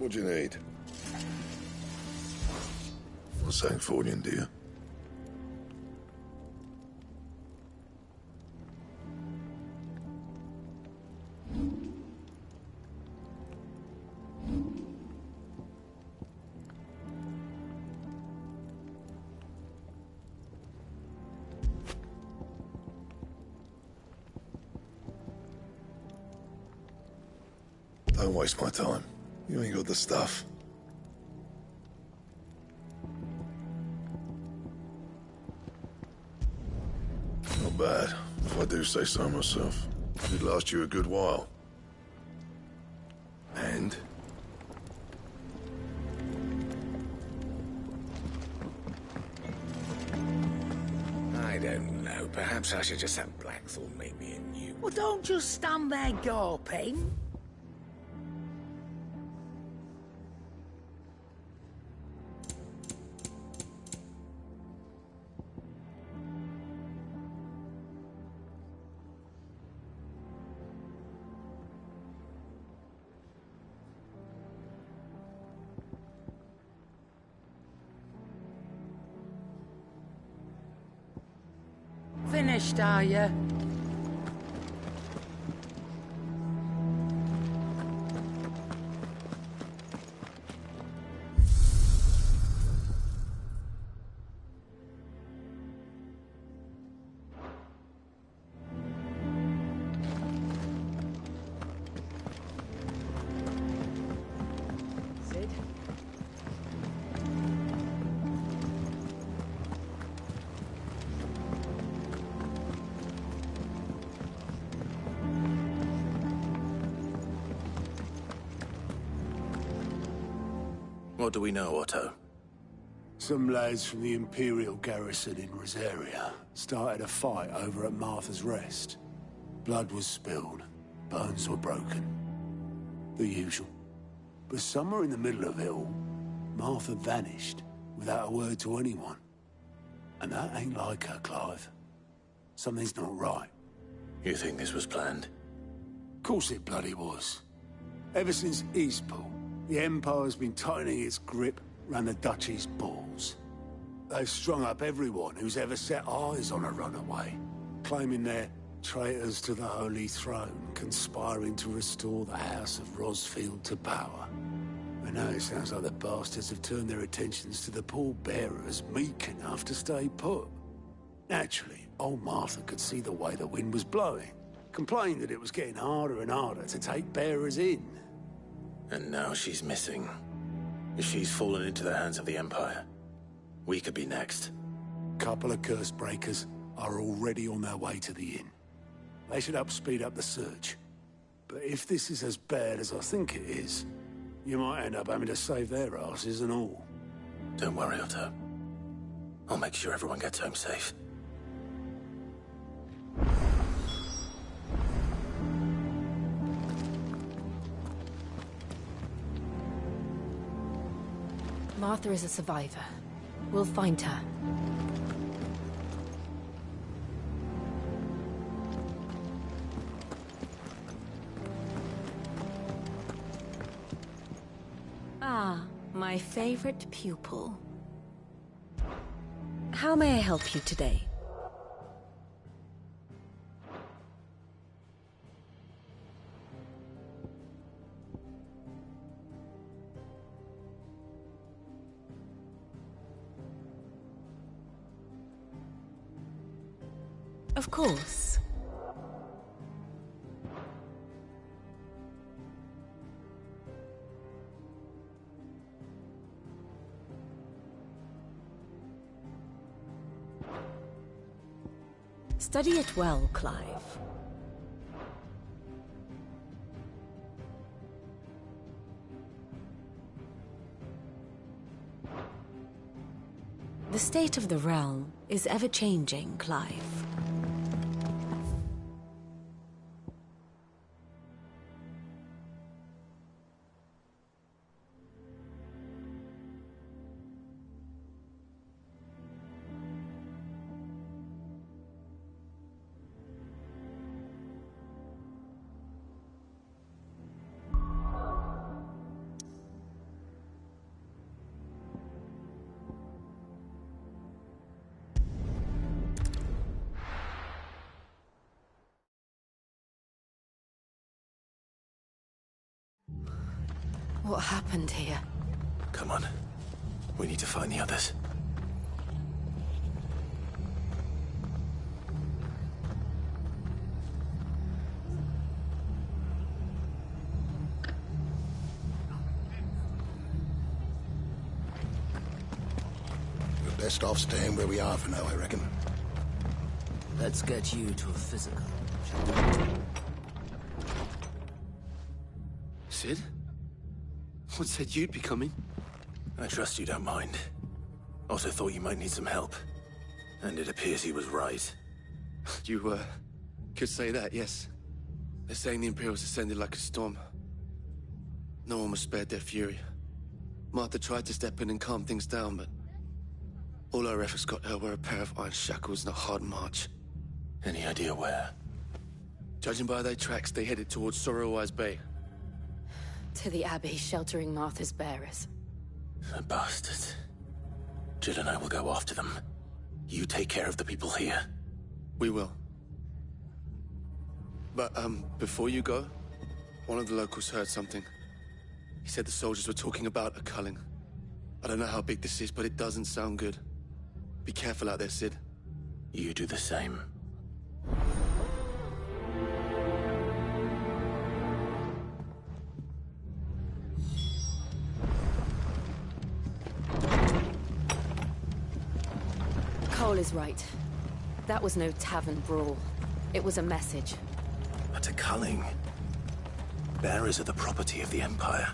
What do you need? What's that for you, dear? Don't waste my time. You ain't got the stuff. Not bad, if I do say so myself. It'd last you a good while. And? I don't know. Perhaps I should just have Blackthorn make me a new... Well, don't just stand there gawping. Finished, are you? Sid? What do we know, Otto? Some lads from the Imperial garrison in Rosaria started a fight over at Martha's Rest. Blood was spilled, bones were broken. The usual. But somewhere in the middle of it all, Martha vanished without a word to anyone. And that ain't like her, Clive. Something's not right. You think this was planned? Course it bloody was. Ever since Eastpool, the Empire's been tightening its grip round the Duchy's balls. They've strung up everyone who's ever set eyes on a runaway, claiming they're traitors to the Holy Throne, conspiring to restore the House of Rosfield to power. And now it sounds like the bastards have turned their attentions to the pallbearers meek enough to stay put. Naturally, old Martha could see the way the wind was blowing, complained that it was getting harder and harder to take bearers in. And now she's missing. If she's fallen into the hands of the Empire, we could be next. Couple of curse breakers are already on their way to the inn. They should help speed up the search. But if this is as bad as I think it is, you might end up having to save their asses and all. Don't worry, Otto. I'll make sure everyone gets home safe. Martha is a survivor. We'll find her. Ah, my favorite pupil. How may I help you today? Of course. Study it well, Clive. The state of the realm is ever-changing, Clive. What happened here? Come on. We need to find the others. We're best off staying where we are for now, I reckon. Let's get you to a physical. Sid? What said you'd be coming? I trust you don't mind. Also thought you might need some help. And it appears he was right. You, could say that, yes. They're saying the Imperials ascended like a storm. No one was spared their fury. Martha tried to step in and calm things down, but all our efforts got her were a pair of iron shackles and a hard march. Any idea where? Judging by their tracks, they headed towards Sorrowwise Bay. To the Abbey, sheltering Martha's bearers. The bastards. Jill and I will go after them. You take care of the people here. We will. But, before you go, one of the locals heard something. He said the soldiers were talking about a culling. I don't know how big this is, but it doesn't sound good. Be careful out there, Sid. You do the same. Cole is right. That was no tavern brawl. It was a message. But a culling. Bearers are the property of the Empire.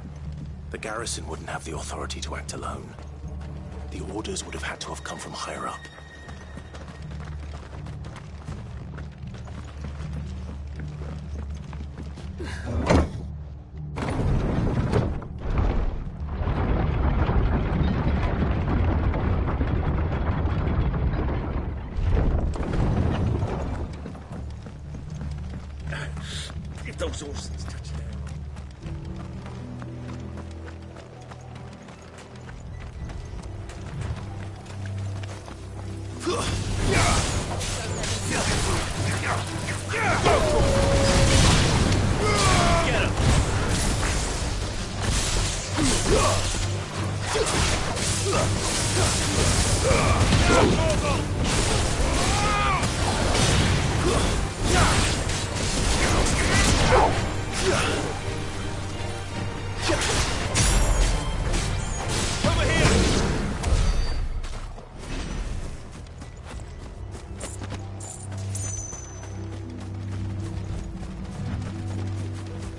The garrison wouldn't have the authority to act alone. The orders would have had to have come from higher up. If those horses touch down.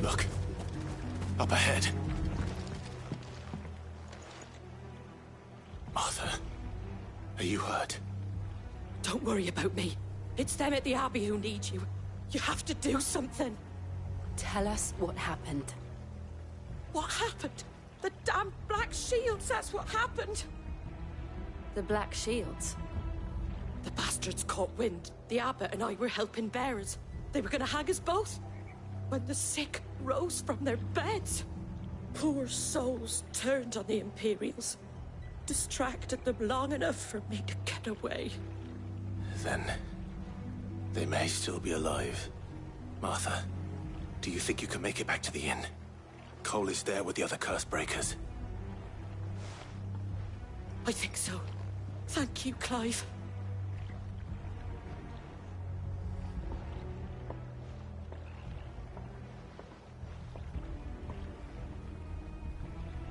Look. Up ahead. Martha, are you hurt? Don't worry about me. It's them at the Abbey who need you. You have to do something. Tell us what happened. What happened? The damn Black Shields, that's what happened. The Black Shields? The bastards caught wind. The abbot and I were helping bearers. They were gonna hang us both. When the sick rose from their beds, poor souls turned on the Imperials. Distracted them long enough for me to get away. Then, they may still be alive. Martha, do you think you can make it back to the inn? Cole is there with the other curse breakers. I think so. Thank you, Clive.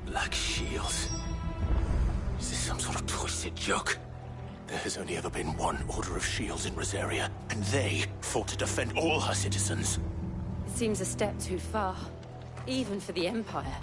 Black Shields. Is this some sort of twisted joke? There has only ever been one Order of Shields in Rosaria, and they fought to defend all her citizens. It seems a step too far, even for the Empire.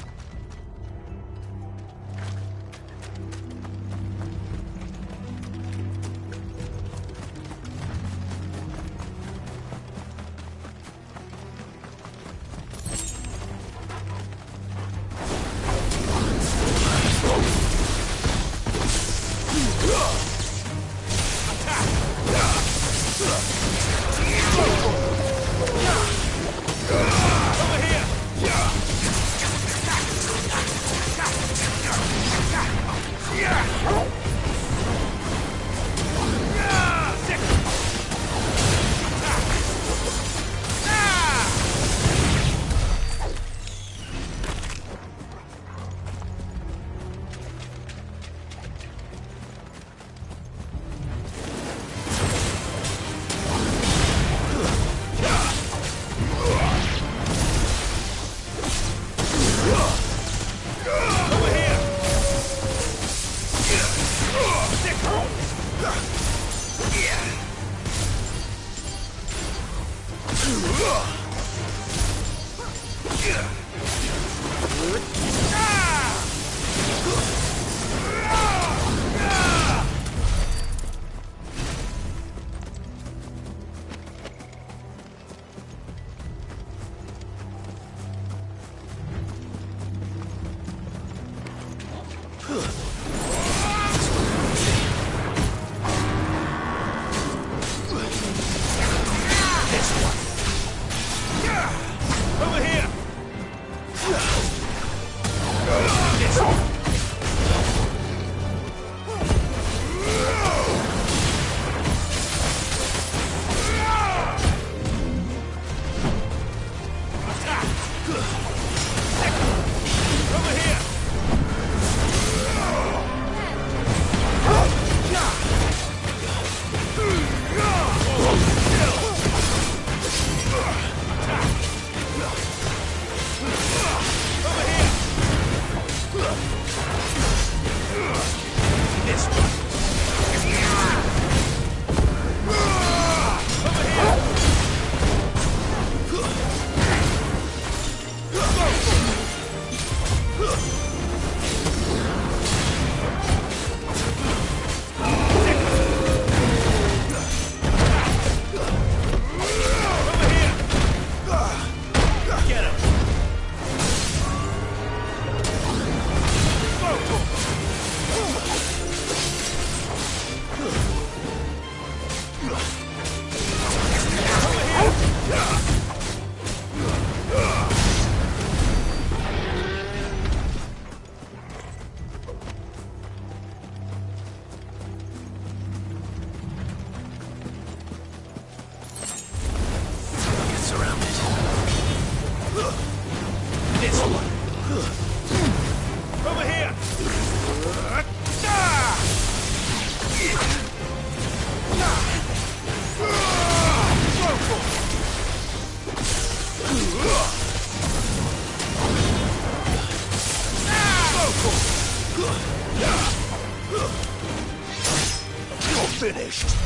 finished.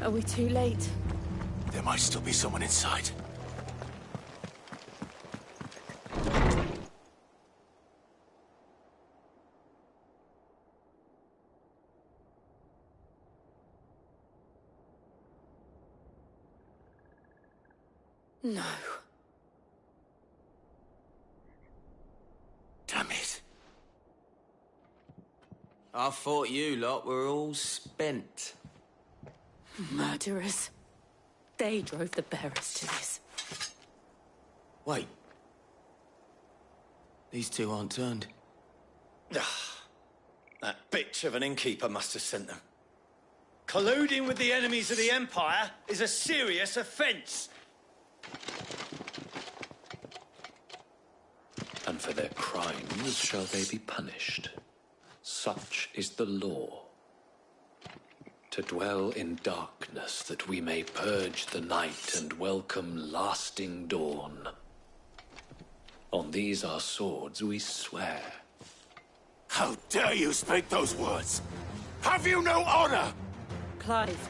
Are we too late? There might still be someone inside. No. Damn it. I thought you lot were all spent. Murderers. They drove the bearers to this. Wait. These two aren't turned. That bitch of an innkeeper must have sent them. Colluding with the enemies of the Empire is a serious offence. And for their crimes shall they be punished. Such is the law. To dwell in darkness that we may purge the night and welcome lasting dawn. On these our swords we swear. How dare you speak those words? Have you no honor? Clive.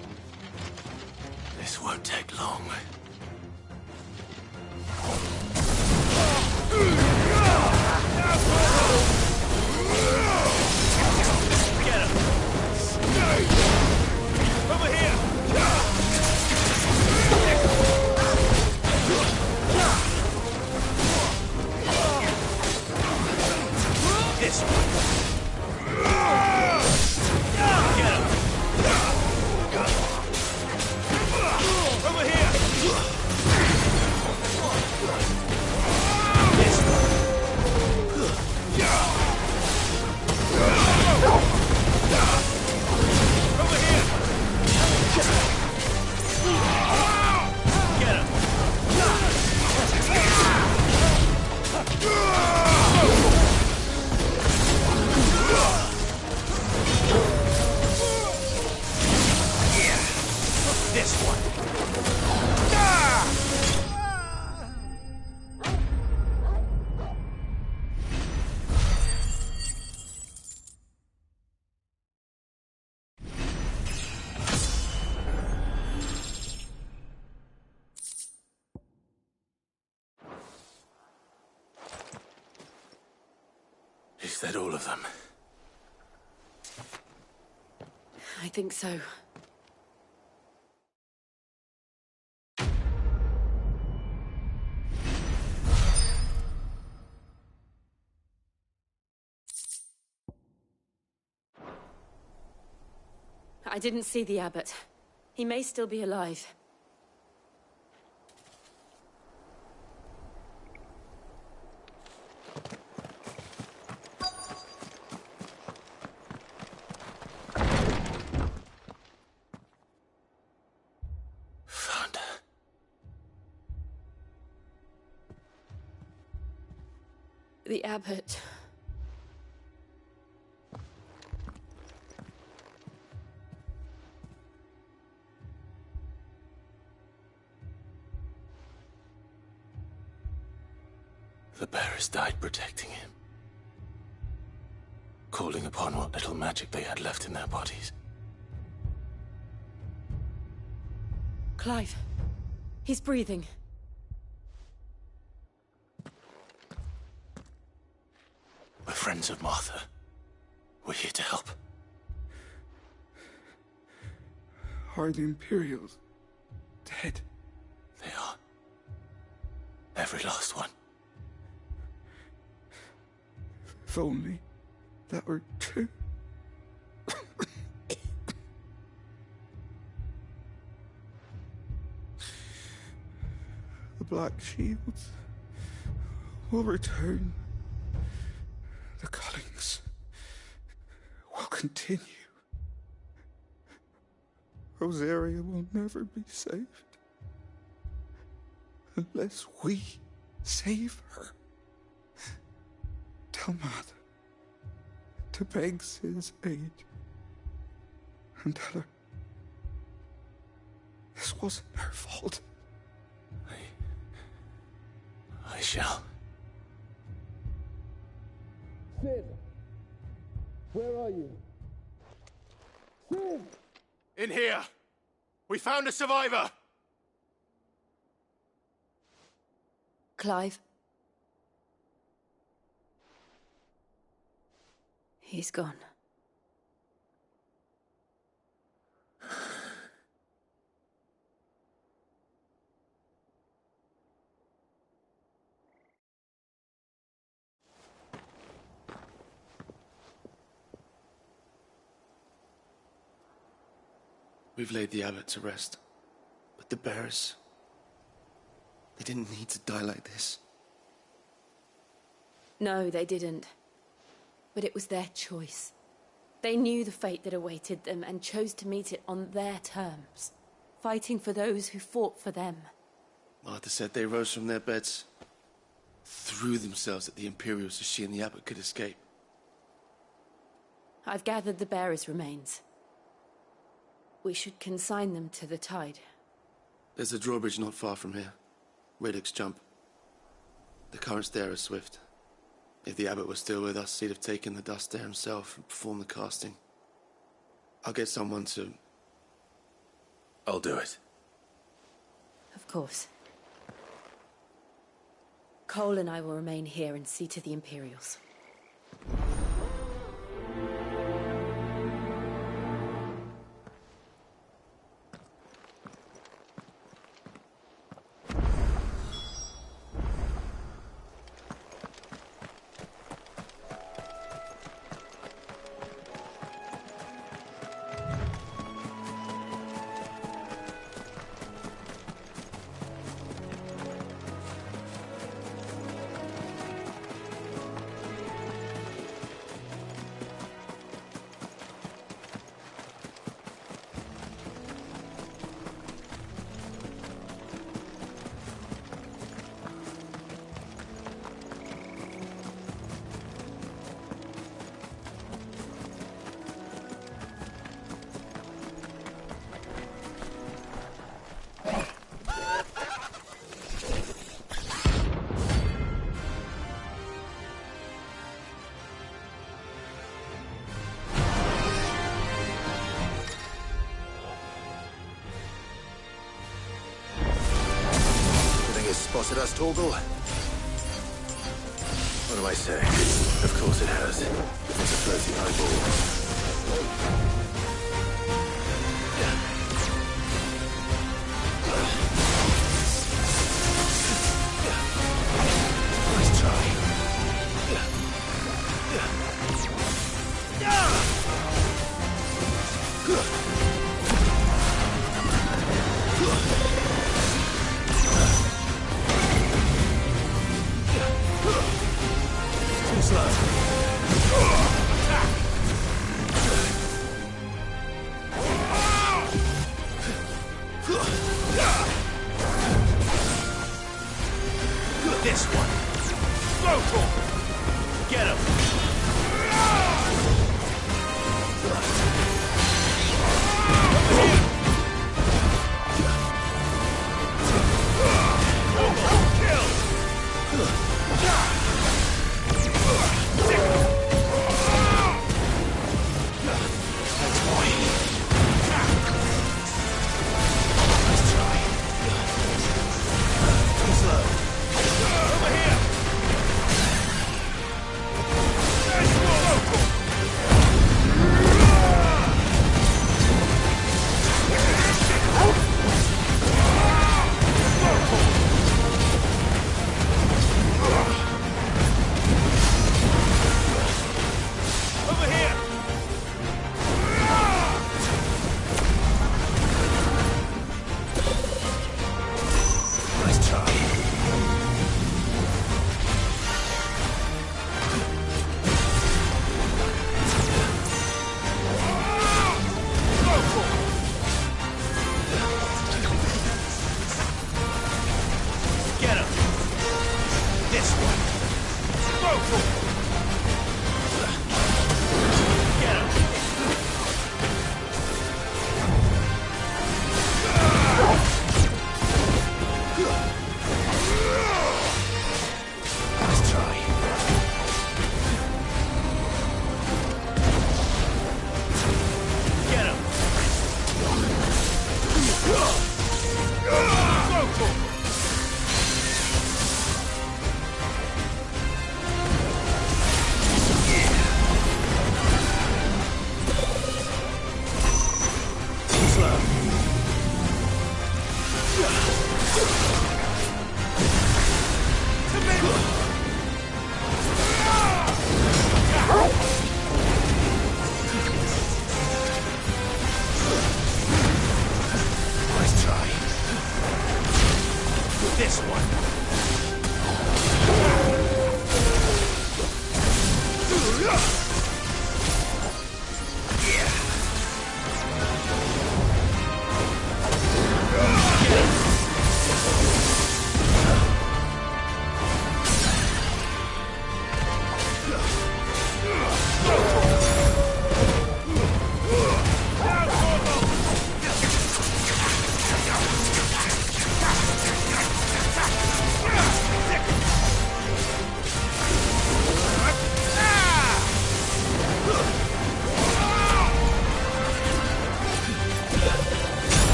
This won't take long. Get him! Over here! This one. Get him! Over here! This one. Over here! Get him! This one. Is that all of them? I think so. I didn't see the abbot. He may still be alive. The abbot. The bearers died protecting him. Calling upon what little magic they had left in their bodies. Clive. He's breathing. We're friends of Martha. We're here to help. Are the Imperials dead? They are. Every last one. If only that were true. The Black Shields will return. The cullings will continue. Rosaria will never be saved unless we save her. Tell Mother to beg Sid's aid and tell her this wasn't her fault. I shall. Sid! Where are you? Sid! In here! We found a survivor! Clive. He's gone. We've laid the abbot to rest. But the bearers... they didn't need to die like this. No, they didn't. But it was their choice. They knew the fate that awaited them and chose to meet it on their terms, fighting for those who fought for them. Martha said they rose from their beds, threw themselves at the Imperials so she and the abbot could escape. I've gathered the bearers' remains. We should consign them to the tide. There's a drawbridge not far from here. Radix Jump. The currents there are swift. If the abbot was still with us, he'd have taken the dust there himself and performed the casting. I'll get someone to... I'll do it. Of course. Cole and I will remain here and see to the Imperials. Spotted us, Torgal? What do I say? Of course it has. It's a floating eyeball. Nice try. This one. Go, Torgal! Get him!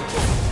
Go!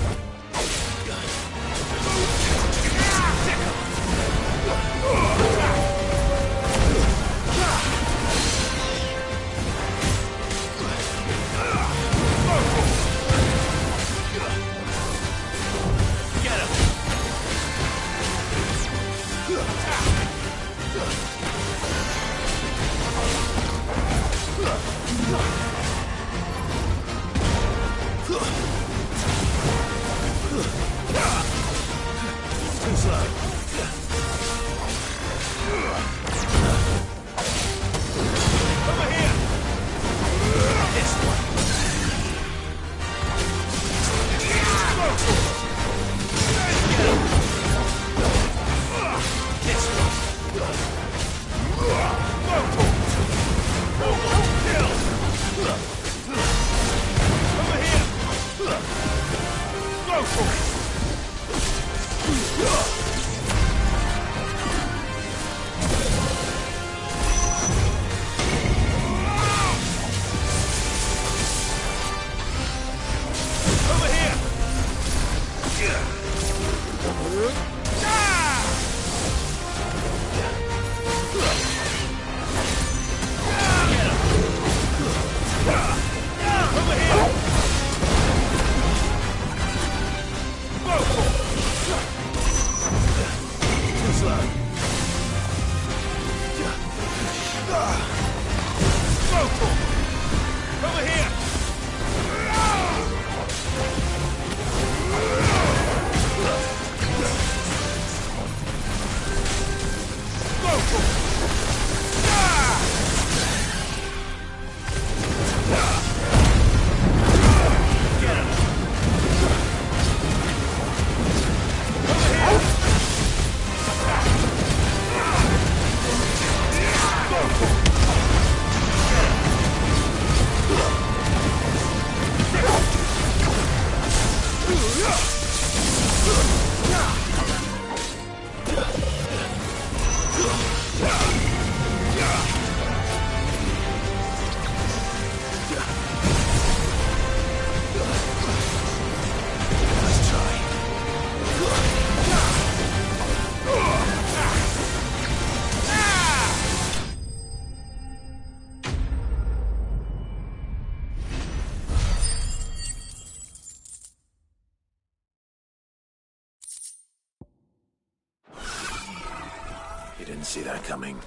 Didn't see that coming.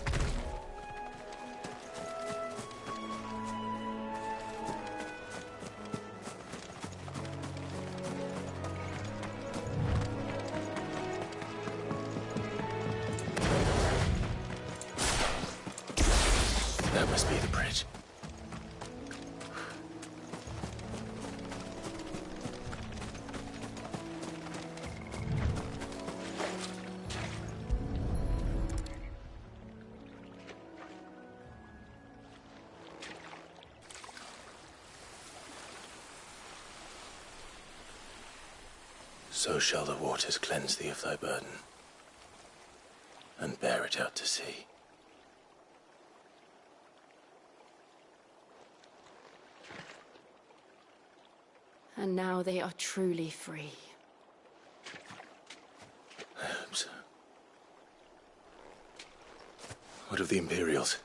That must be the bridge. So shall the waters cleanse thee of thy burden, and bear it out to sea. And now they are truly free. I hope so. What of the Imperials?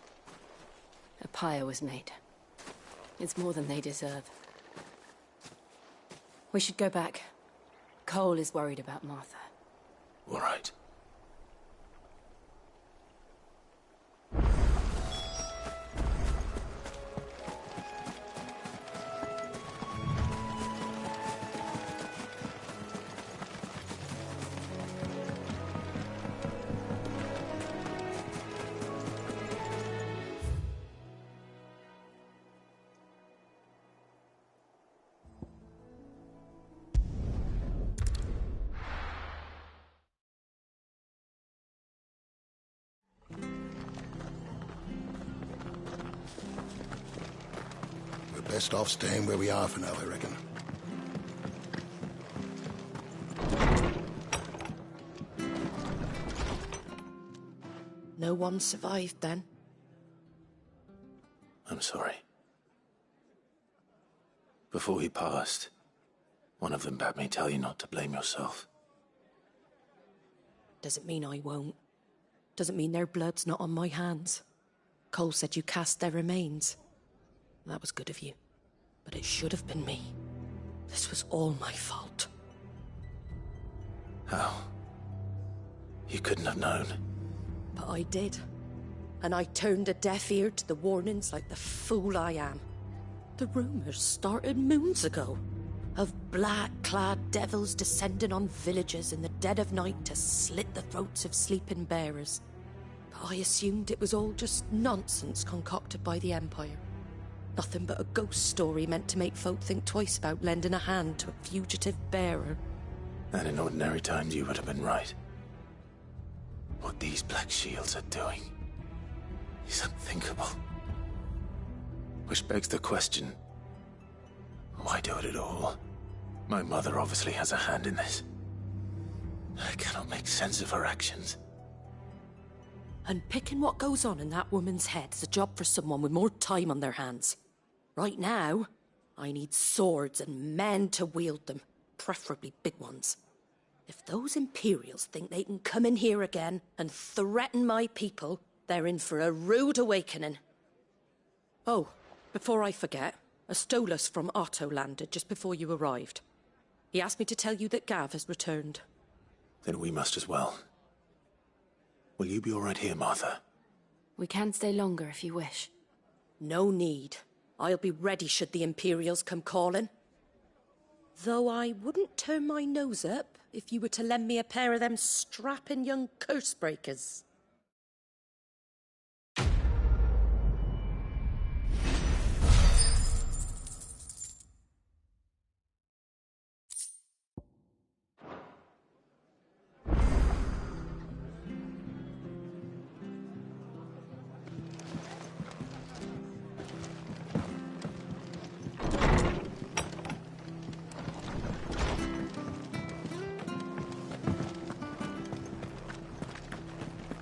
A pyre was made. It's more than they deserve. We should go back. Cole is worried about Martha. All right. Best off staying where we are for now, I reckon. No one survived then? I'm sorry. Before he passed, one of them bade me tell you not to blame yourself. Doesn't mean I won't. Doesn't mean their blood's not on my hands. Cole said you cast their remains. That was good of you. But it should have been me. This was all my fault. How? You couldn't have known. But I did. And I turned a deaf ear to the warnings like the fool I am. The rumours started moons ago. Of black-clad devils descending on villages in the dead of night to slit the throats of sleeping bearers. But I assumed it was all just nonsense concocted by the Empire. Nothing but a ghost story meant to make folk think twice about lending a hand to a fugitive bearer. And in ordinary times you would have been right. What these Black Shields are doing is unthinkable. Which begs the question, why do it at all? My mother obviously has a hand in this. I cannot make sense of her actions. Unpicking what goes on in that woman's head is a job for someone with more time on their hands. Right now, I need swords and men to wield them, preferably big ones. If those Imperials think they can come in here again and threaten my people, they're in for a rude awakening. Oh, before I forget, a Stolas from Otto landed just before you arrived. He asked me to tell you that Gav has returned. Then we must as well. Will you be all right here, Martha? We can stay longer if you wish. No need. I'll be ready should the Imperials come calling. Though I wouldn't turn my nose up if you were to lend me a pair of them strapping young curse breakers.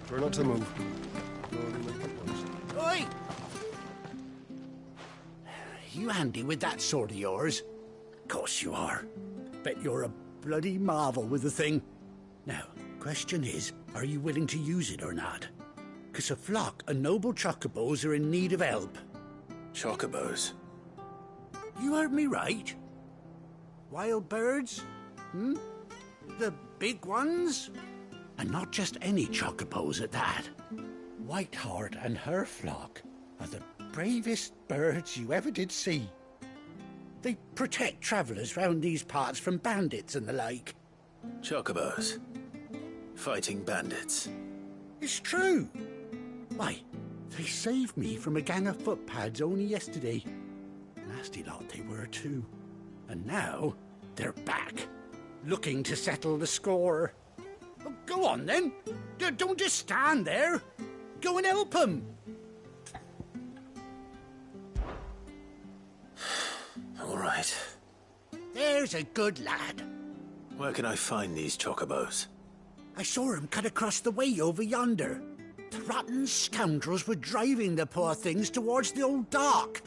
Try not to move. Oi! You handy with that sword of yours? Course you are. Bet you're a bloody marvel with the thing. Now, question is, are you willing to use it or not? 'Cause a flock of noble chocobos are in need of help. Chocobos? You heard me right. Wild birds? The big ones? And not just any chocobos at that. Whiteheart and her flock are the bravest birds you ever did see. They protect travellers round these parts from bandits and the like. Chocobos. Fighting bandits. It's true. Why, they saved me from a gang of footpads only yesterday. Nasty lot they were too. And now they're back, looking to settle the score. Oh, go on then. Don't just stand there. Go and help them. All right. There's a good lad. Where can I find these chocobos? I saw him cut across the way over yonder. The rotten scoundrels were driving the poor things towards the old dock.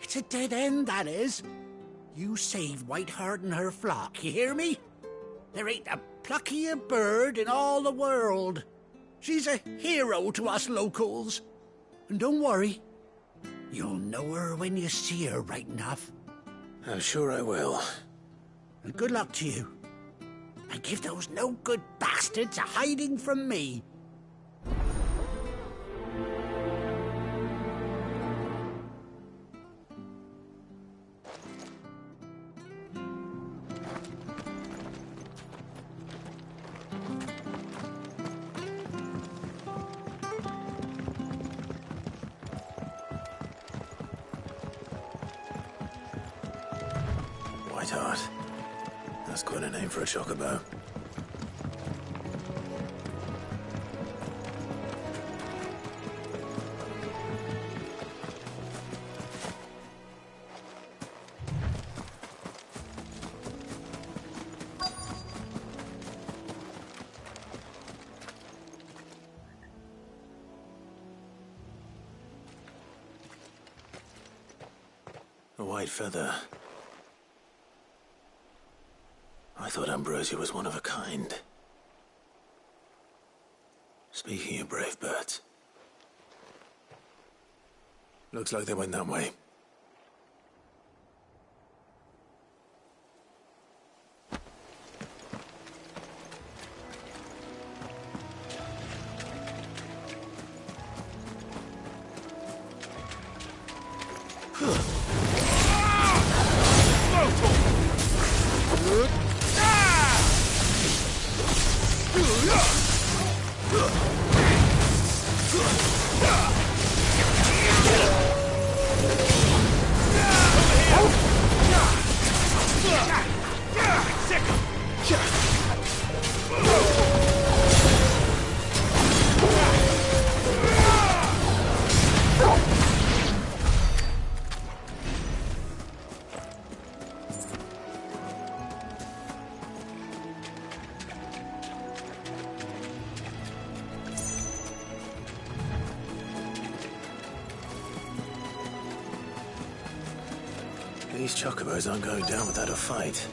It's a dead end, that is. You save Whiteheart and her flock, you hear me? There ain't a pluckier bird in all the world. She's a hero to us locals. And don't worry, you'll know her when you see her right enough. I'm sure I will. And good luck to you. And give those no-good bastards a hiding from me. Whiteheart. That's quite a name for a chocobo. A white feather. I thought Ambrosia was one of a kind. Speaking of brave birds, looks like they went that way. These chocobos aren't going down without a fight.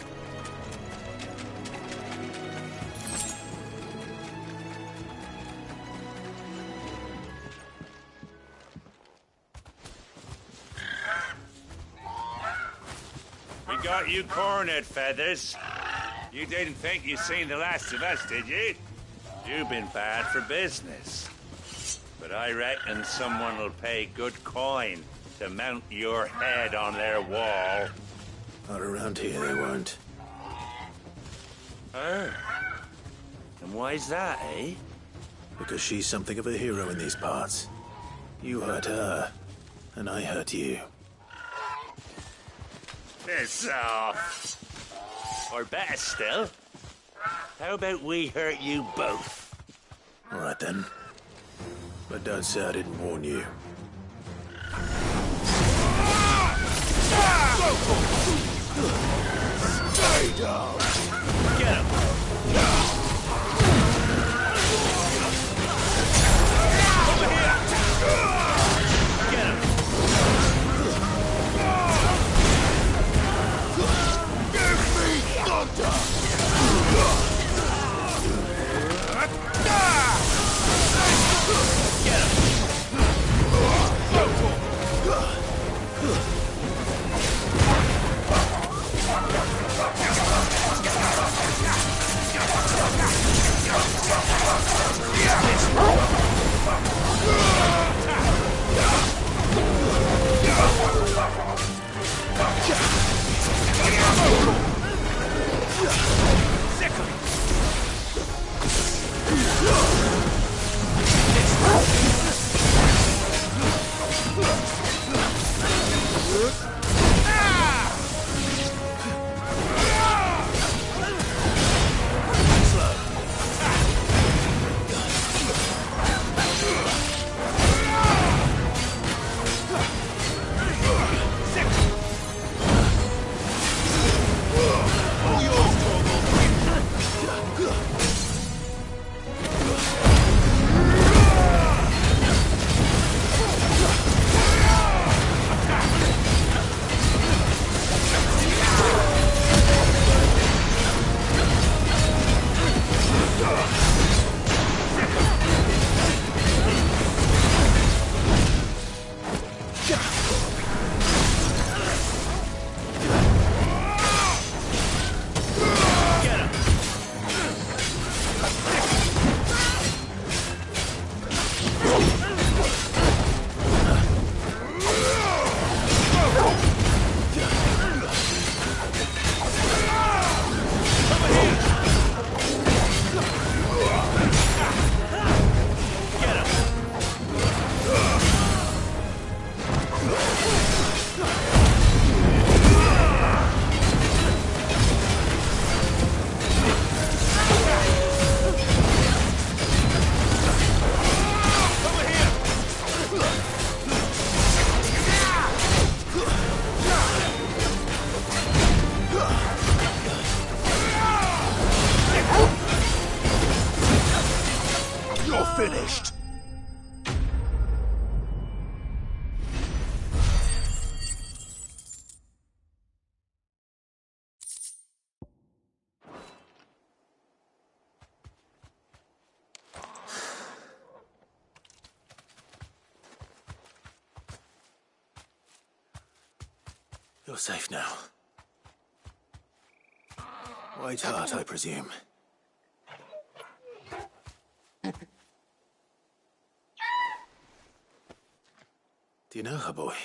We got you cornered, Feathers. You didn't think you'd seen the last of us, did you? You've been bad for business. But I reckon someone will pay good coin to mount your head on their wall. Not around here, they won't. Oh. And why's that, eh? Because she's something of a hero in these parts. You hurt her, and I hurt you. Piss off. Or better still, how about we hurt you both? All right, then. But don't say I didn't warn you. Stay down! Get him! Over here! Get him! Give me thunder! Get him! Finished. You're safe now. White Hart, I presume. Do you know her, boy?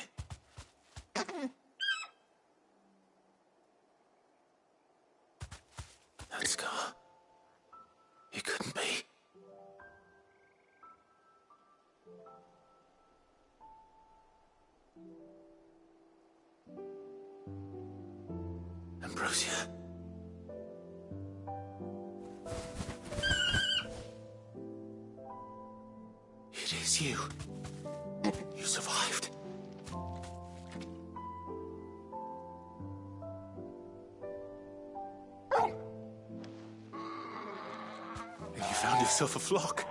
That scar. It couldn't be. Ambrosia. It is you. You survived. And you found yourself a flock.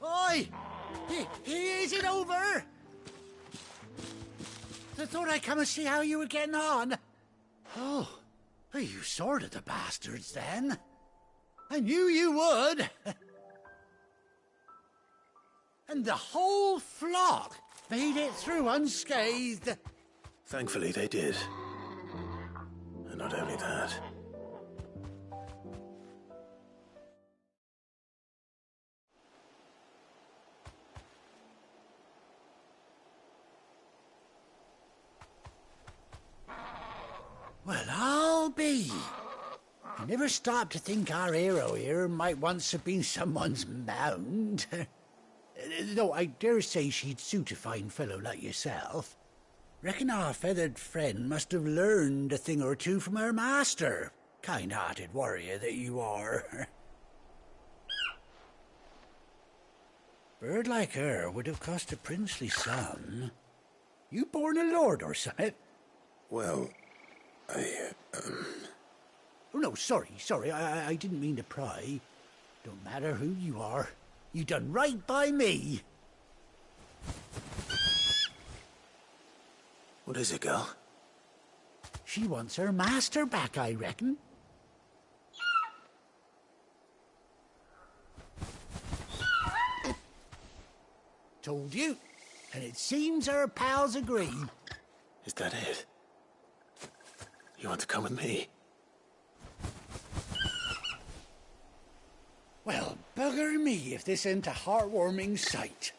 Oi! Is it over? I thought I'd come and see how you were getting on. Oh, you sorted the bastards then. I knew you would. And the whole flock made it through unscathed. Thankfully, they did. And not only that. Well, I'll be. I never stopped to think our hero here might once have been someone's mound. Though I dare say she'd suit a fine fellow like yourself. Reckon our feathered friend must have learned a thing or two from her master. Kind-hearted warrior that you are. Bird like her would have cost a princely sum. You born a lord or something? Well, Oh, no, sorry. I didn't mean to pry. Don't matter who you are. You done right by me. What is it, girl? She wants her master back, I reckon. Told you. And it seems her pals agree. Is that it? You want to come with me? Well, bugger me if this ain't a heartwarming sight.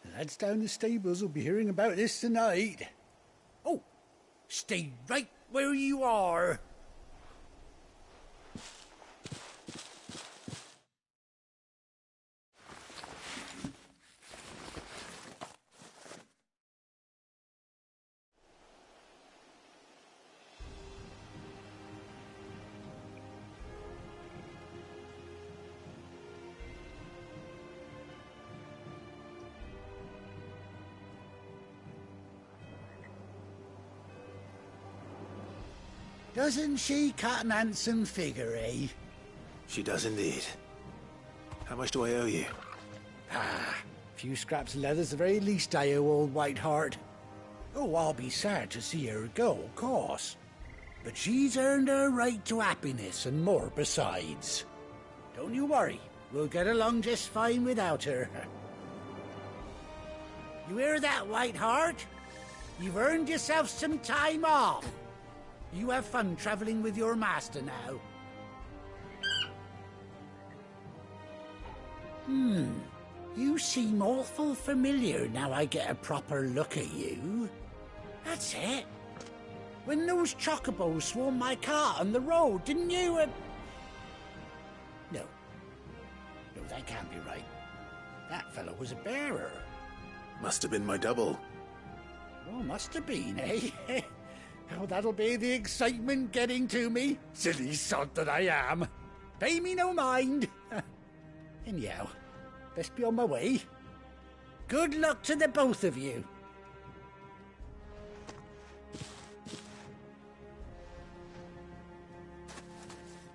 The lads down the stables will be hearing about this tonight. Oh, stay right where you are. Doesn't she cut an handsome figure, eh? She does indeed. How much do I owe you? Ah, a few scraps of leather's the very least I owe old Whiteheart. Oh, I'll be sad to see her go, of course. But she's earned her right to happiness and more besides. Don't you worry, we'll get along just fine without her. You hear that, Whiteheart? You've earned yourself some time off. You have fun traveling with your master now. You seem awful familiar now I get a proper look at you. That's it. When those chocobos swarmed my car on the road, didn't you? No. No, that can't be right. That fellow was a bearer. Must have been my double. Oh, must have been, eh? Oh, that'll be the excitement getting to me. Silly sod that I am. Pay me no mind. Anyhow, best be on my way. Good luck to the both of you.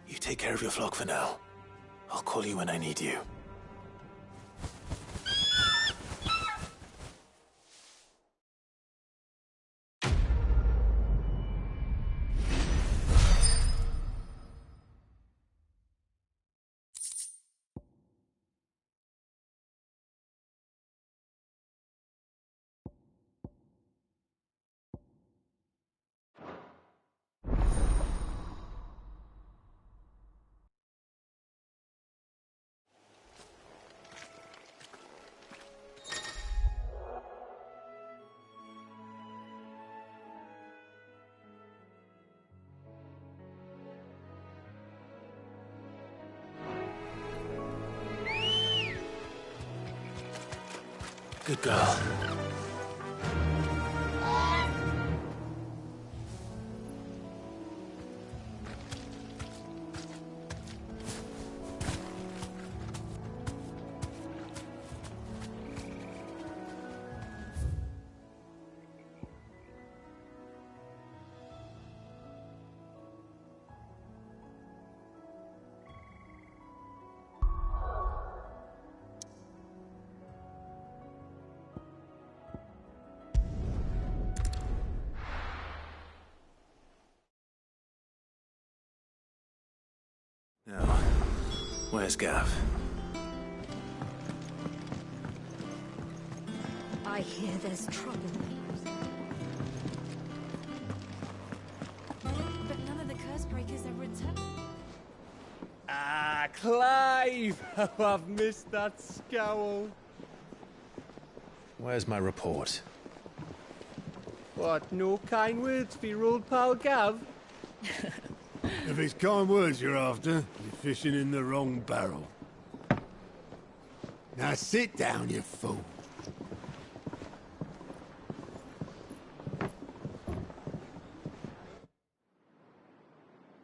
You take care of your flock for now. I'll call you when I need you. Good girl. Now, where's Gav? I hear there's trouble. But none of the curse breakers ever returned. Ah, Clive! Oh, I've missed that scowl. Where's my report? What, no kind words for your old pal Gav? If it's kind words you're after, you're fishing in the wrong barrel. Now sit down, you fool.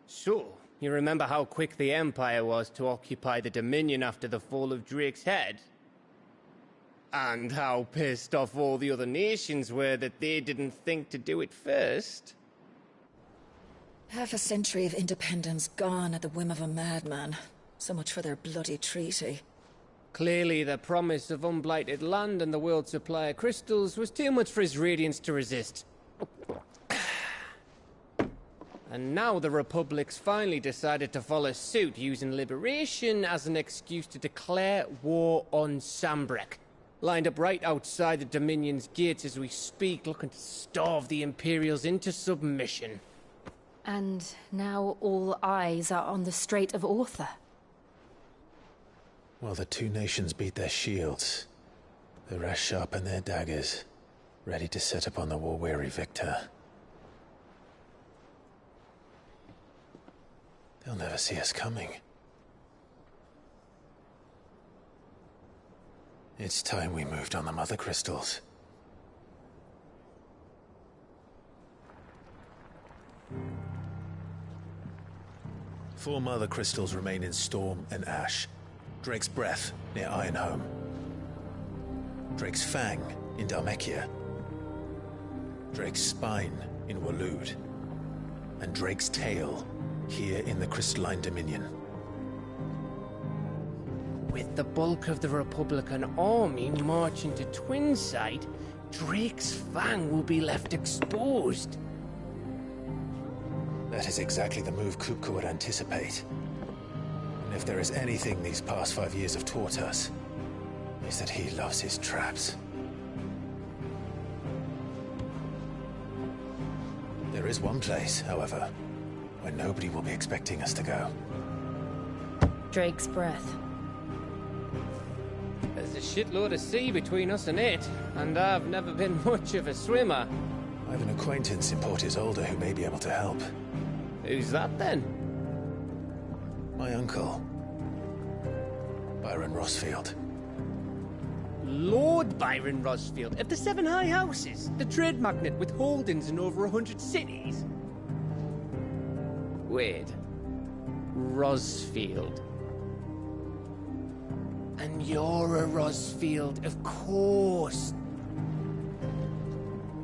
So, you remember how quick the Empire was to occupy the Dominion after the fall of Drake's head? And how pissed off all the other nations were that they didn't think to do it first? Half a century of independence gone at the whim of a madman. So much for their bloody treaty. Clearly, the promise of unblighted land and the world's supply of crystals was too much for his radiance to resist. And now the Republic's finally decided to follow suit, using liberation as an excuse to declare war on Sambrek. Lined up right outside the Dominion's gates as we speak, looking to starve the Imperials into submission. And now all eyes are on the Strait of Author. While the two nations beat their shields, the rest sharpen their daggers, ready to set upon the war-weary victor. They'll never see us coming. It's time we moved on the Mother Crystals. Four Mother Crystals remain in Storm and Ash. Drake's Breath near Ironhome. Drake's Fang in Dhalmekia. Drake's Spine in Waloed. And Drake's Tail here in the Crystalline Dominion. With the bulk of the Republican army marching to Twinside, Drake's Fang will be left exposed. That is exactly the move Kupka would anticipate. And if there is anything these past 5 years have taught us, is that he loves his traps. There is one place, however, where nobody will be expecting us to go. Drake's Breath. There's a shitload of sea between us and it, and I've never been much of a swimmer. I have an acquaintance in Port Isolde who may be able to help. Who's that then? My uncle, Byron Rosfield. Lord Byron Rosfield of the Seven High Houses, the trade magnate with holdings in over 100 cities. Wait, Rosfield. And you're a Rosfield, of course.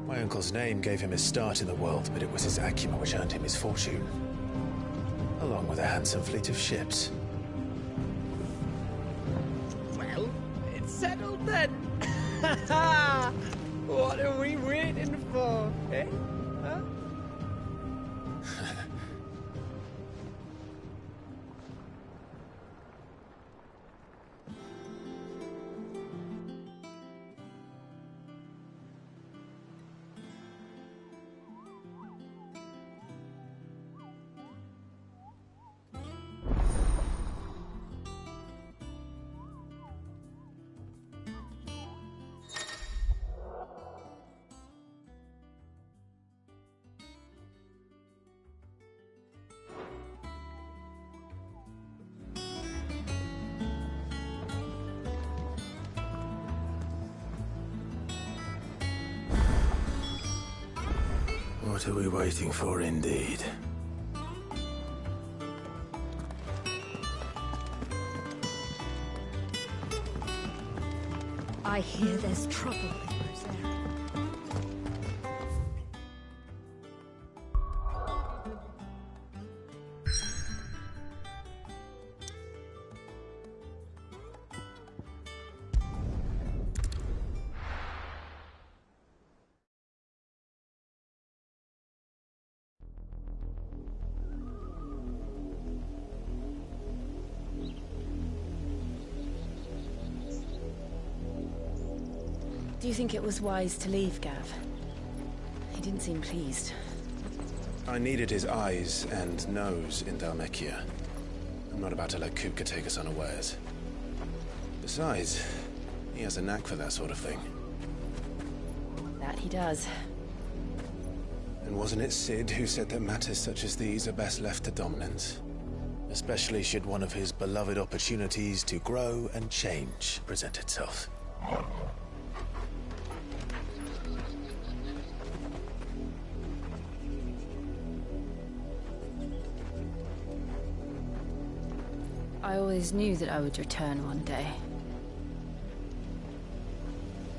My uncle's name gave him his start in the world, but it was his acumen which earned him his fortune. Along with a handsome fleet of ships. Well, it's settled then. What are we waiting for, eh? Huh? What are we waiting for, indeed? I hear there's trouble in Rosaria. Do you think it was wise to leave, Gav? He didn't seem pleased. I needed his eyes and nose in Dhalmekia. I'm not about to let Kupka take us unawares. Besides, he has a knack for that sort of thing. That he does. And wasn't it Sid who said that matters such as these are best left to dominance? Especially should one of his beloved opportunities to grow and change present itself. I always knew that I would return one day.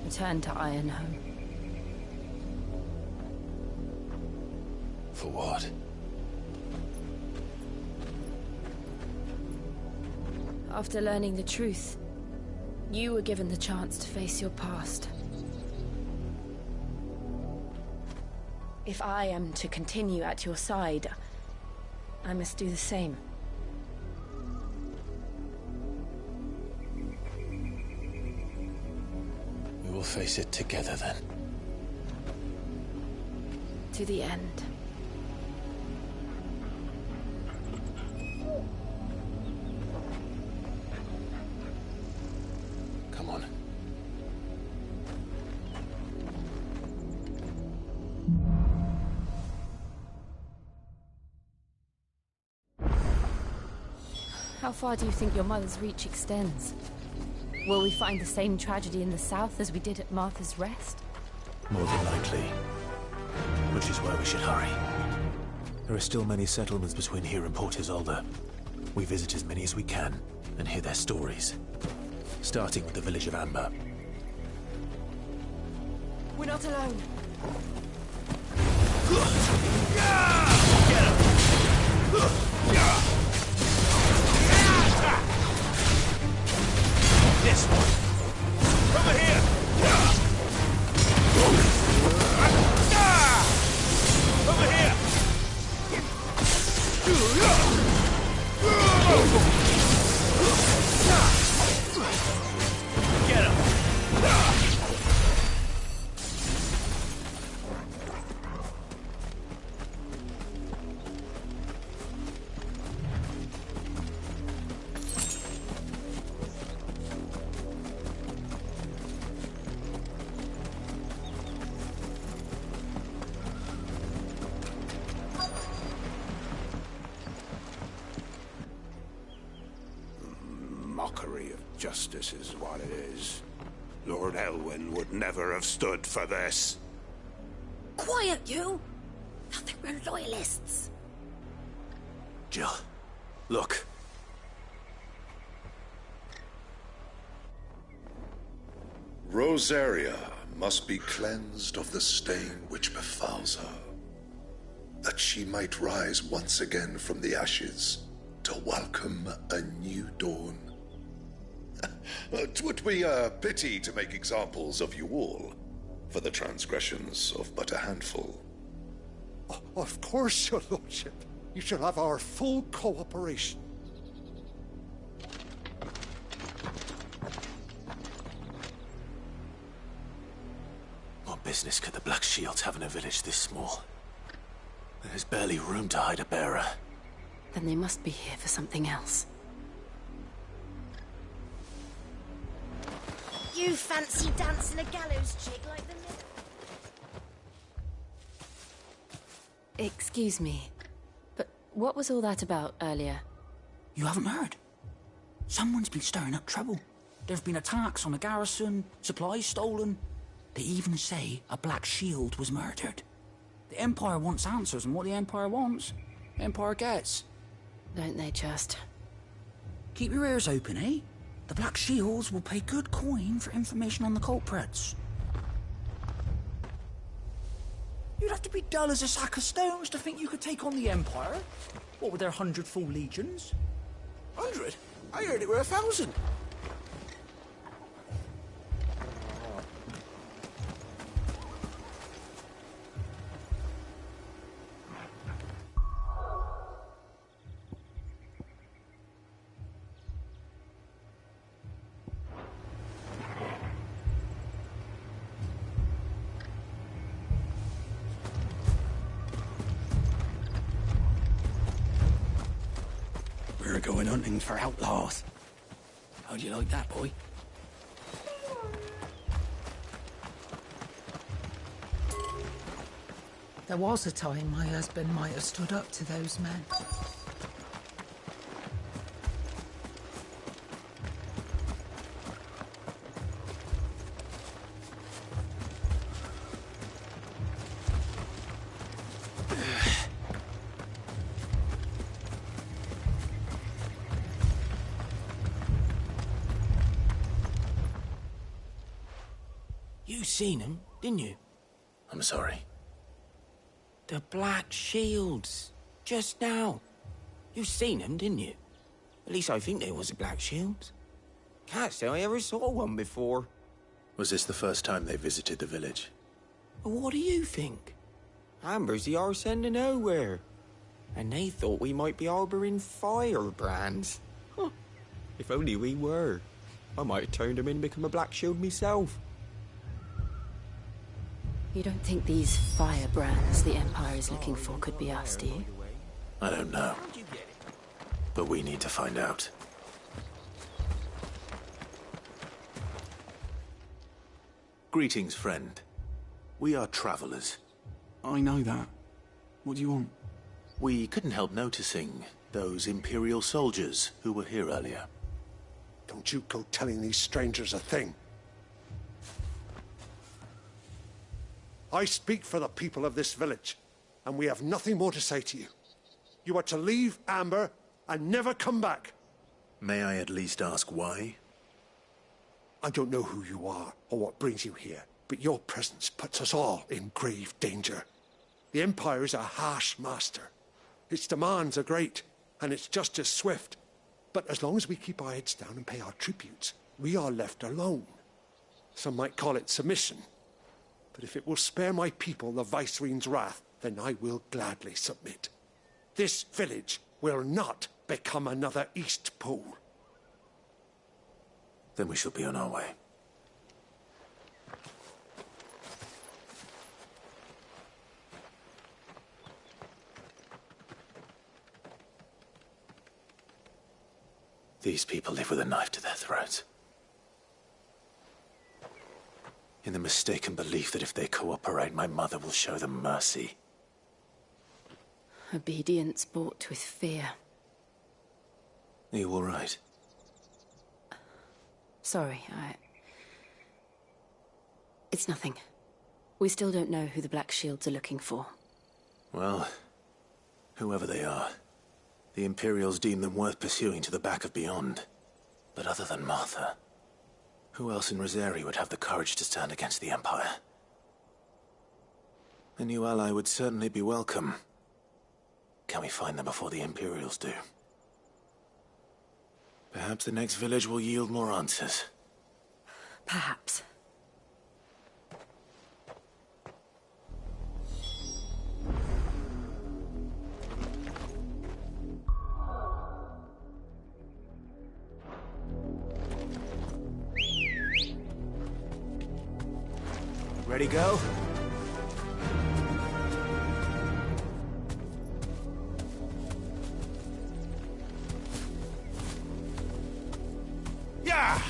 Return to Ironhome. For what? After learning the truth, you were given the chance to face your past. If I am to continue at your side, I must do the same. We will face it together then. To the end. How far do you think your mother's reach extends? Will we find the same tragedy in the south as we did at Martha's Rest? More than likely. Which is why we should hurry. There are still many settlements between here and Port Isolde. We visit as many as we can and hear their stories. Starting with the village of Amber. We're not alone. This one! Over here! Over here! Get him! Mockery of justice is what it is. Lord Elwyn would never have stood for this. Quiet, you! Thought they were loyalists. Jill, look. Rosaria must be cleansed of the stain which befouls her, that she might rise once again from the ashes to welcome a new dawn. 'Twould be a pity to make examples of you all, for the transgressions of but a handful. Of course, your lordship. You shall have our full cooperation. What business could the Black Shields have in a village this small? There's barely room to hide a bearer. Then they must be here for something else. You fancy dancing a gallows chick like the middle? Excuse me, but what was all that about earlier? You haven't heard? Someone's been stirring up trouble. There've been attacks on the garrison, supplies stolen. They even say a Black Shield was murdered. The Empire wants answers, and what the Empire wants, the Empire gets. Don't they just? Keep your ears open, eh? The Black Shields will pay good coin for information on the culprits. You'd have to be dull as a sack of stones to think you could take on the Empire. What with their 100 full legions? 100? I heard it were 1,000. We're going hunting for outlaws. How'd you like that, boy? There was a time my husband might have stood up to those men. You seen him, didn't you? I'm sorry. The Black Shields. Just now. You seen them, didn't you? At least I think there was a Black Shield. Can't say I ever saw one before. Was this the first time they visited the village? What do you think? Amber's the arse end of nowhere. And they thought we might be harbouring firebrands. Huh. If only we were. I might have turned them in and become a Black Shield myself. You don't think these firebrands the Empire is looking for could be us, do you? I don't know. But we need to find out. Greetings, friend. We are travelers. I know that. What do you want? We couldn't help noticing Those Imperial soldiers who were here earlier. Don't you go telling these strangers a thing. I speak for the people of this village, and we have nothing more to say to you. You are to leave Amber and never come back. May I at least ask why? I don't know who you are or what brings you here, but your presence puts us all in grave danger. The Empire is a harsh master. Its demands are great, and its justice swift. But as long as we keep our heads down and pay our tributes, we are left alone. Some might call it submission. But if it will spare my people the Viceroy's wrath, then I will gladly submit. This village will not become another East Pole. Then we shall be on our way. These people live with a knife to their throats. In the mistaken belief that if they cooperate, my mother will show them mercy. Obedience bought with fear. Are you all right? Sorry, It's nothing. We still don't know who the Black Shields are looking for. Well, whoever they are, the Imperials deem them worth pursuing to the back of beyond. But other than Martha, who else in Rosari would have the courage to stand against the Empire? A new ally would certainly be welcome. Can we find them before the Imperials do? Perhaps the next village will yield more answers. Perhaps. Ready, go? Yeah!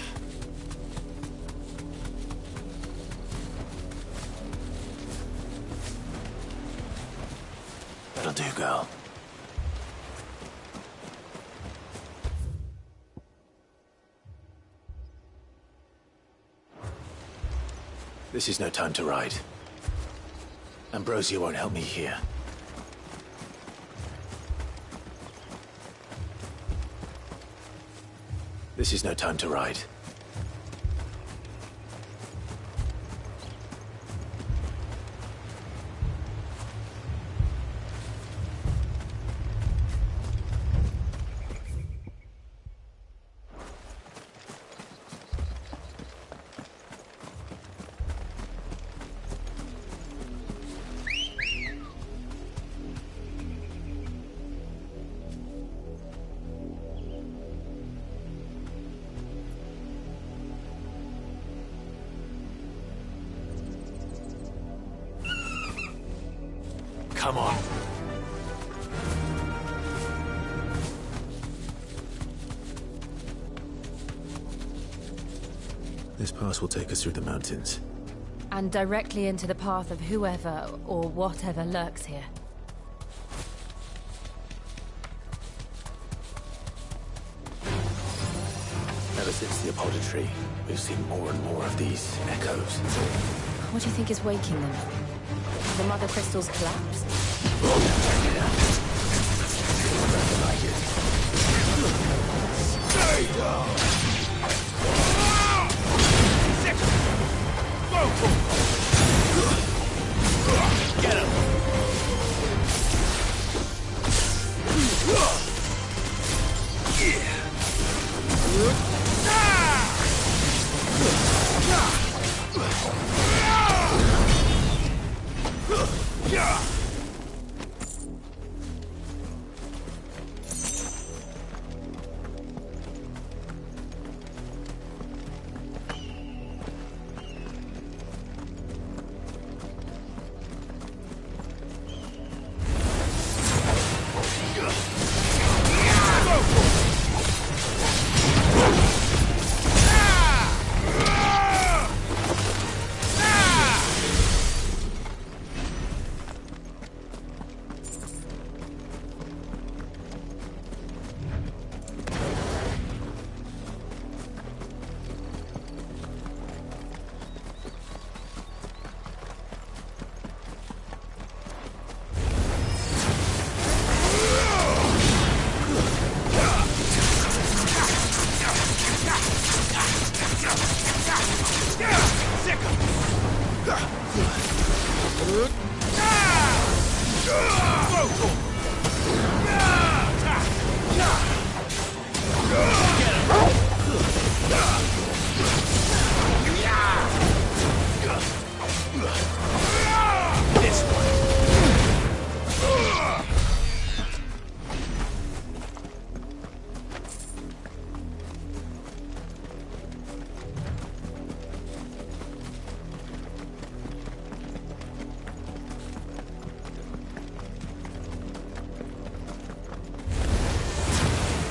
That'll do, girl. This is no time to ride. Ambrosia won't help me here. This is no time to ride. Come on. This pass will take us through the mountains. And directly into the path of whoever or whatever lurks here. Ever since the Apodatory, we've seen more and more of these echoes. What do you think is waking them? The Mother Crystal's collapse? Stay down! Get him!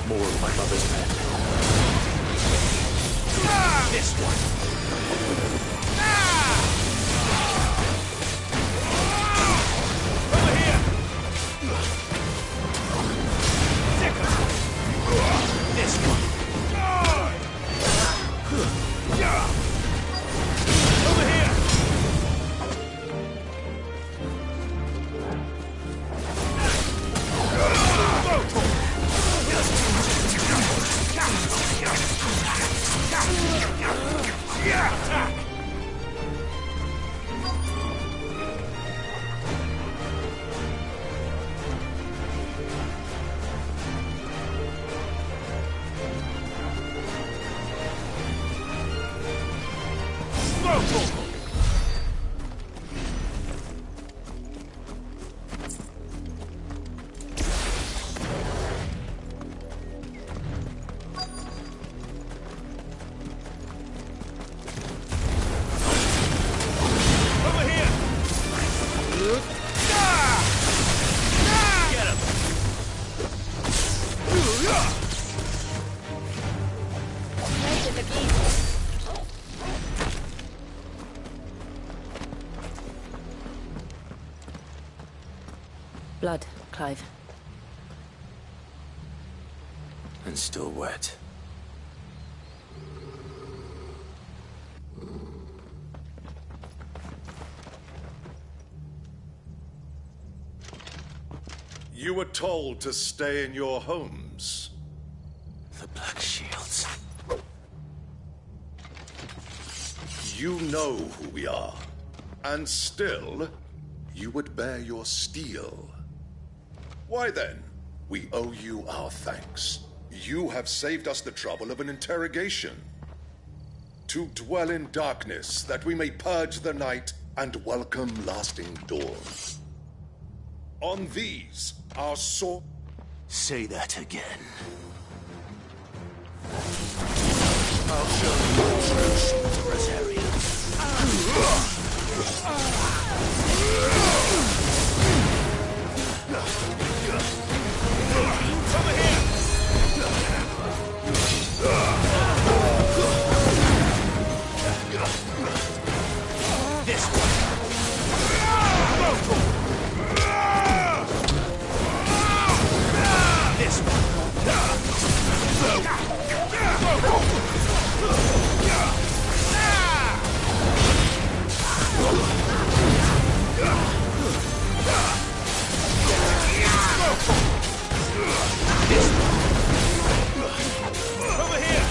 More of my mother's men. This one. Over here. This one. Over here. Blood, Clive. And still wet. You were told to stay in your homes. The Black Shields. You know who we are. And still, you would bear your steel. Why then, we owe you our thanks. You have saved us the trouble of an interrogation. To dwell in darkness, that we may purge the night and welcome lasting dawn. On these, our sword... Say that again. I'll show you the true Sorcererian. Over here! This one. This one. Over here!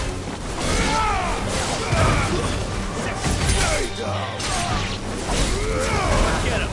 Get him!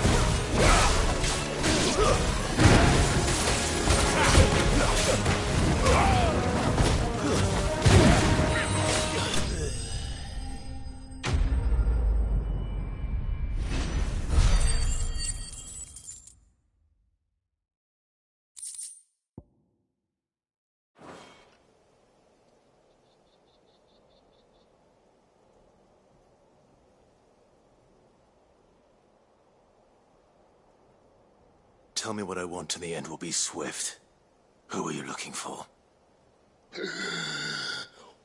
Tell me what I want and the end will be swift. Who are you looking for?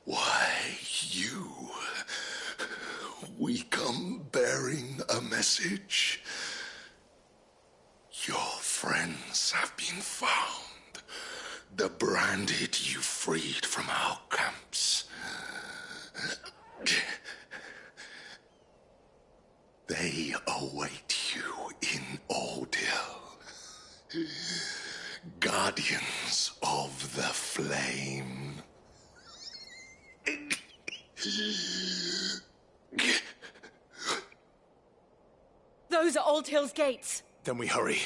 Why, you. We come bearing a message. Your friends have been found. The branded you freed from our camps. They await you in Odil. Guardians of the Flame. Those are Old Hill's gates. Then we hurry.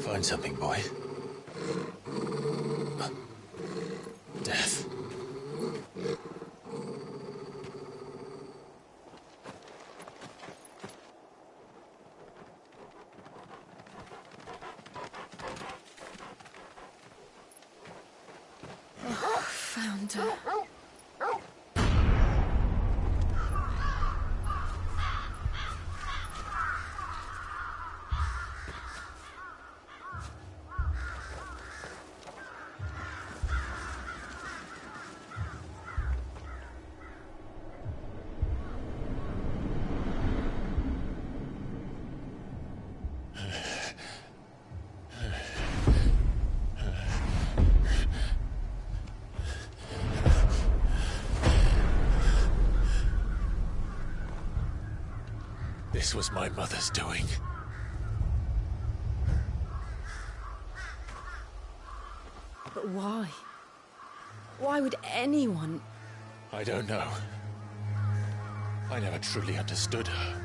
Find something, boy. Death. Oh, found her. This was my mother's doing. But why? Why would anyone... I don't know. I never truly understood her.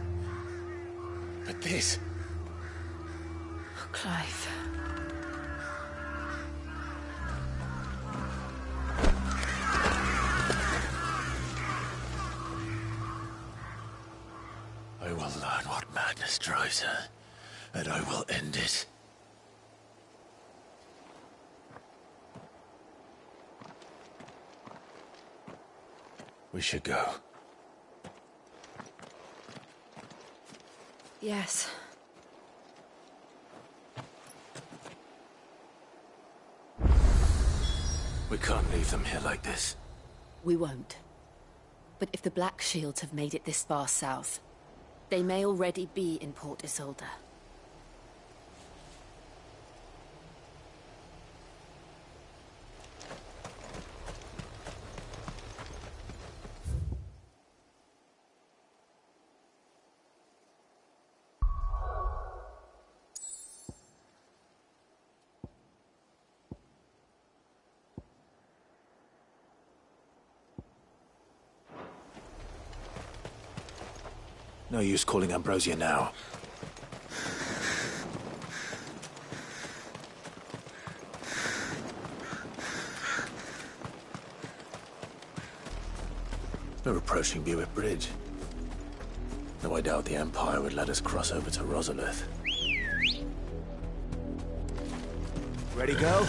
But this... Oh, Clive. I will learn what madness drives her, and I will end it. We should go. Yes. We can't leave them here like this. We won't. But if the Black Shields have made it this far south, they may already be in Port Isolde. No use calling Ambrosia now. We're approaching Buick Bridge. Though I doubt the Empire would let us cross over to Rosalith. Ready, go?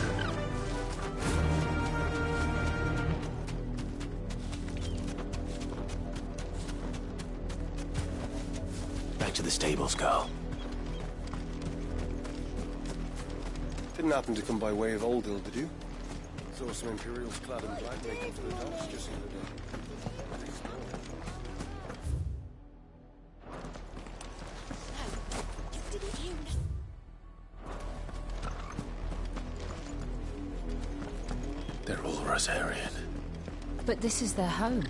Back to the stables, Carl. Didn't happen to come by way of Old Hill, did you? Saw some Imperials clad in black making for the docks just the other day. They're all Rosarian. But this is their home.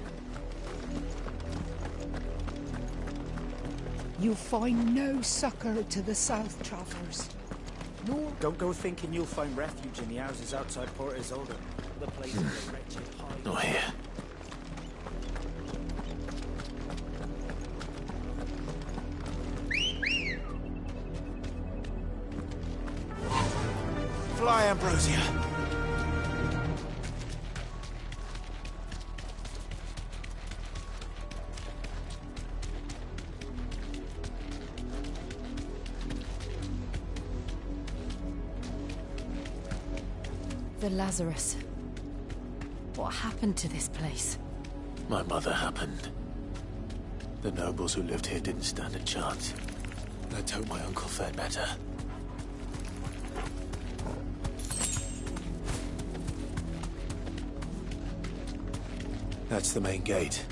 You'll find no succor to the south, travellers. Nor... Don't go thinking you'll find refuge in the houses outside Port Isolde. The place where the wretched hide. Not here. Fly, Ambrosia! The Lazarus. What happened to this place? My mother happened. The nobles who lived here didn't stand a chance. Let's hope my uncle fared better. That's the main gate.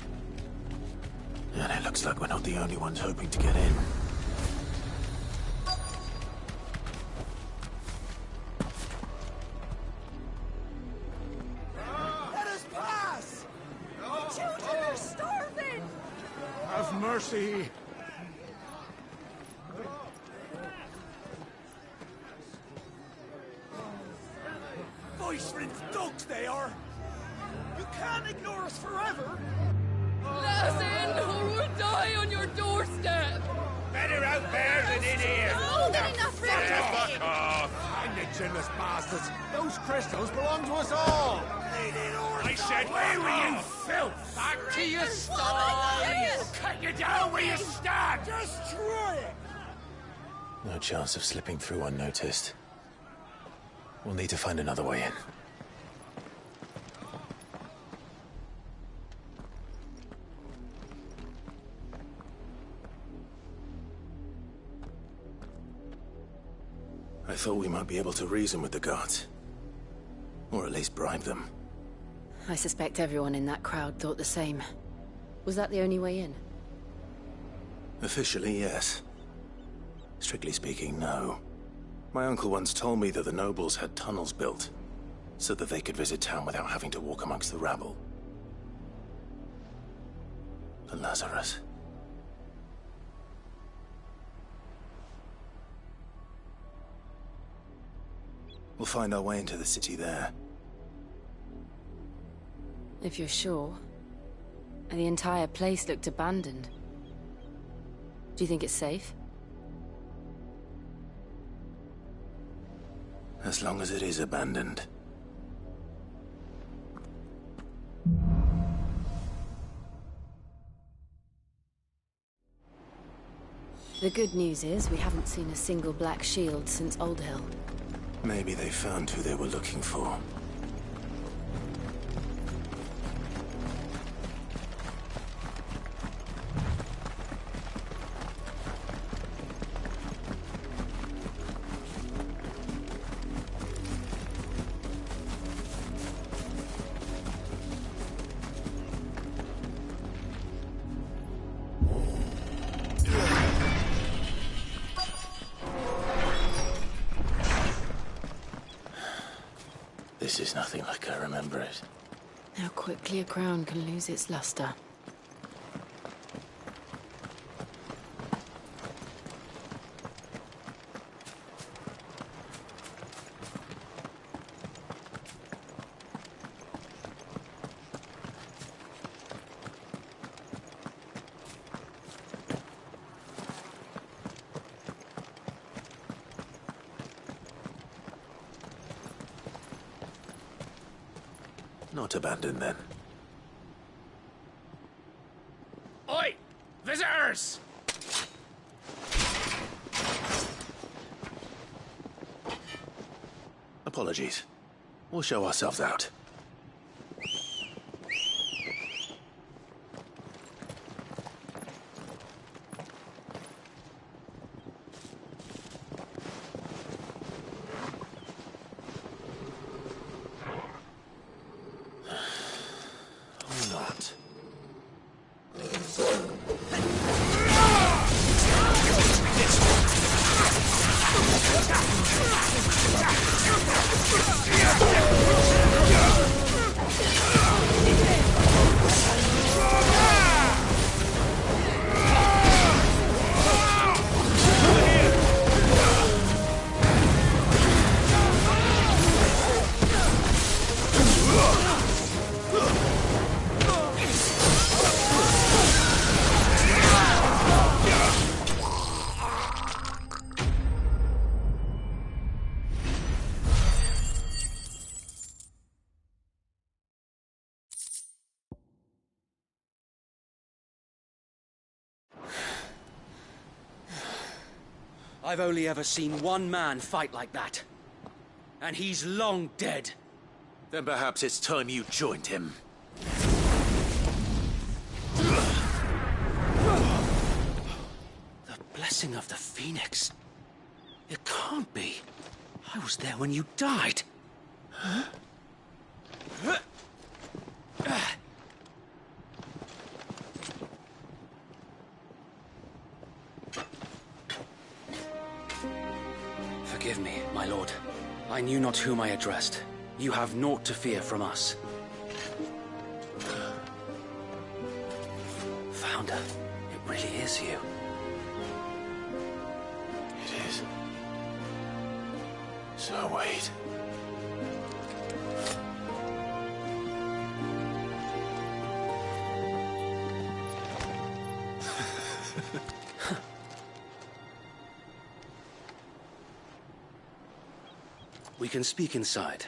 And it looks like we're not the only ones hoping to get in. Let us pass! Children are starving! Have mercy! Voice-rinsed dogs they are! You can't ignore us forever! Let us in, or we'll die on your doorstep! Better out there than in here! No, they're enough for Fuck off! Find the chinless bastards! Those crystals belong to us all! I said, where were you, filth? Back to your stall! Cut you down where you stand! Destroy it! No chance of slipping through unnoticed. We'll need to find another way in. I thought we might be able to reason with the guards. Or at least bribe them. I suspect everyone in that crowd thought the same. Was that the only way in? Officially, yes. Strictly speaking, no. My uncle once told me that the nobles had tunnels built, so that they could visit town without having to walk amongst the rabble. The Lazarus. We'll find our way into the city there. If you're sure. The entire place looked abandoned. Do you think it's safe? As long as it is abandoned. The good news is we haven't seen a single black shield since Old Hill. Maybe they found who they were looking for. This is nothing like I remember it. How quickly a crown can lose its luster. Not abandoned, then. Oi! Visitors! Apologies. We'll show ourselves out. I've only ever seen one man fight like that. And he's long dead. Then perhaps it's time you joined him. The blessing of the Phoenix. It can't be. I was there when you died. Huh? Forgive me, my lord. I knew not whom I addressed. You have naught to fear from us. Founder, it really is you. It is. So wait. We can speak inside.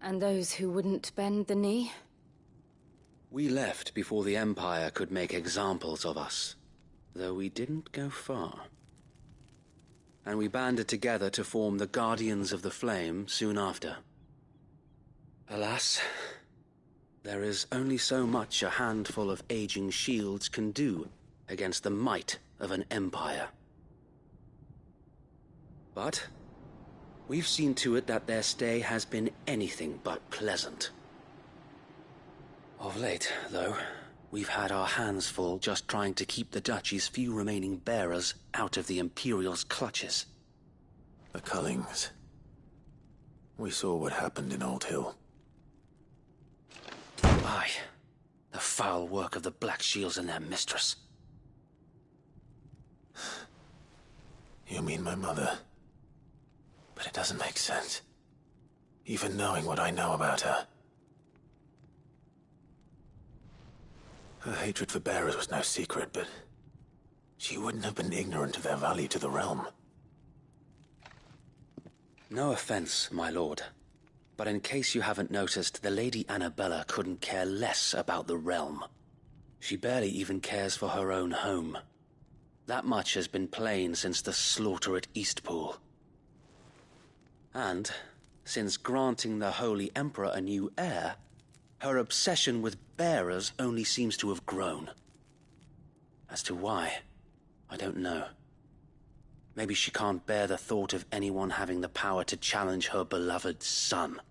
And those who wouldn't bend the knee? We left before the Empire could make examples of us, though we didn't go far. And we banded together to form the Guardians of the Flame soon after. Alas, there is only so much a handful of aging shields can do against the might of an empire. But we've seen to it that their stay has been anything but pleasant. Of late, though, we've had our hands full just trying to keep the Duchy's few remaining bearers out of the Imperial's clutches. The Cullings. We saw what happened in Old Hill. Aye. The foul work of the Black Shields and their mistress. You mean my mother? But it doesn't make sense. Even knowing what I know about her. Her hatred for bearers was no secret, but she wouldn't have been ignorant of their value to the realm. No offense, my lord, but in case you haven't noticed, the Lady Annabella couldn't care less about the realm. She barely even cares for her own home. That much has been plain since the slaughter at Eastpool. And, since granting the Holy Emperor a new heir, her obsession with bearers only seems to have grown. As to why, I don't know. Maybe she can't bear the thought of anyone having the power to challenge her beloved son.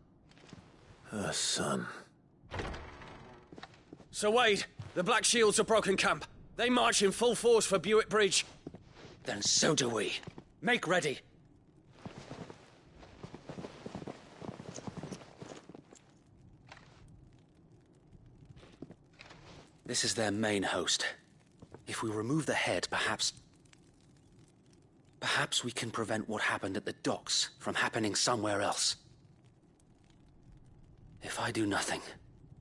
Her son. Sir Wade, the Black Shields have broken camp. They march in full force for Buick Bridge. Then so do we. Make ready. This is their main host. If we remove the head, perhaps we can prevent what happened at the docks from happening somewhere else. If I do nothing,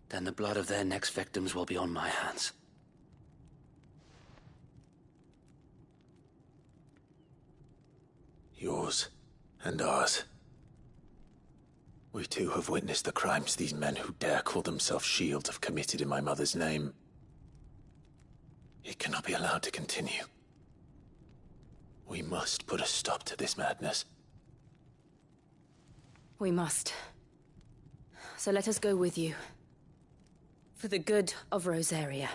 then the blood of their next victims will be on my hands. Yours and ours. We too have witnessed the crimes these men who dare call themselves shields have committed in my mother's name. It cannot be allowed to continue. We must put a stop to this madness. We must. So let us go with you. For the good of Rosaria.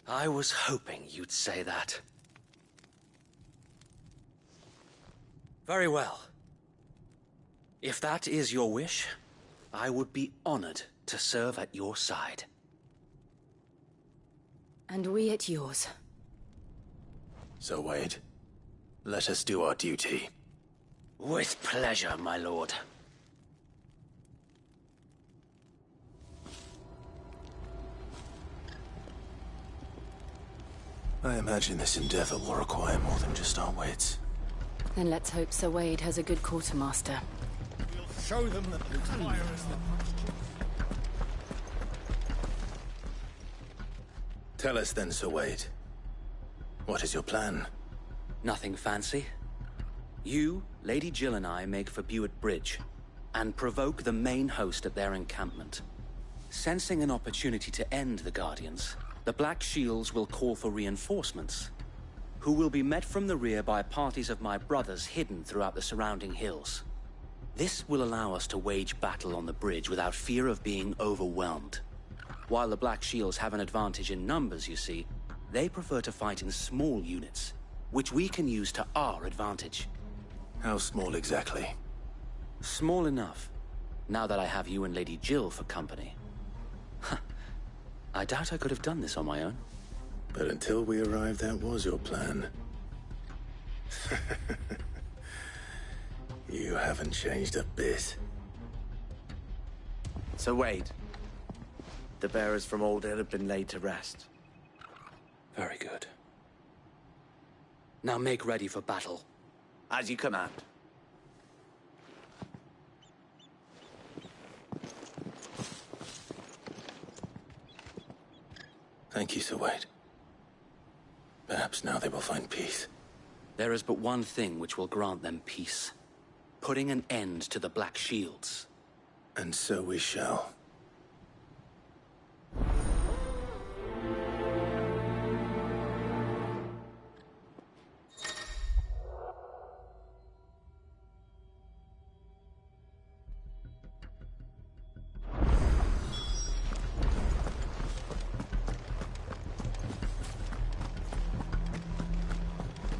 I was hoping you'd say that. Very well. If that is your wish, I would be honored to serve at your side. And we at yours. So, Wade, let us do our duty. With pleasure, my lord. I imagine this endeavor will require more than just our wits. Then let's hope Sir Wade has a good quartermaster. We'll show them that the fire is the Tell us then, Sir Wade. What is your plan? Nothing fancy. You, Lady Jill and I make for Buick Bridge, and provoke the main host at their encampment. Sensing an opportunity to end the Guardians, the Black Shields will call for reinforcements, who will be met from the rear by parties of my brothers hidden throughout the surrounding hills. This will allow us to wage battle on the bridge without fear of being overwhelmed. While the Black Shields have an advantage in numbers, you see, they prefer to fight in small units, which we can use to our advantage. How small exactly? Small enough, now that I have you and Lady Jill for company. I doubt I could have done this on my own. But until we arrived, that was your plan. You haven't changed a bit. So Wade, the bearers from Old Hill have been laid to rest. Very good. Now make ready for battle. As you command. Thank you, Sir Wade. Perhaps now they will find peace. There is but one thing which will grant them peace. Putting an end to the Black Shields. And so we shall.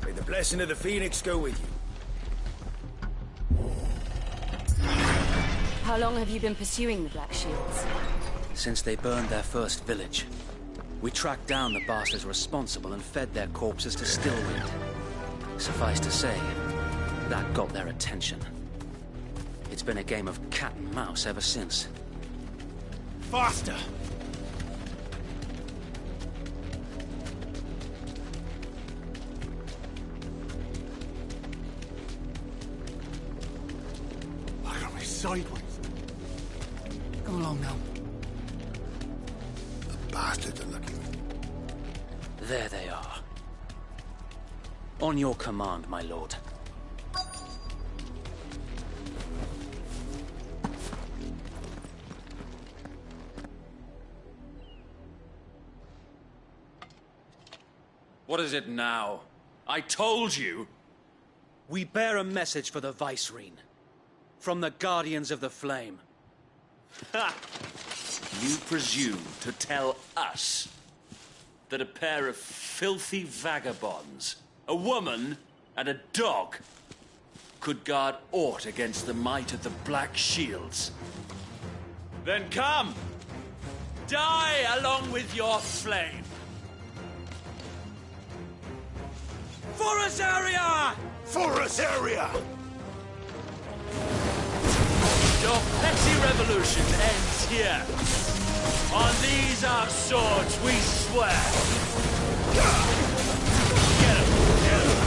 May the blessing of the Phoenix go with you. How long have you been pursuing the Black Shields? Since they burned their first village. We tracked down the bastards responsible and fed their corpses to Stillwind. Suffice to say, that got their attention. It's been a game of cat and mouse ever since. Faster! Why are we sideways? Come along now. The bastards are looking. There they are. On your command, my lord. What is it now? I told you! We bear a message for the Vicereine. From the Guardians of the Flame. Ha! You presume to tell us that a pair of filthy vagabonds, a woman and a dog, could guard aught against the might of the Black Shields? Then come! Die along with your flame! For Azaria! For Azaria! Your petty revolution ends here. On these our swords we swear. Get him! Get him!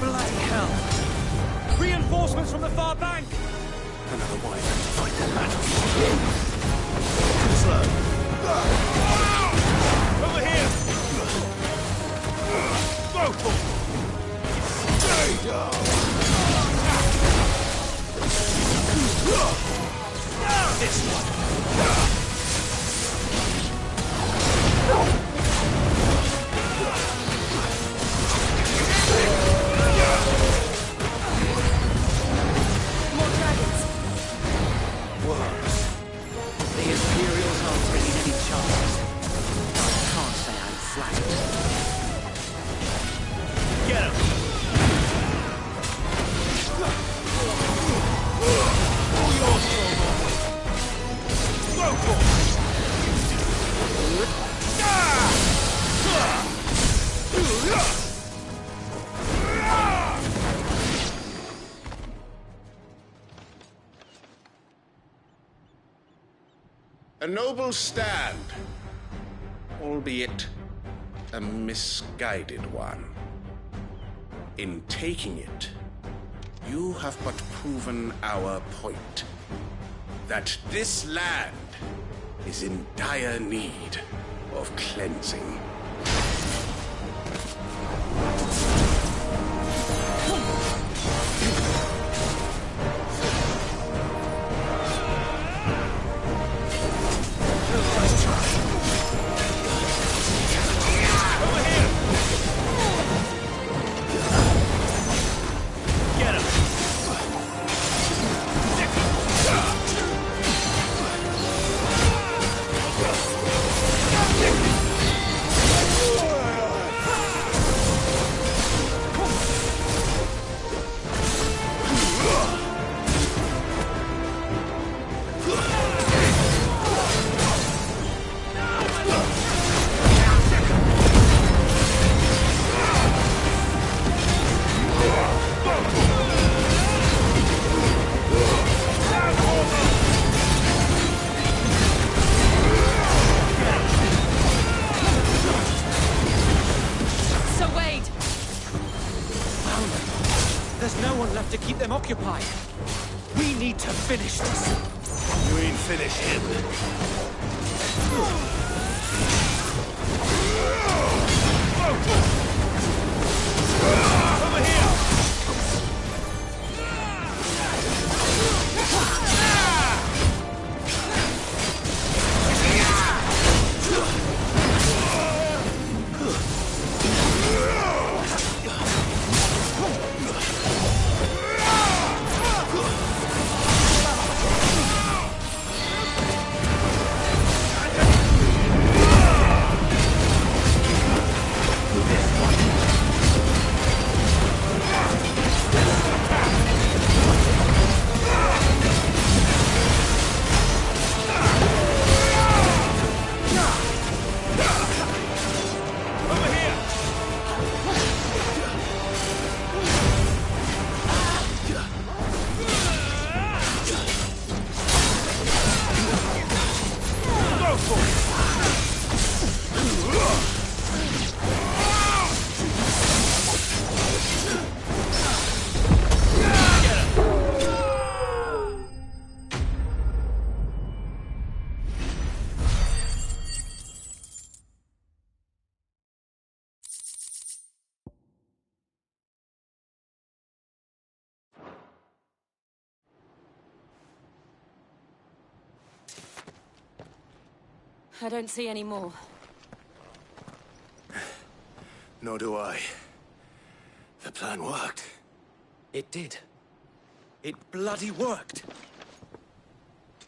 Bloody hell! Reinforcements from the far bank! Another wide to fight that battle. Slow. Over here! Go for it! Stay down! This one! More dragons. Worse. The Imperials aren't taking any chances. I can't say I'm flattered. Get him! All yours, Go for it! A noble stand, albeit a misguided one. In taking it, you have but proven our point. That this land is in dire need of cleansing. Come to keep them occupied. We need to finish this. You ain't finished him. Over here! I don't see any more. Nor do I. The plan worked. It did. It bloody worked.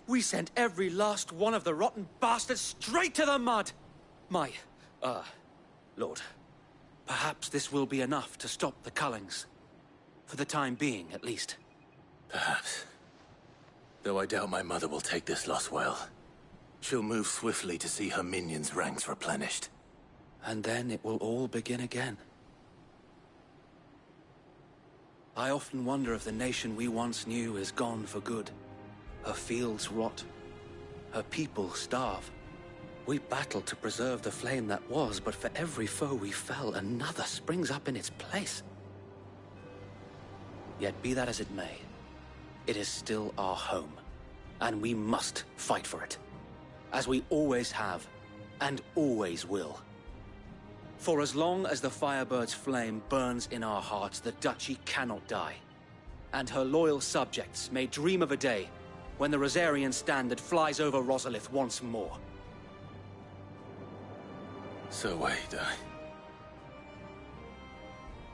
We sent every last one of the rotten bastards straight to the mud! Lord, perhaps this will be enough to stop the Cullings. For the time being, at least. Perhaps. Though I doubt my mother will take this loss well. She'll move swiftly to see her minions' ranks replenished. And then it will all begin again. I often wonder if the nation we once knew is gone for good. Her fields rot. Her people starve. We battled to preserve the flame that was, but for every foe we fell, another springs up in its place. Yet be that as it may, it is still our home, and we must fight for it. As we always have, and always will. For as long as the Firebird's flame burns in our hearts, the Duchy cannot die. And her loyal subjects may dream of a day when the Rosarian standard flies over Rosalith once more. So wait,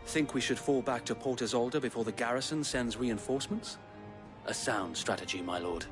Think we should fall back to Port Isolde before the garrison sends reinforcements? A sound strategy, my lord.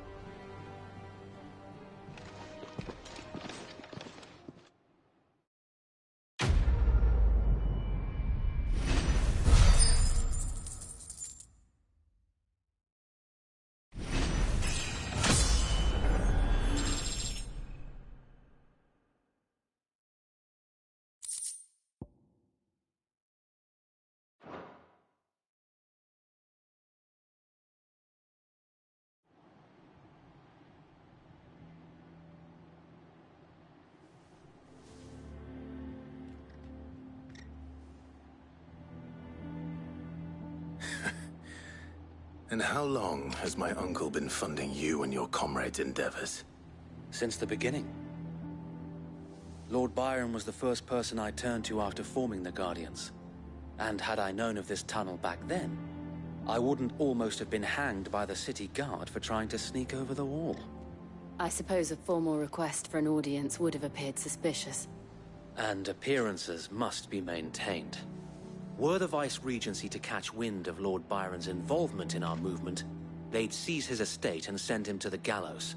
And how long has my uncle been funding you and your comrades' endeavors? Since the beginning. Lord Byron was the first person I turned to after forming the Guardians. And had I known of this tunnel back then, I wouldn't almost have been hanged by the city guard for trying to sneak over the wall. I suppose a formal request for an audience would have appeared suspicious. And appearances must be maintained. Were the Vice-Regency to catch wind of Lord Byron's involvement in our movement, they'd seize his estate and send him to the gallows,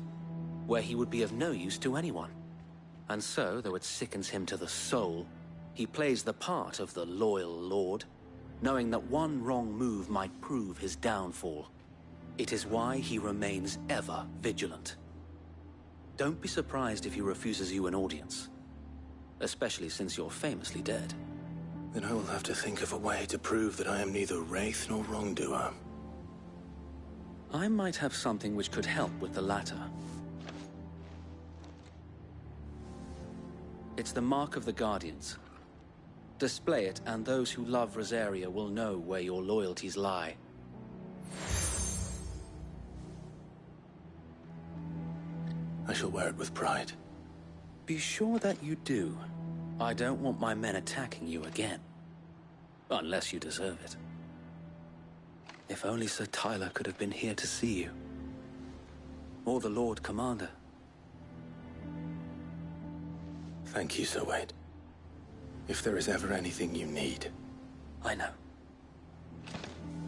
where he would be of no use to anyone. And so, though it sickens him to the soul, he plays the part of the loyal lord, knowing that one wrong move might prove his downfall. It is why he remains ever vigilant. Don't be surprised if he refuses you an audience, especially since you're famously dead. Then I will have to think of a way to prove that I am neither wraith nor wrongdoer. I might have something which could help with the latter. It's the mark of the Guardians. Display it, and those who love Rosaria will know where your loyalties lie. I shall wear it with pride. Be sure that you do. I don't want my men attacking you again. Unless you deserve it. If only Sir Tyler could have been here to see you. Or the Lord Commander. Thank you, Sir Wade. If there is ever anything you need... I know.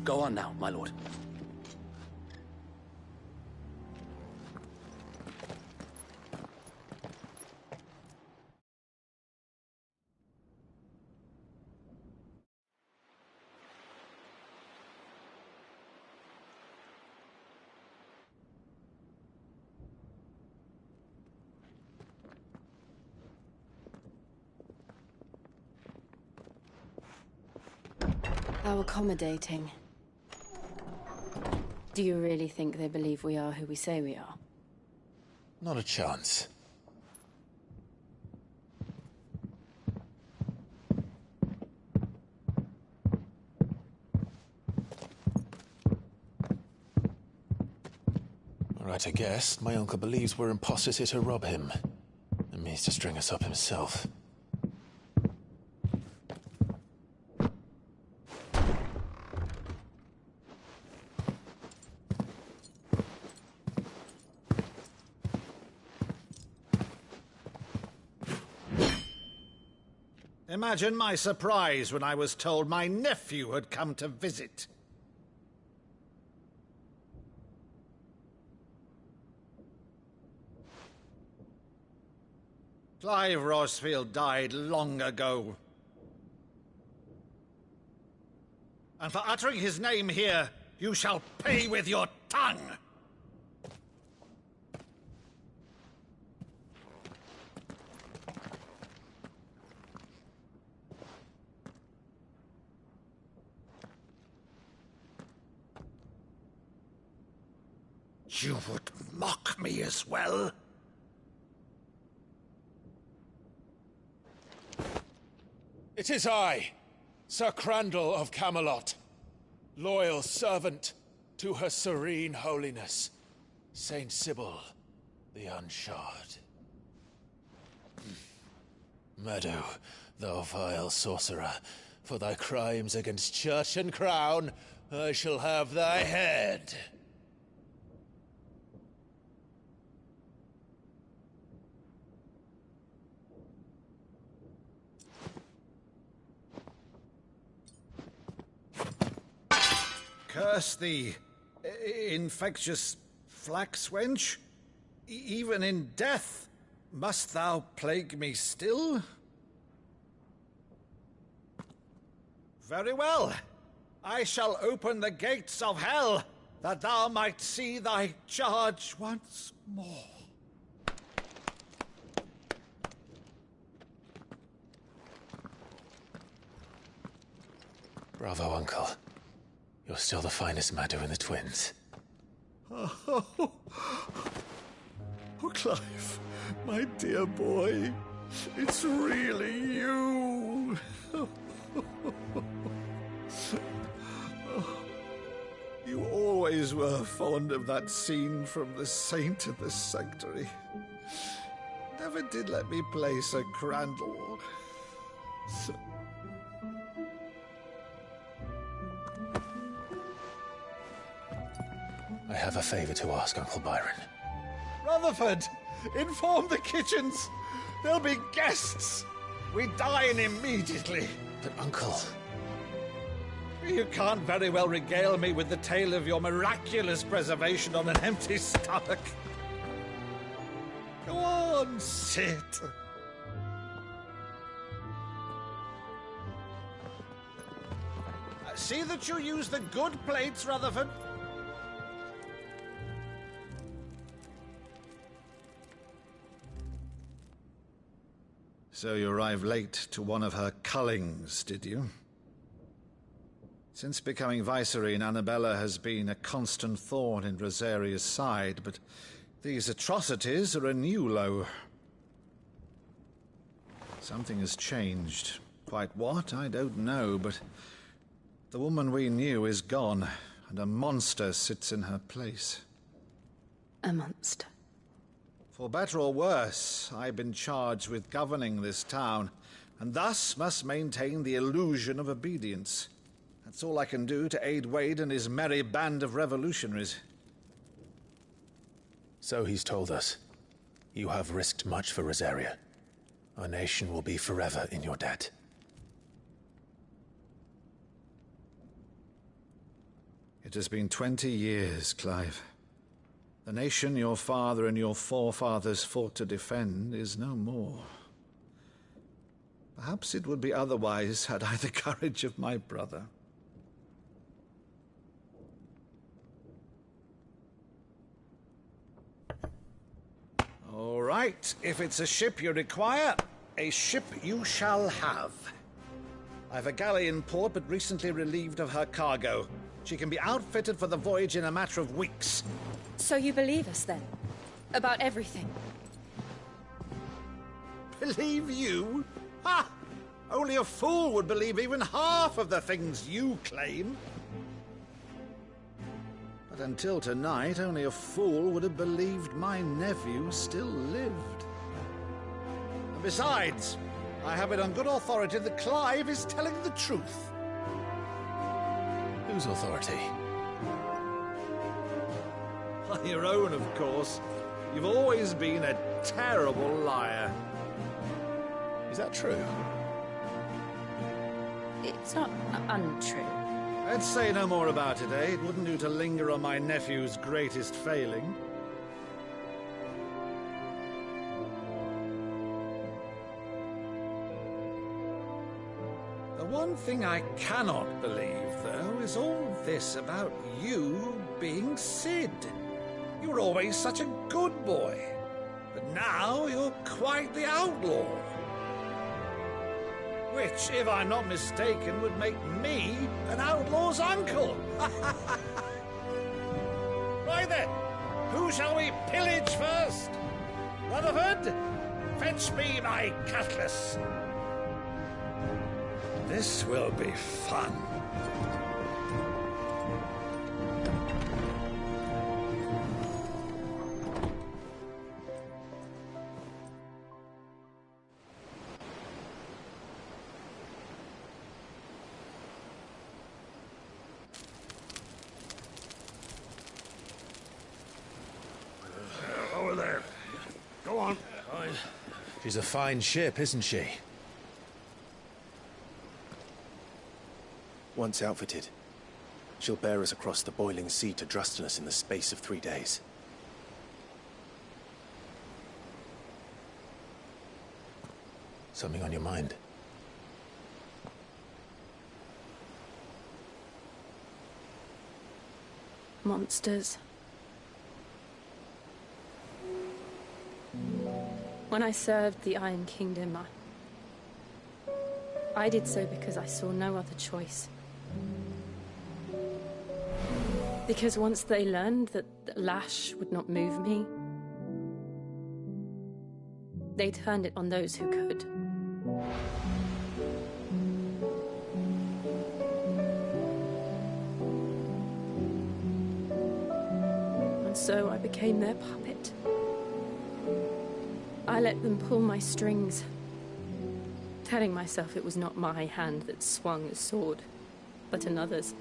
Go on now, my lord. How accommodating. Do you really think they believe we are who we say we are? Not a chance. All right, I guess. My uncle believes we're imposters here to rob him. And means to string us up himself. Imagine my surprise when I was told my nephew had come to visit. Clive Rosfield died long ago. And for uttering his name here, you shall pay with your tongue! You would mock me as well? It is I, Sir Crandall of Camelot, loyal servant to Her Serene Holiness, Saint Sybil the Unshod. Meadow, thou vile sorcerer, for thy crimes against church and crown, I shall have thy head. Curse thee, infectious flax wench. Even in death, must thou plague me still? Very well. I shall open the gates of hell, that thou might see thy charge once more. Bravo, Uncle. You're still the finest Maddo in the twins. Oh, Clive, my dear boy, it's really you. You always were fond of that scene from The Saint of the Sanctuary. Never did let me play Sir Crandall. I have a favor to ask, Uncle Byron. Rutherford, inform the kitchens. There'll be guests. We dine immediately. But, Uncle... You can't very well regale me with the tale of your miraculous preservation on an empty stomach. Go on, sit. See that you use the good plates, Rutherford. So you arrived late to one of her cullings, did you? Since becoming Vicereine, Annabella has been a constant thorn in Rosaria's side, but these atrocities are a new low. Something has changed. Quite what, I don't know, but the woman we knew is gone, and a monster sits in her place. A monster? For better or worse, I've been charged with governing this town, and thus must maintain the illusion of obedience. That's all I can do to aid Wade and his merry band of revolutionaries. So he's told us. You have risked much for Rosaria. Our nation will be forever in your debt. It has been 20 years, Clive. The nation your father and your forefathers fought to defend is no more. Perhaps it would be otherwise had I the courage of my brother. All right, if it's a ship you require, a ship you shall have. I've a galley in port, but recently relieved of her cargo. She can be outfitted for the voyage in a matter of weeks. So you believe us, then? About everything? Believe you? Ha! Only a fool would believe even half of the things you claim. But until tonight, only a fool would have believed my nephew still lived. And besides, I have it on good authority that Clive is telling the truth. Whose authority? Your own, of course. You've always been a terrible liar. Is that true? It's not untrue. Let's say no more about it, eh? It wouldn't do to linger on my nephew's greatest failing. The one thing I cannot believe, though, is all this about you being Sid. You were always such a good boy, but now you're quite the outlaw. Which, if I'm not mistaken, would make me an outlaw's uncle. Right then, who shall we pillage first? Rutherford, fetch me my cutlass. This will be fun. Over there. Go on. She's a fine ship, isn't she? Once outfitted, she'll bear us across the boiling sea to Drustinus in the space of 3 days. Something on your mind? Monsters. When I served the Iron Kingdom, I did so because I saw no other choice. Because once they learned that the lash would not move me, they turned it on those who could. And so I became their puppet. I let them pull my strings, telling myself it was not my hand that swung the sword, but another's.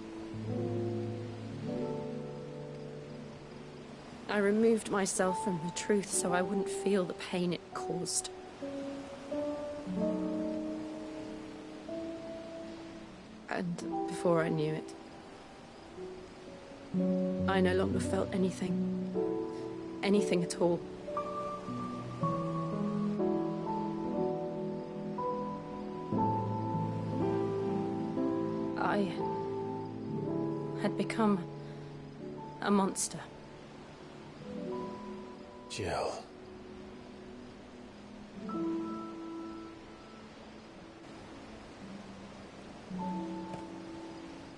I removed myself from the truth so I wouldn't feel the pain it caused. And before I knew it, I no longer felt anything. Anything at all. I had become a monster. Jill.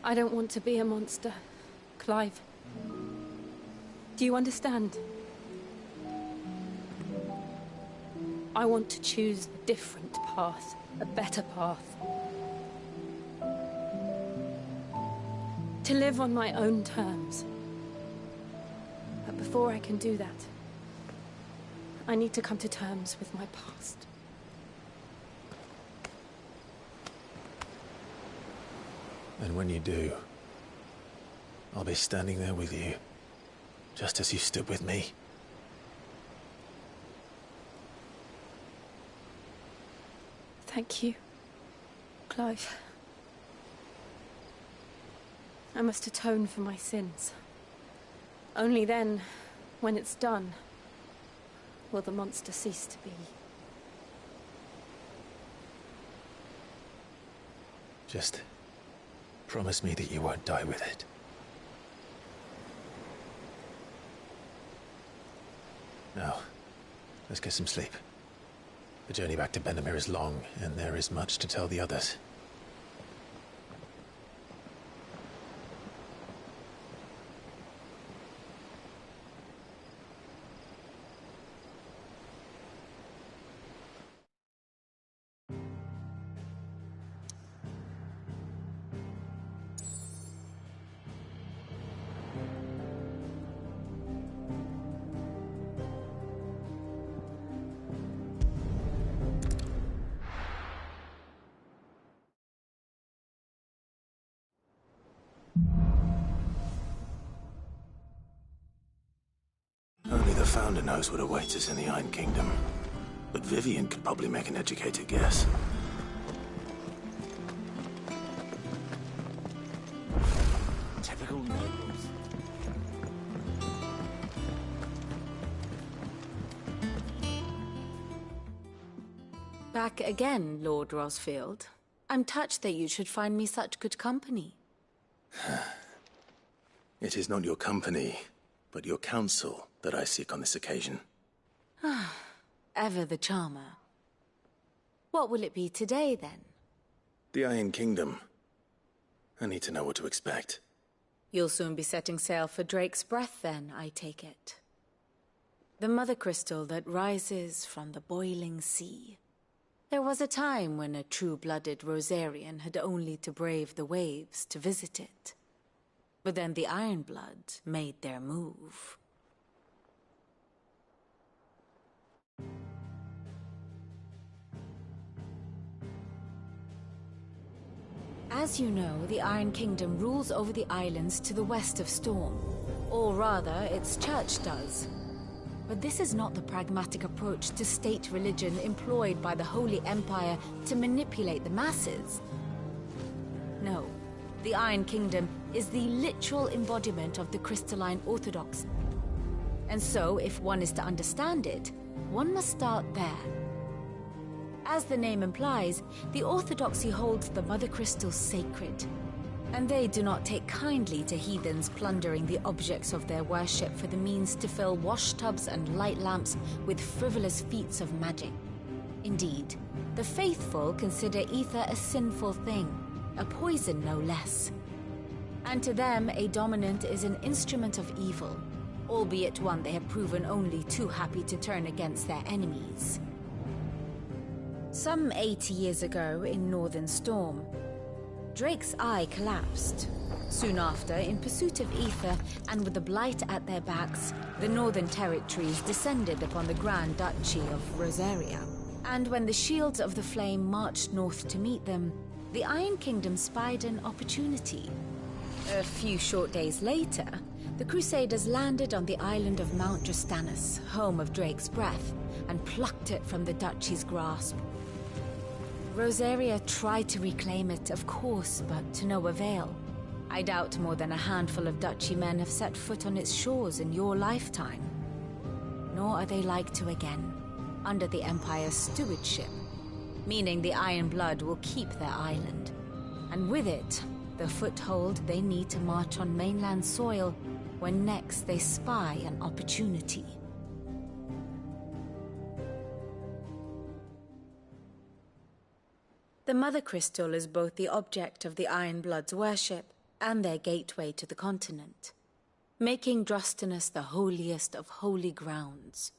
I don't want to be a monster, Clive. Do you understand? I want to choose a different path, a better path. To live on my own terms. But before I can do that, I need to come to terms with my past. And when you do, I'll be standing there with you, just as you stood with me. Thank you, Clive. I must atone for my sins. Only then, when it's done, will the monster cease to be. Just promise me that you won't die with it. Now, let's get some sleep. The journey back to Benamir is long, and there is much to tell the others. Only the Founder knows what awaits us in the Iron Kingdom. But Vivian could probably make an educated guess. Typical nobles. Back again, Lord Rosfield. I'm touched that you should find me such good company. It is not your company, but your counsel that I seek on this occasion. Ever the charmer. What will it be today, then? The Iron Kingdom. I need to know what to expect. You'll soon be setting sail for Drake's Breath, then, I take it. The mother crystal that rises from the boiling sea. There was a time when a true-blooded Rosarian had only to brave the waves to visit it. But then the Ironblood made their move. As you know, the Iron Kingdom rules over the islands to the west of Storm. Or rather, its church does. But this is not the pragmatic approach to state religion employed by the Holy Empire to manipulate the masses. No, the Iron Kingdom is the literal embodiment of the crystalline orthodoxy. And so, if one is to understand it, one must start there. As the name implies, the orthodoxy holds the Mother Crystal sacred. And they do not take kindly to heathens plundering the objects of their worship for the means to fill washtubs and light lamps with frivolous feats of magic. Indeed, the faithful consider ether a sinful thing, a poison no less. And to them, a dominant is an instrument of evil, albeit one they have proven only too happy to turn against their enemies. Some 80 years ago, in Northern Storm, Drake's eye collapsed. Soon after, in pursuit of ether, and with the Blight at their backs, the Northern Territories descended upon the Grand Duchy of Rosaria. And when the Shields of the Flame marched north to meet them, the Iron Kingdom spied an opportunity. A few short days later, the Crusaders landed on the island of Mount Justanus, home of Drake's Breath, and plucked it from the Duchy's grasp. Rosaria tried to reclaim it, of course, but to no avail. I doubt more than a handful of Duchy men have set foot on its shores in your lifetime. Nor are they like to again, under the Empire's stewardship, meaning the Iron Blood will keep their island. And with it, the foothold they need to march on mainland soil when next they spy an opportunity. The Mother Crystal is both the object of the Iron Blood's worship and their gateway to the continent, making Drustinus the holiest of holy grounds,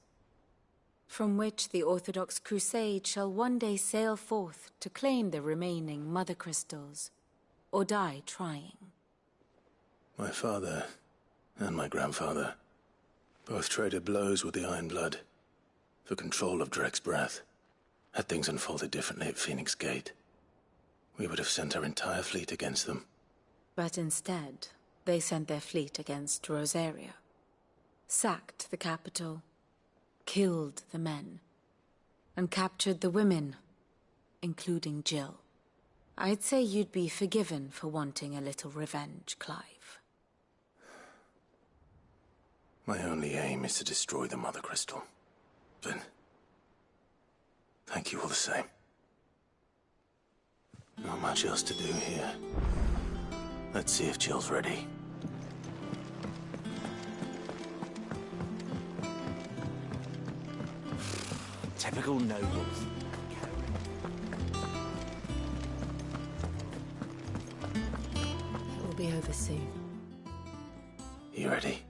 from which the Orthodox Crusade shall one day sail forth to claim the remaining Mother Crystals, or die trying. My father and my grandfather both traded blows with the Iron Blood. for control of Drek's breath. Had things unfolded differently at Phoenix Gate, we would have sent our entire fleet against them. But instead, they sent their fleet against Rosaria, sacked the capital, killed the men, and captured the women, including Jill. I'd say you'd be forgiven for wanting a little revenge, Clive. My only aim is to destroy the Mother Crystal. But thank you all the same. Not much else to do here. Let's see if Jill's ready. Typical nobles. It will be over soon. You ready?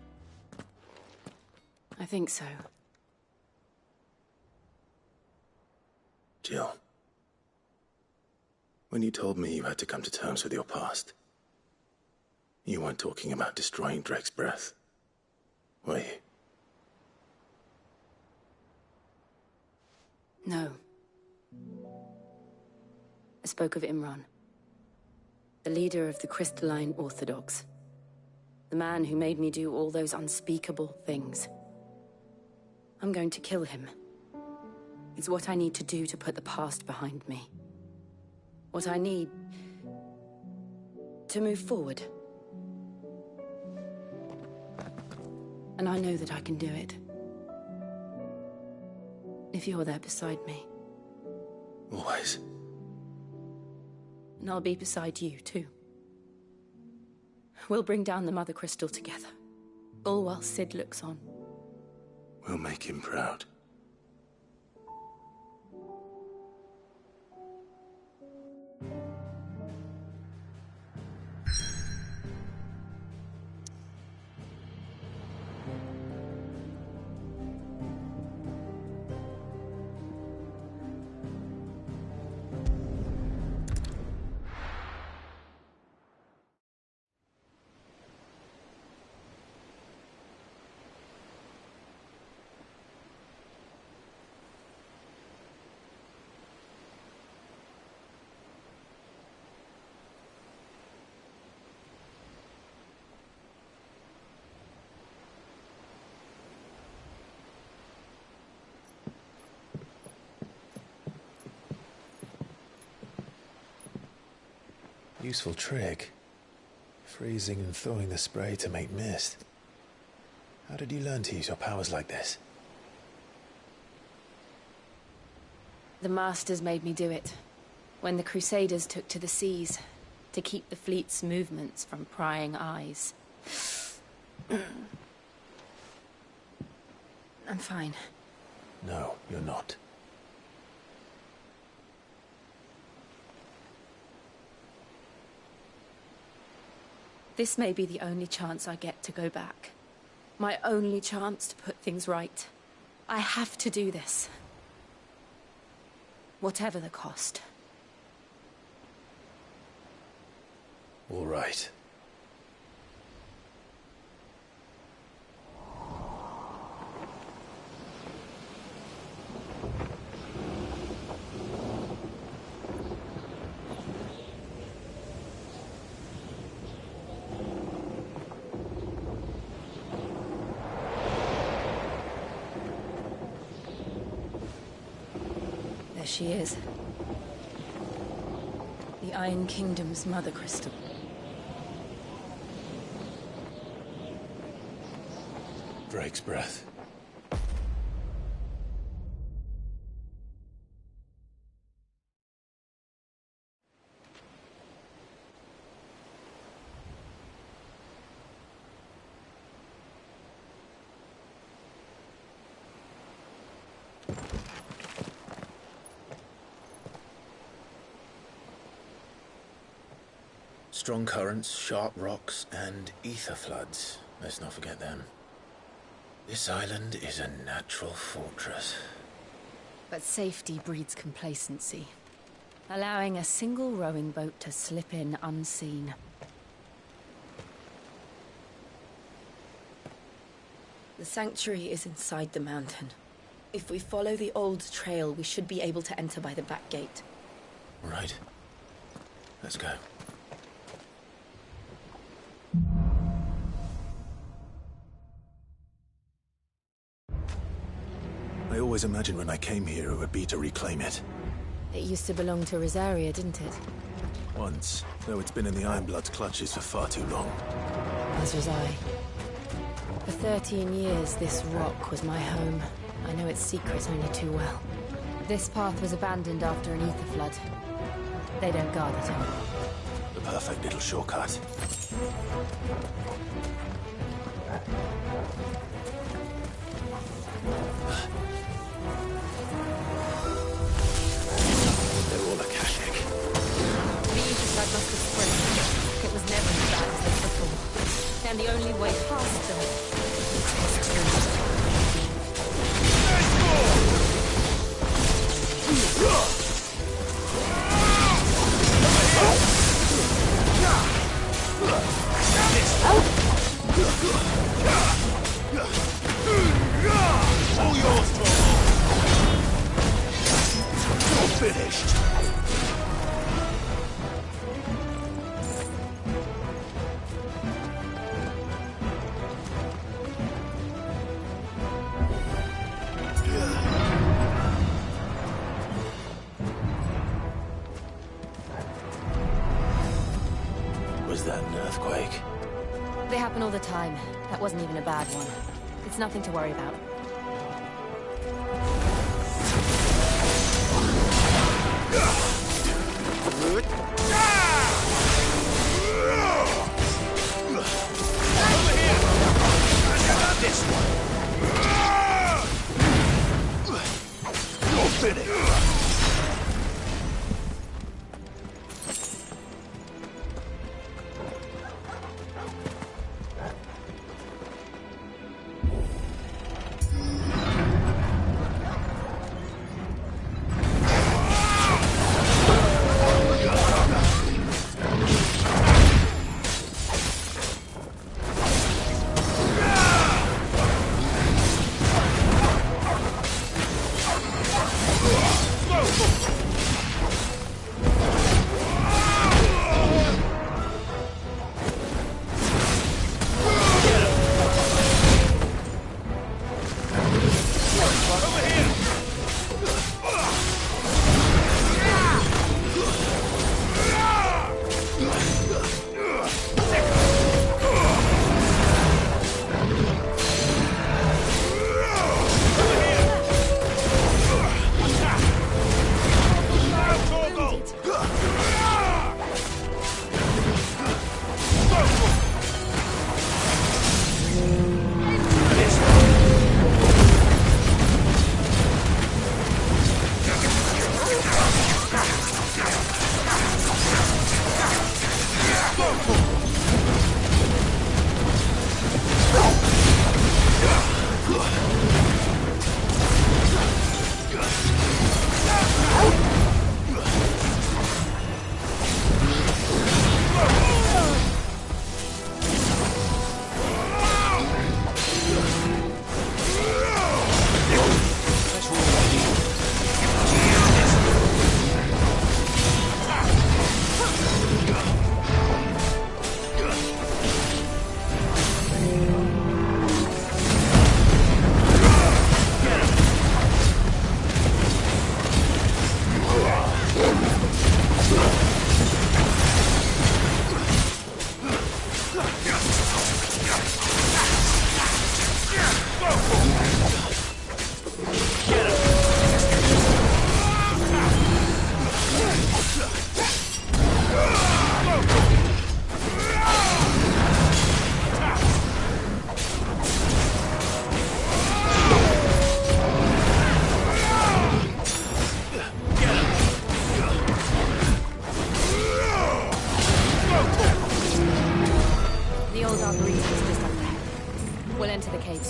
I think so. Jill, when you told me you had to come to terms with your past, you weren't talking about destroying Drek's breath, were you? No. I spoke of Imran, the leader of the Crystalline Orthodox. The man who made me do all those unspeakable things. I'm going to kill him. It's what I need to do to put the past behind me. What I need to move forward. And I know that I can do it. If you're there beside me. Always. And I'll be beside you, too. We'll bring down the Mother Crystal together. All while Sid looks on. We'll make him proud. Useful trick. Freezing and thawing the spray to make mist. How did you learn to use your powers like this? The Masters made me do it. When the Crusaders took to the seas, to keep the fleet's movements from prying eyes. I'm fine. No, you're not. This may be the only chance I get to go back. My only chance to put things right. I have to do this. Whatever the cost. All right. There she is. The Iron Kingdom's Mother Crystal. Drake's breath. Strong currents, sharp rocks, and ether floods. Let's not forget them. This island is a natural fortress. But safety breeds complacency. Allowing a single rowing boat to slip in unseen. The sanctuary is inside the mountain. If we follow the old trail, we should be able to enter by the back gate. Right. Let's go. I always imagined when I came here it would be to reclaim it. It used to belong to Rosaria, didn't it? Once, though it's been in the Ironblood's clutches for far too long. As was I. For 13 years, this rock was my home. I know its secret only too well. This path was abandoned after an ether flood. They don't guard it anymore. The perfect little shortcut. They're all Akashic. The ether flood must have spread. It was never as bad as this before. And the only way past them is through. All yours, Torvald! You're finished! Was that an earthquake? They happen all the time. That wasn't even a bad one. It's nothing to worry about. This one. You're finished.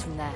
from there.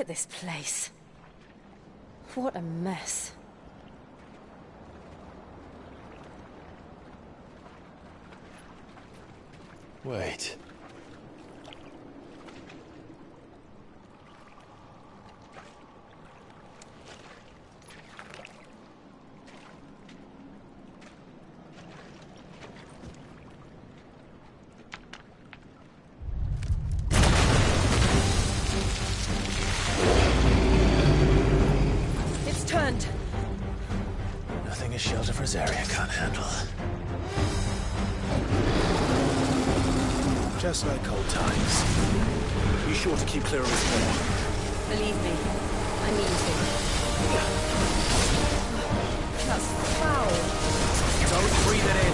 at this place. What a mess. Wait. It's turned. Nothing a shelter for Zarya can't handle. Just like old times. Be sure to keep clear of his wall. Believe me, I mean to. That's foul. Don't breathe it in.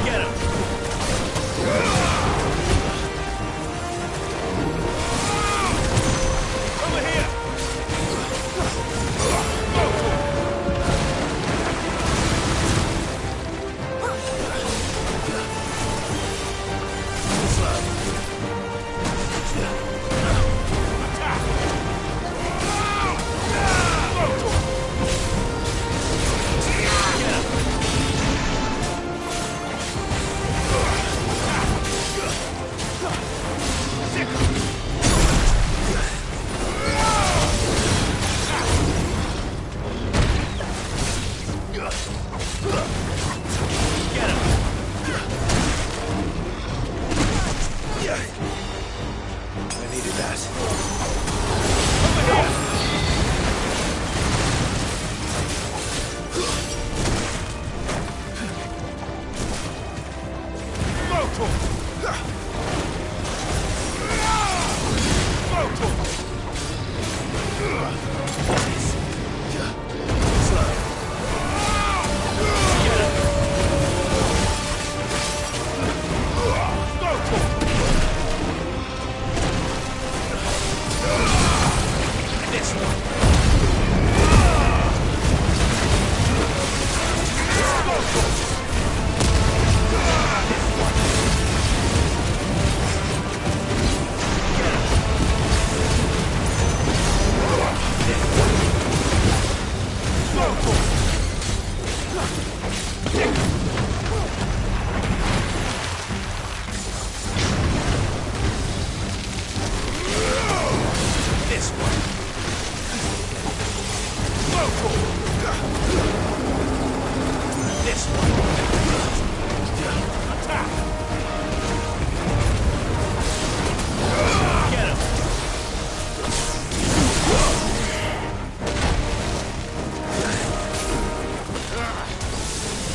Get him. Get him. Over here. I needed that.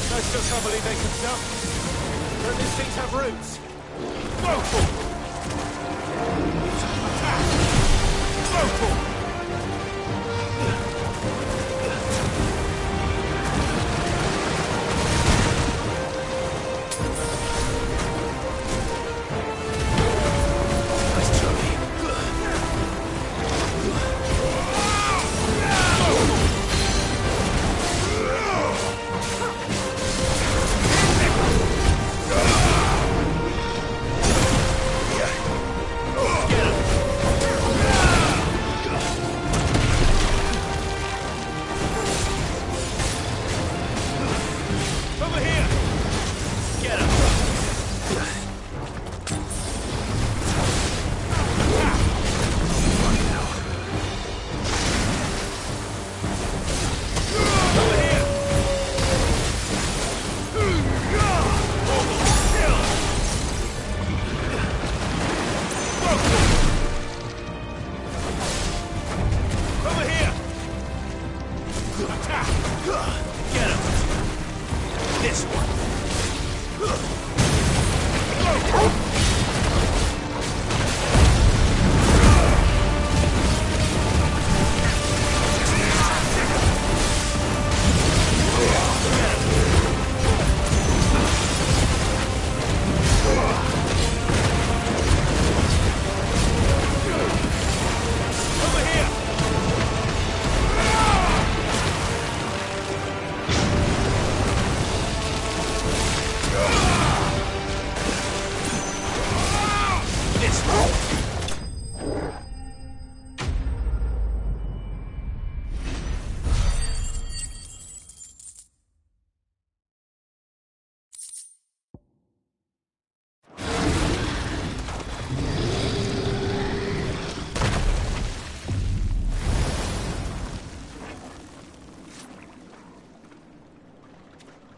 I still can't believe they can jump. Don't these things have roots?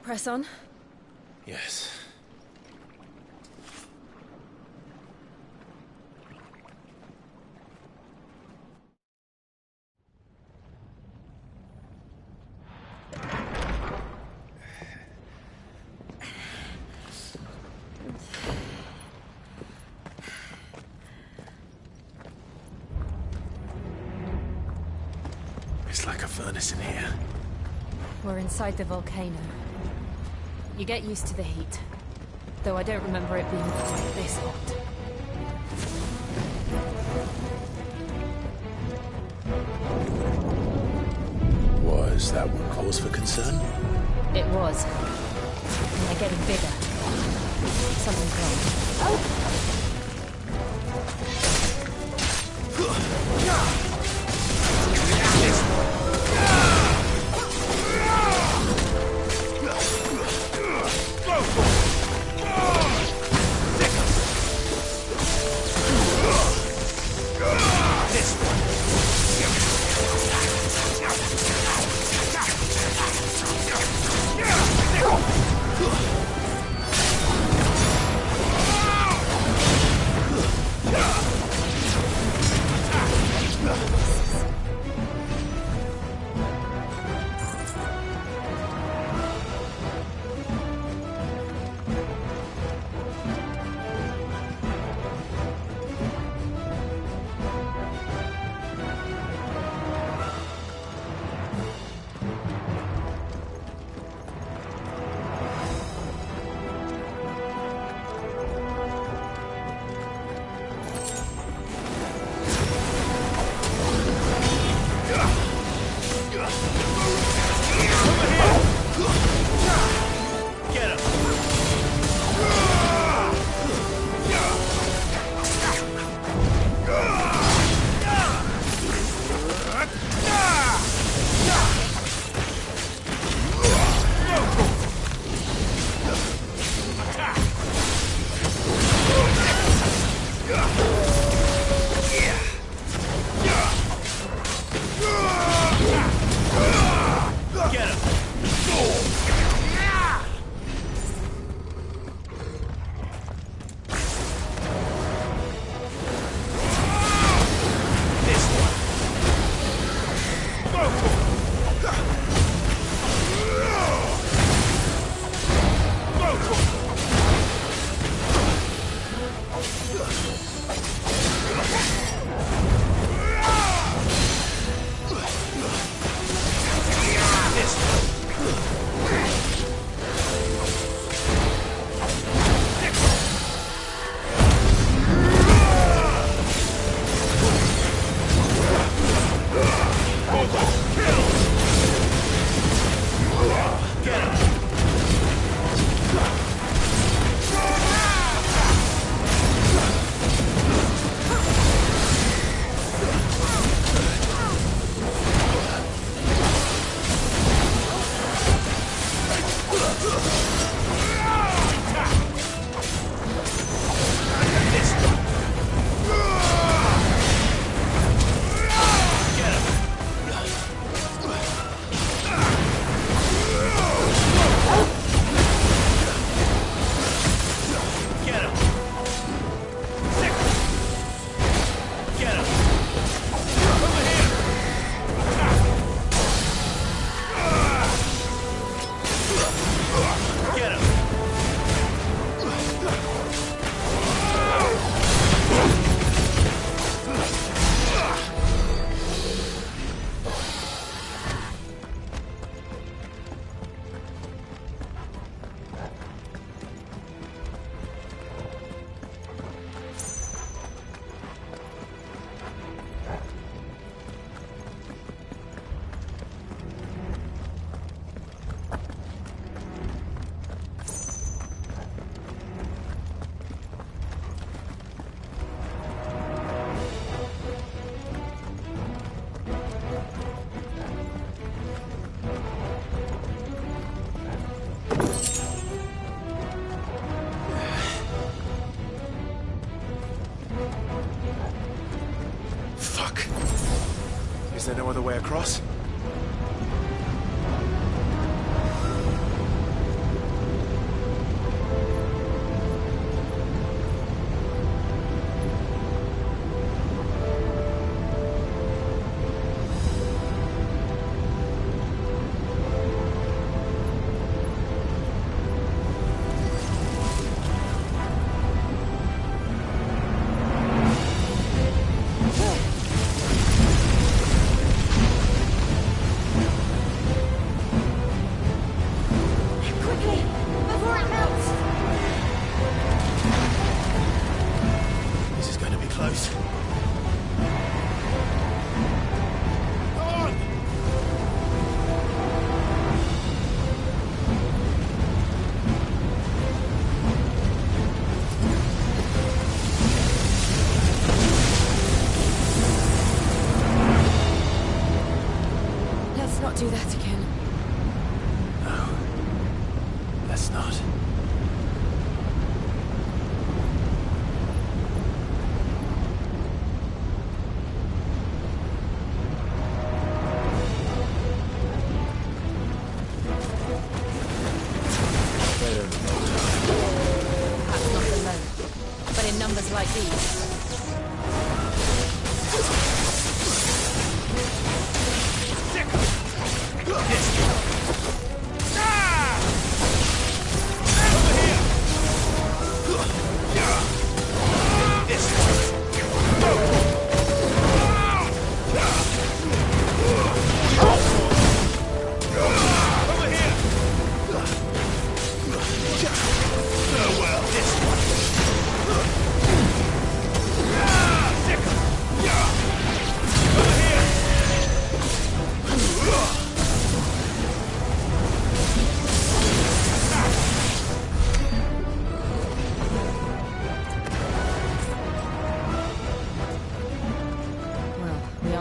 Press on? Yes. It's like a furnace in here. We're inside the volcano. You get used to the heat. Though I don't remember it being quite this hot. Was that one cause for concern? It was. And they're getting bigger. Something's wrong. there no other way across? Do that again. No. Let's not. Perhaps not alone, but in numbers like these.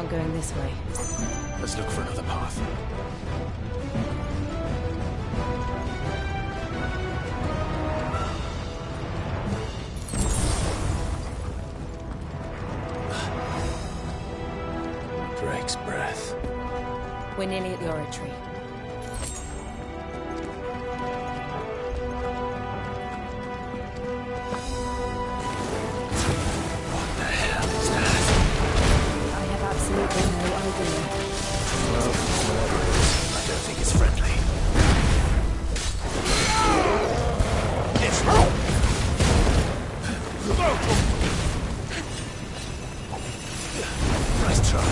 Going this way. Let's look for another path. Drake's breath. We're nearly at the oratory. Absolutely no idea. Well, whatever it is, I don't think it's friendly. Yes. Nice try.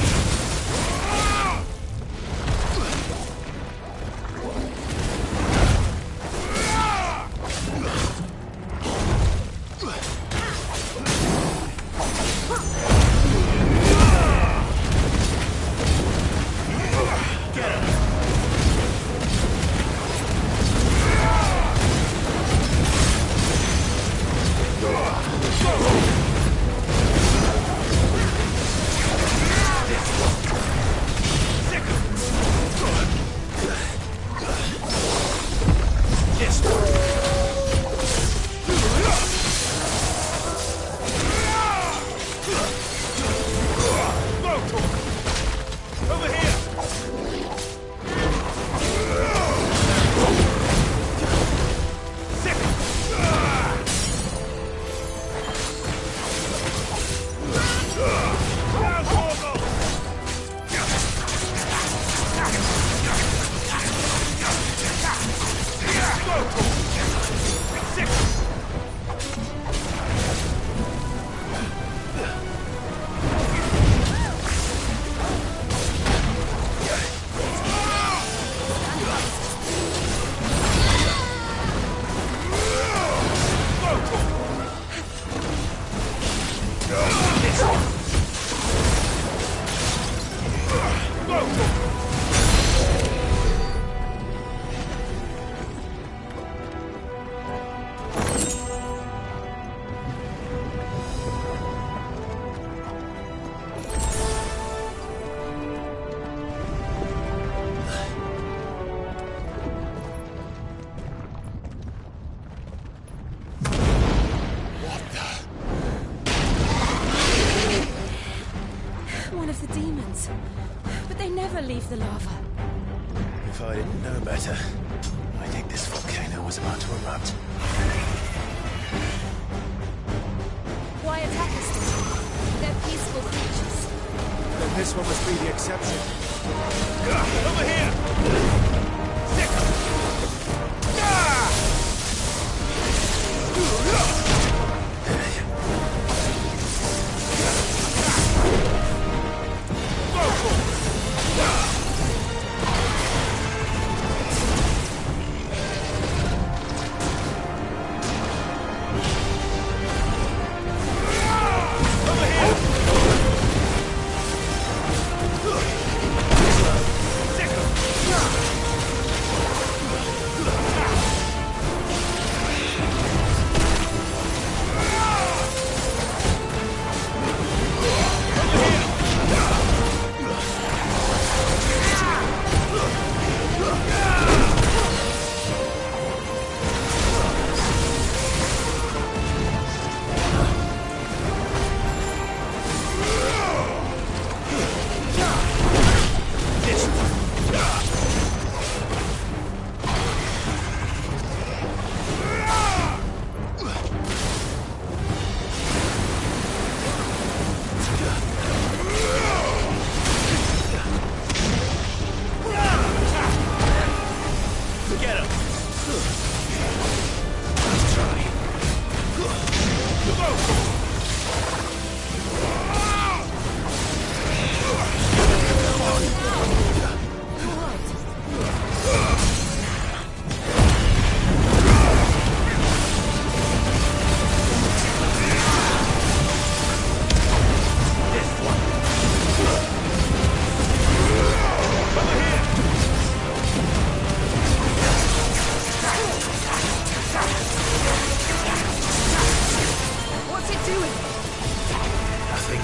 But they never leave the lava. If I didn't know better, I think this volcano was about to erupt. Why attack us today? They're peaceful creatures. Then this one must be the exception. Over here! Stick 'em!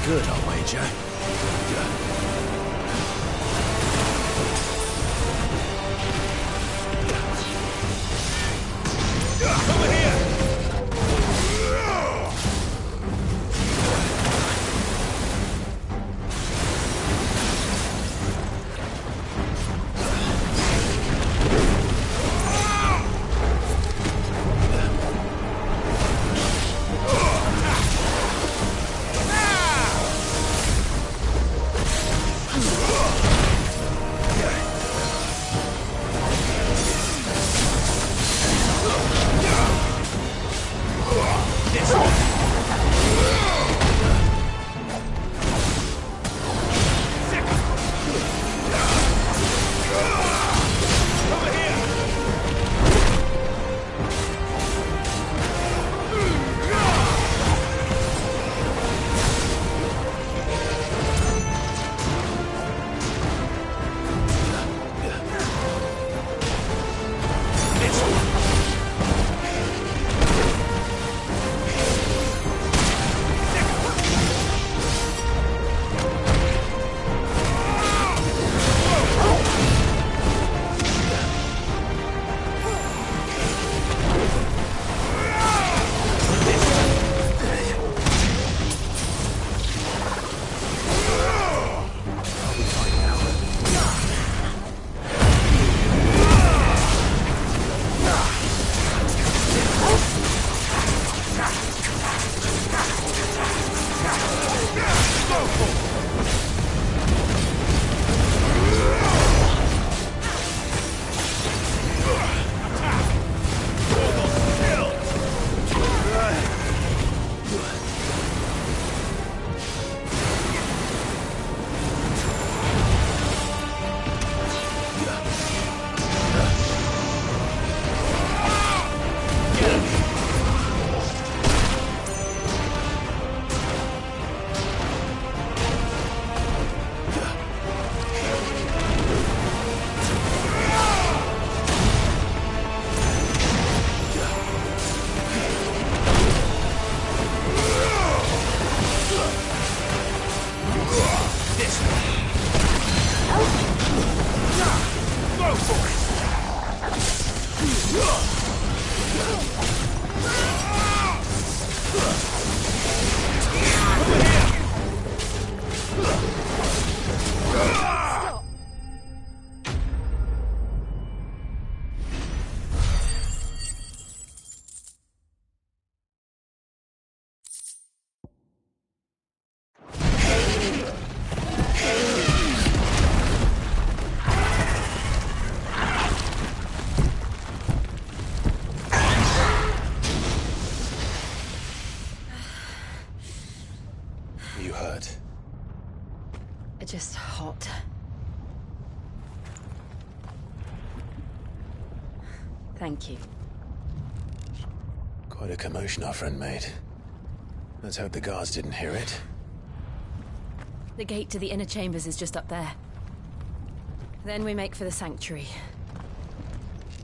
Good, I'll wager. Over here! Stop! Just hot. Thank you. Quite a commotion our friend made. Let's hope the guards didn't hear it. The gate to the inner chambers is just up there. Then we make for the sanctuary.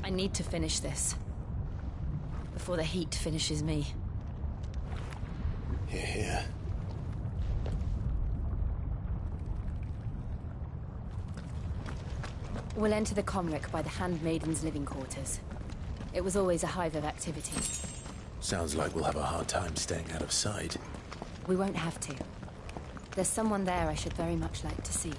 I need to finish this. Before the heat finishes me. Hear, hear. We'll enter the Comric by the Handmaiden's living quarters. It was always a hive of activity. Sounds like we'll have a hard time staying out of sight. We won't have to. There's someone there I should very much like to see.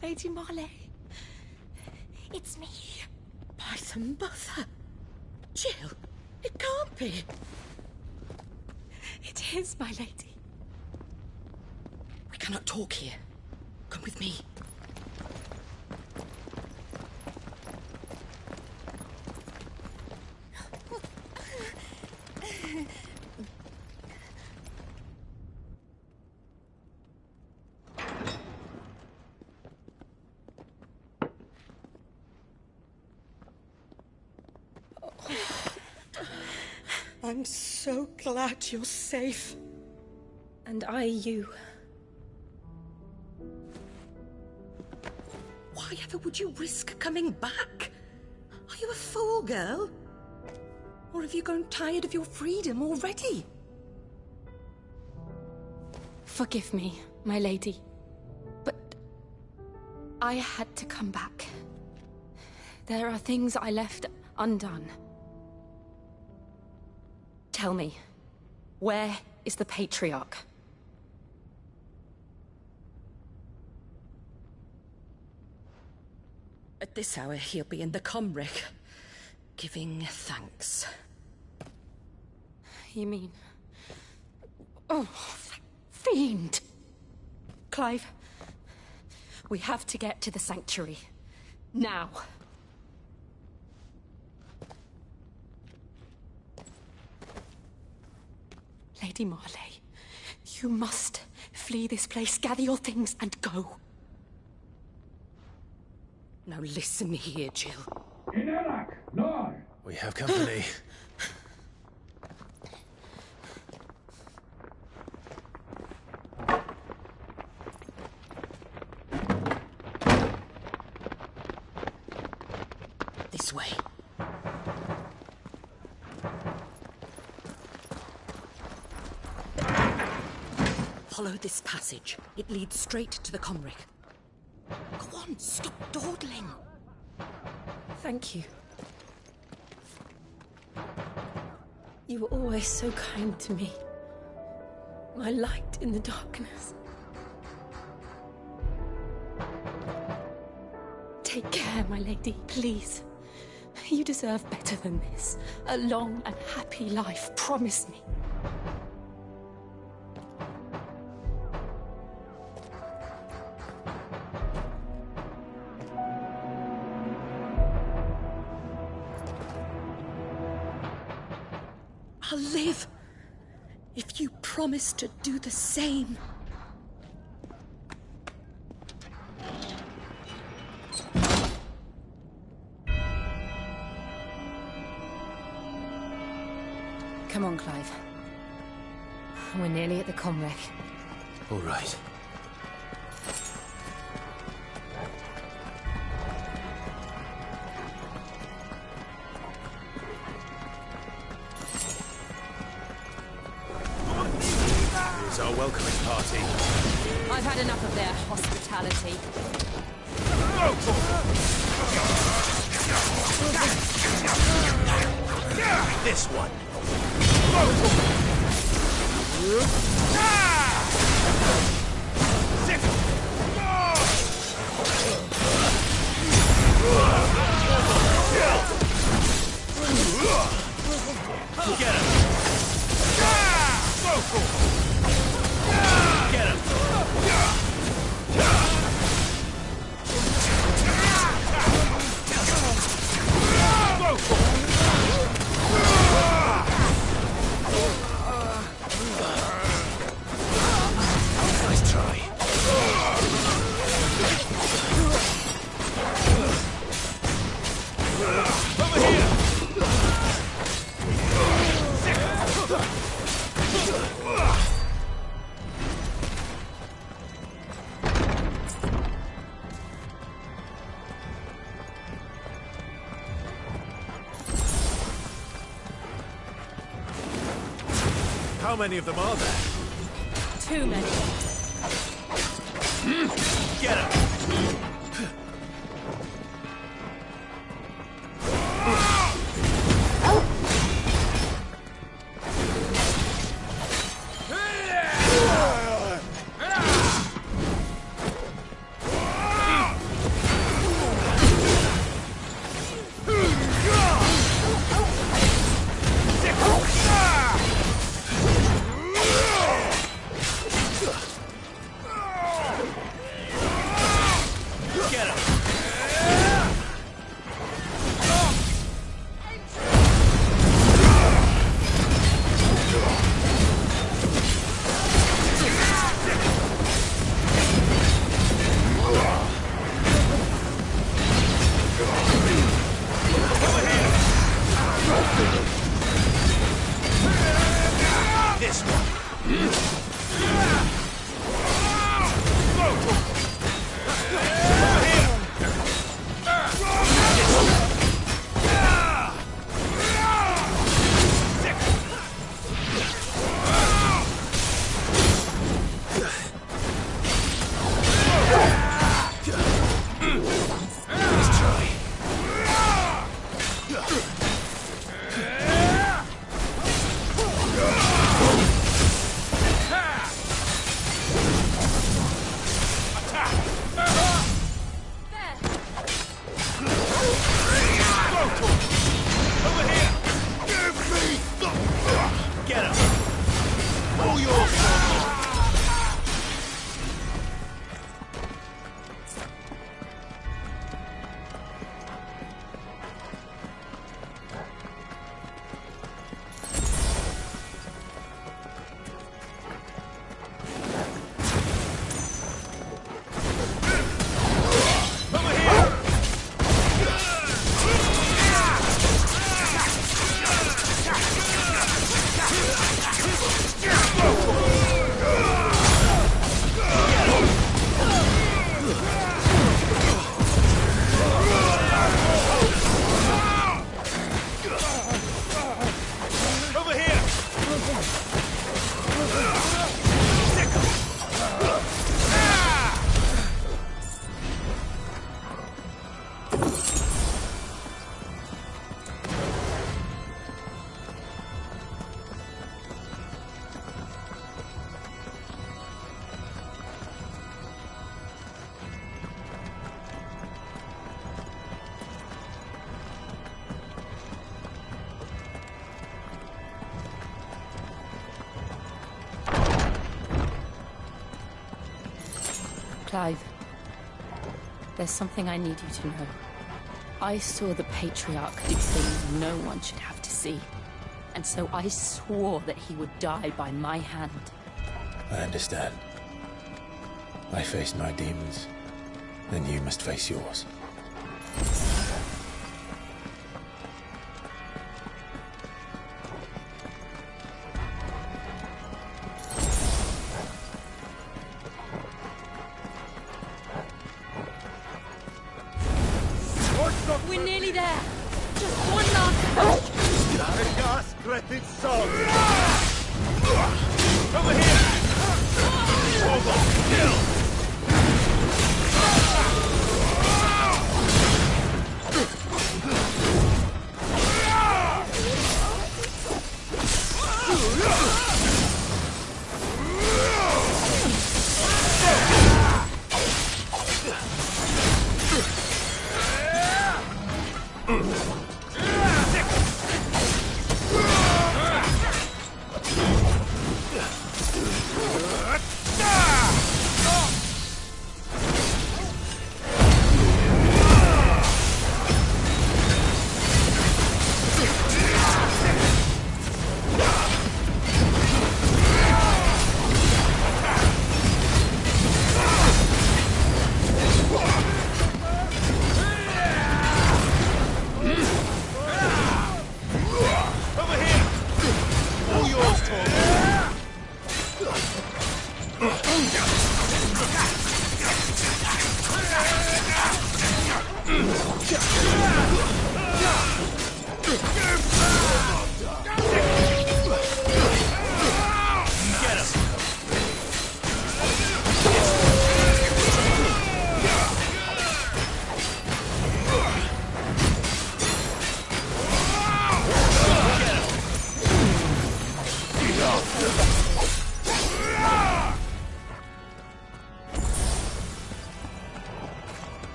Lady Marley. It's me. By the mother. Jill, it can't be. It is, my lady. We cannot talk here. Come with me. I'm so glad you're safe. And I you. Why ever would you risk coming back? Are you a fool, girl? Or have you grown tired of your freedom already? Forgive me, my lady. But I had to come back. There are things I left undone. Tell me, where is the Patriarch? At this hour, he'll be in the Comric, giving thanks. You mean... Oh, that fiend! Clive, we have to get to the sanctuary. Now. Lady Marley, you must flee this place, gather your things, and go. Now listen here, Jill. We have company. This way. Follow this passage. It leads straight to the Comric. Go on, stop dawdling. Thank you. You were always so kind to me. My light in the darkness. Take care, my lady, please. You deserve better than this. A long and happy life, promise me. I'll live if you promise to do the same. Come on, Clive. We're nearly at the comwreck. All right. Here's our welcoming party. I've had enough of their hospitality. This one. Get him! Get him! Nice try. Over here! How many of them are there? Too many. Get him! This one. Clive, there's something I need you to know. I saw the Patriarch do things no one should have to see. And so I swore that he would die by my hand. I understand. I faced my demons, then you must face yours. assault! Over here! Over! Kill!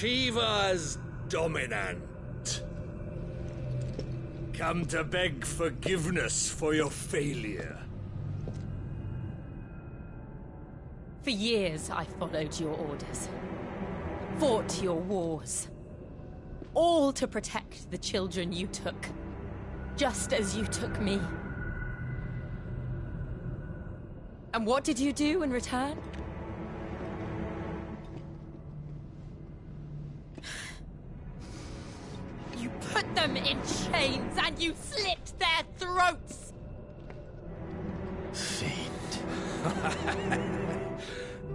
Shiva's dominant. Come to beg forgiveness for your failure. For years, I followed your orders. Fought your wars. All to protect the children you took. Just as you took me. And what did you do in return? You put them in chains and you slit their throats!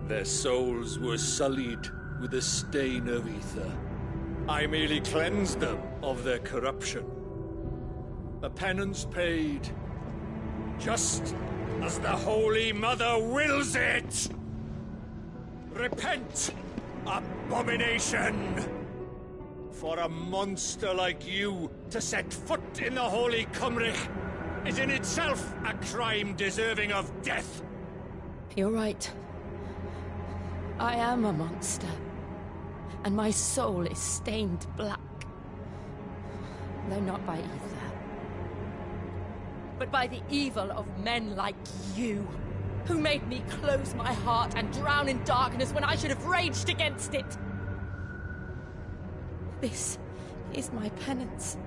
Their souls were sullied with a stain of ether. I merely cleansed them of their corruption. A penance paid, just as the Holy Mother wills it! Repent, abomination! For a monster like you to set foot in the Holy Cymric is in itself a crime deserving of death. You're right. I am a monster. And my soul is stained black. Though not by ether. But by the evil of men like you, who made me close my heart and drown in darkness when I should have raged against it. This is my penance.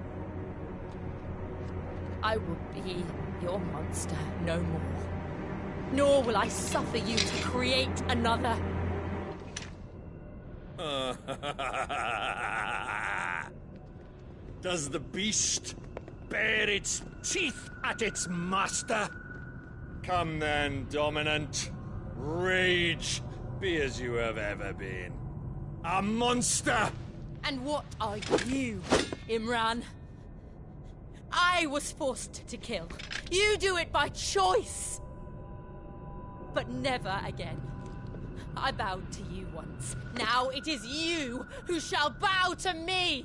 I will be your monster no more. Nor will I suffer you to create another. Does the beast bare its teeth at its master? Come then, Dominant. Rage, be as you have ever been. A monster! And what are you, Imran? I was forced to kill. You do it by choice. But never again. I bowed to you once. Now it is you who shall bow to me!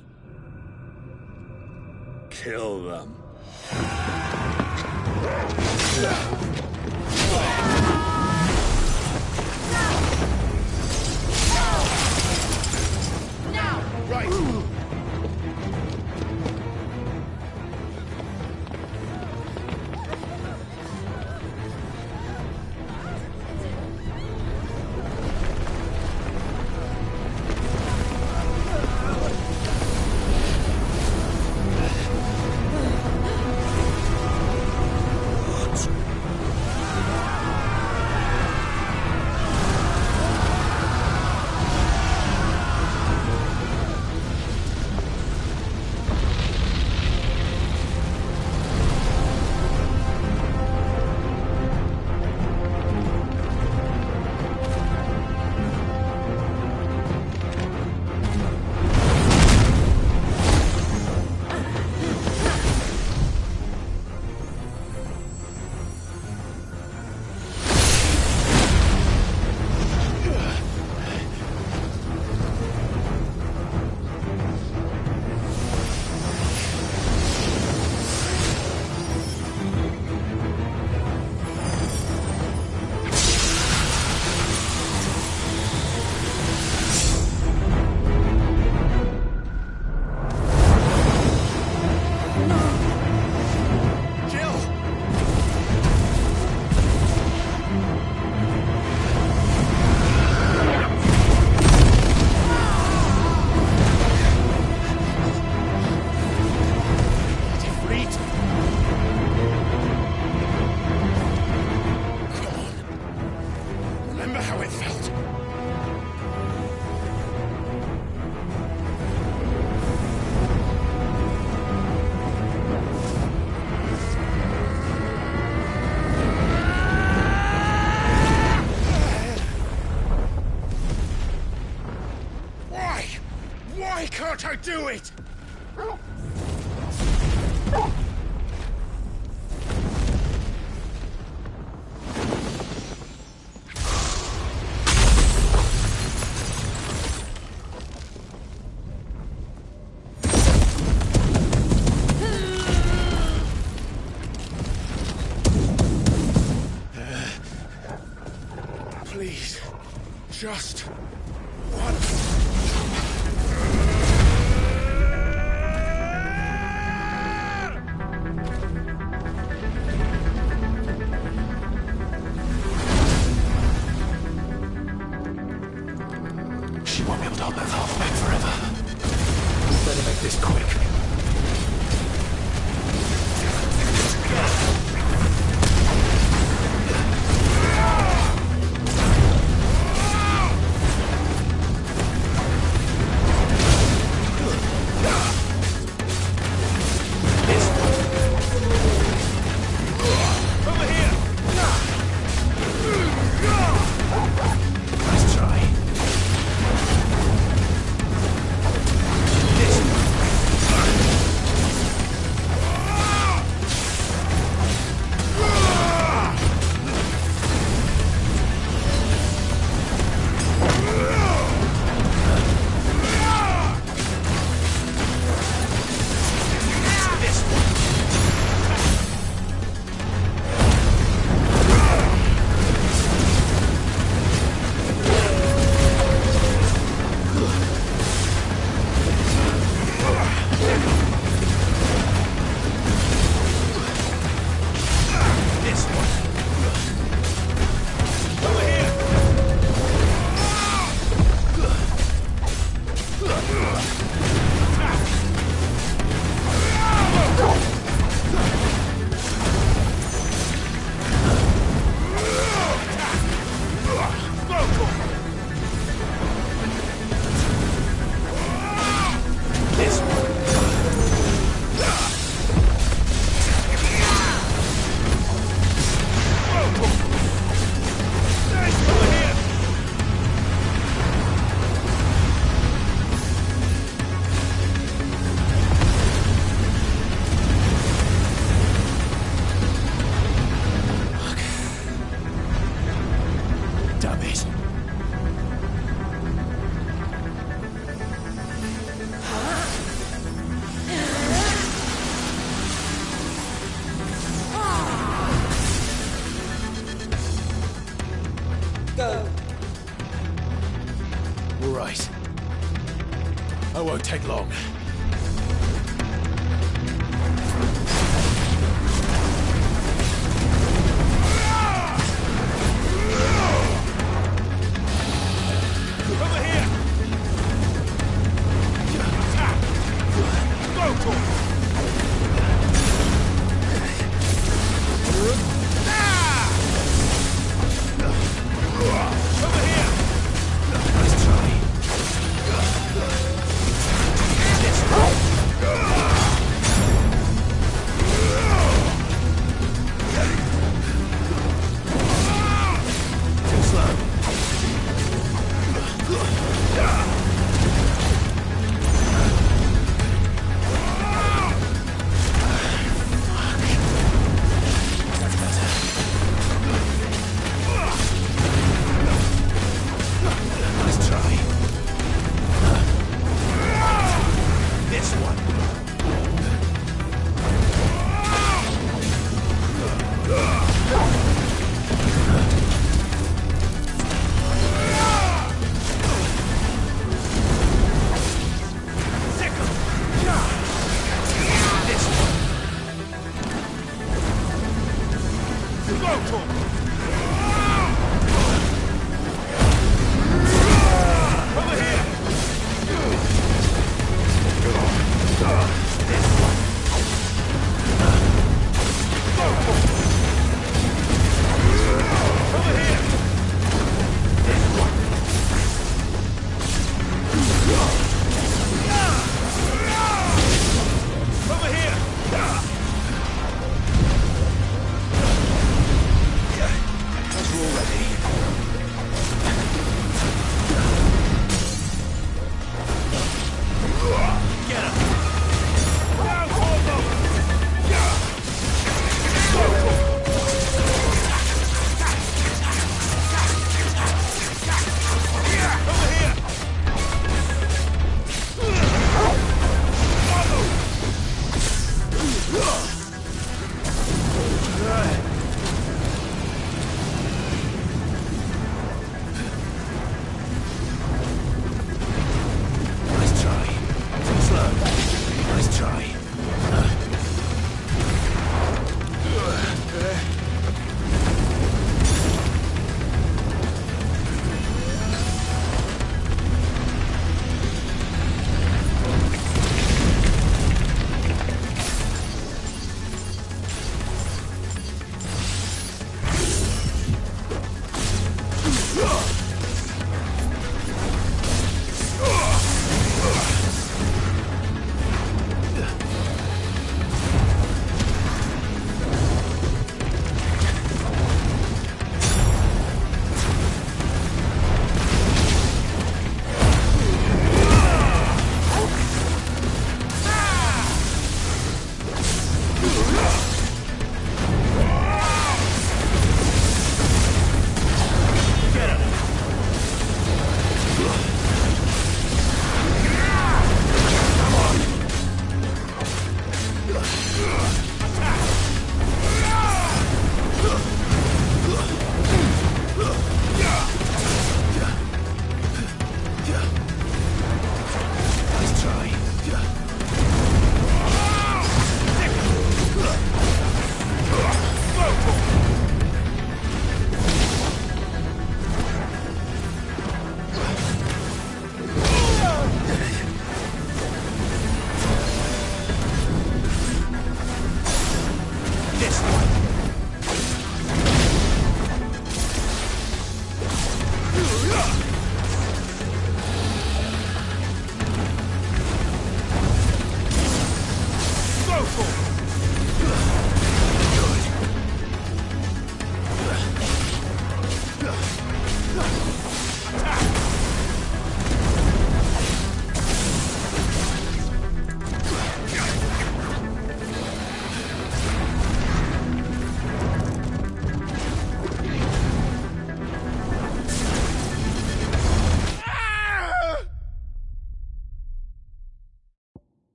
Kill them. Now! Right. Why can't I do it? Please, just one. She won't be able to hold that half back forever. Better make this quick. won't take long. Over here! Attack! Go for it! Over here! Nice try. Too slow. That's better. Nice try. This one.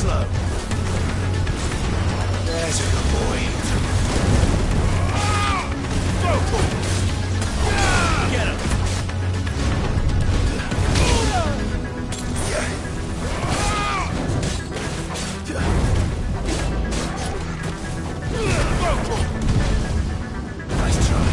Slow. There's a good boy. Get him! Nice try.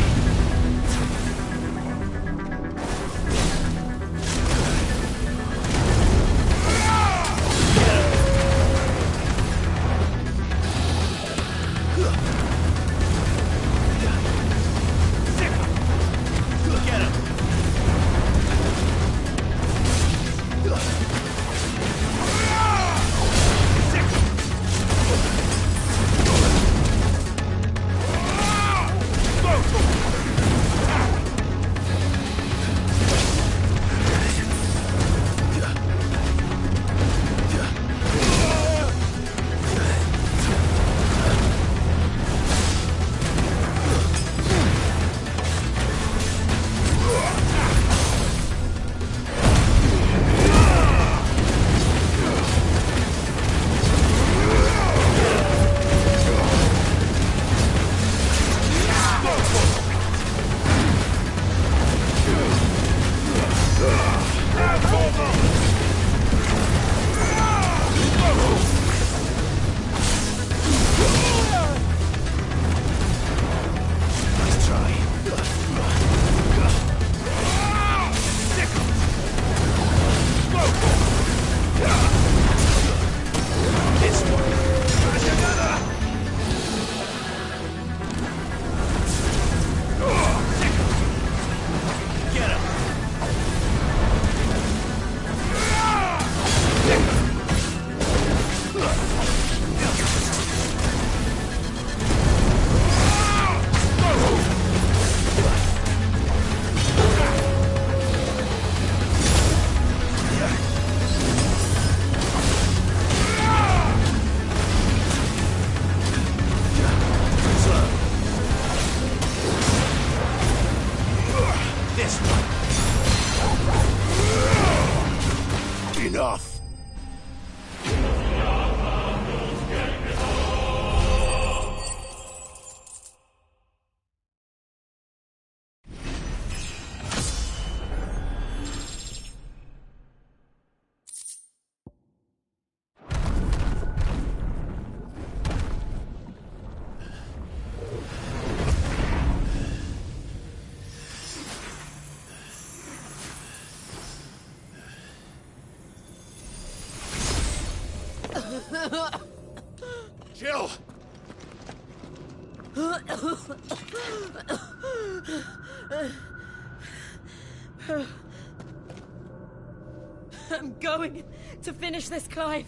Enough. Jill! I'm going to finish this, Clive.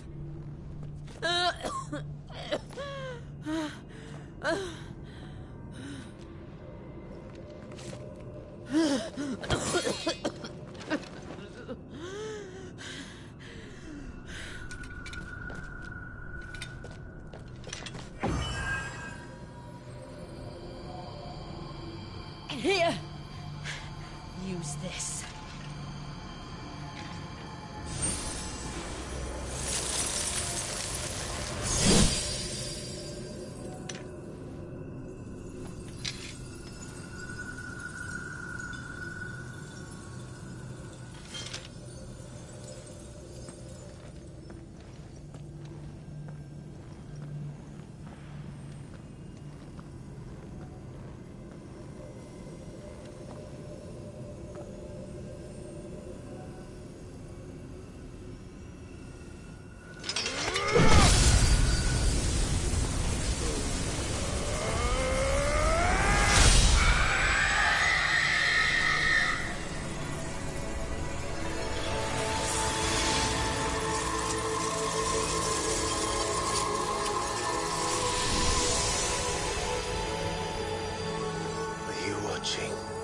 Here, use this.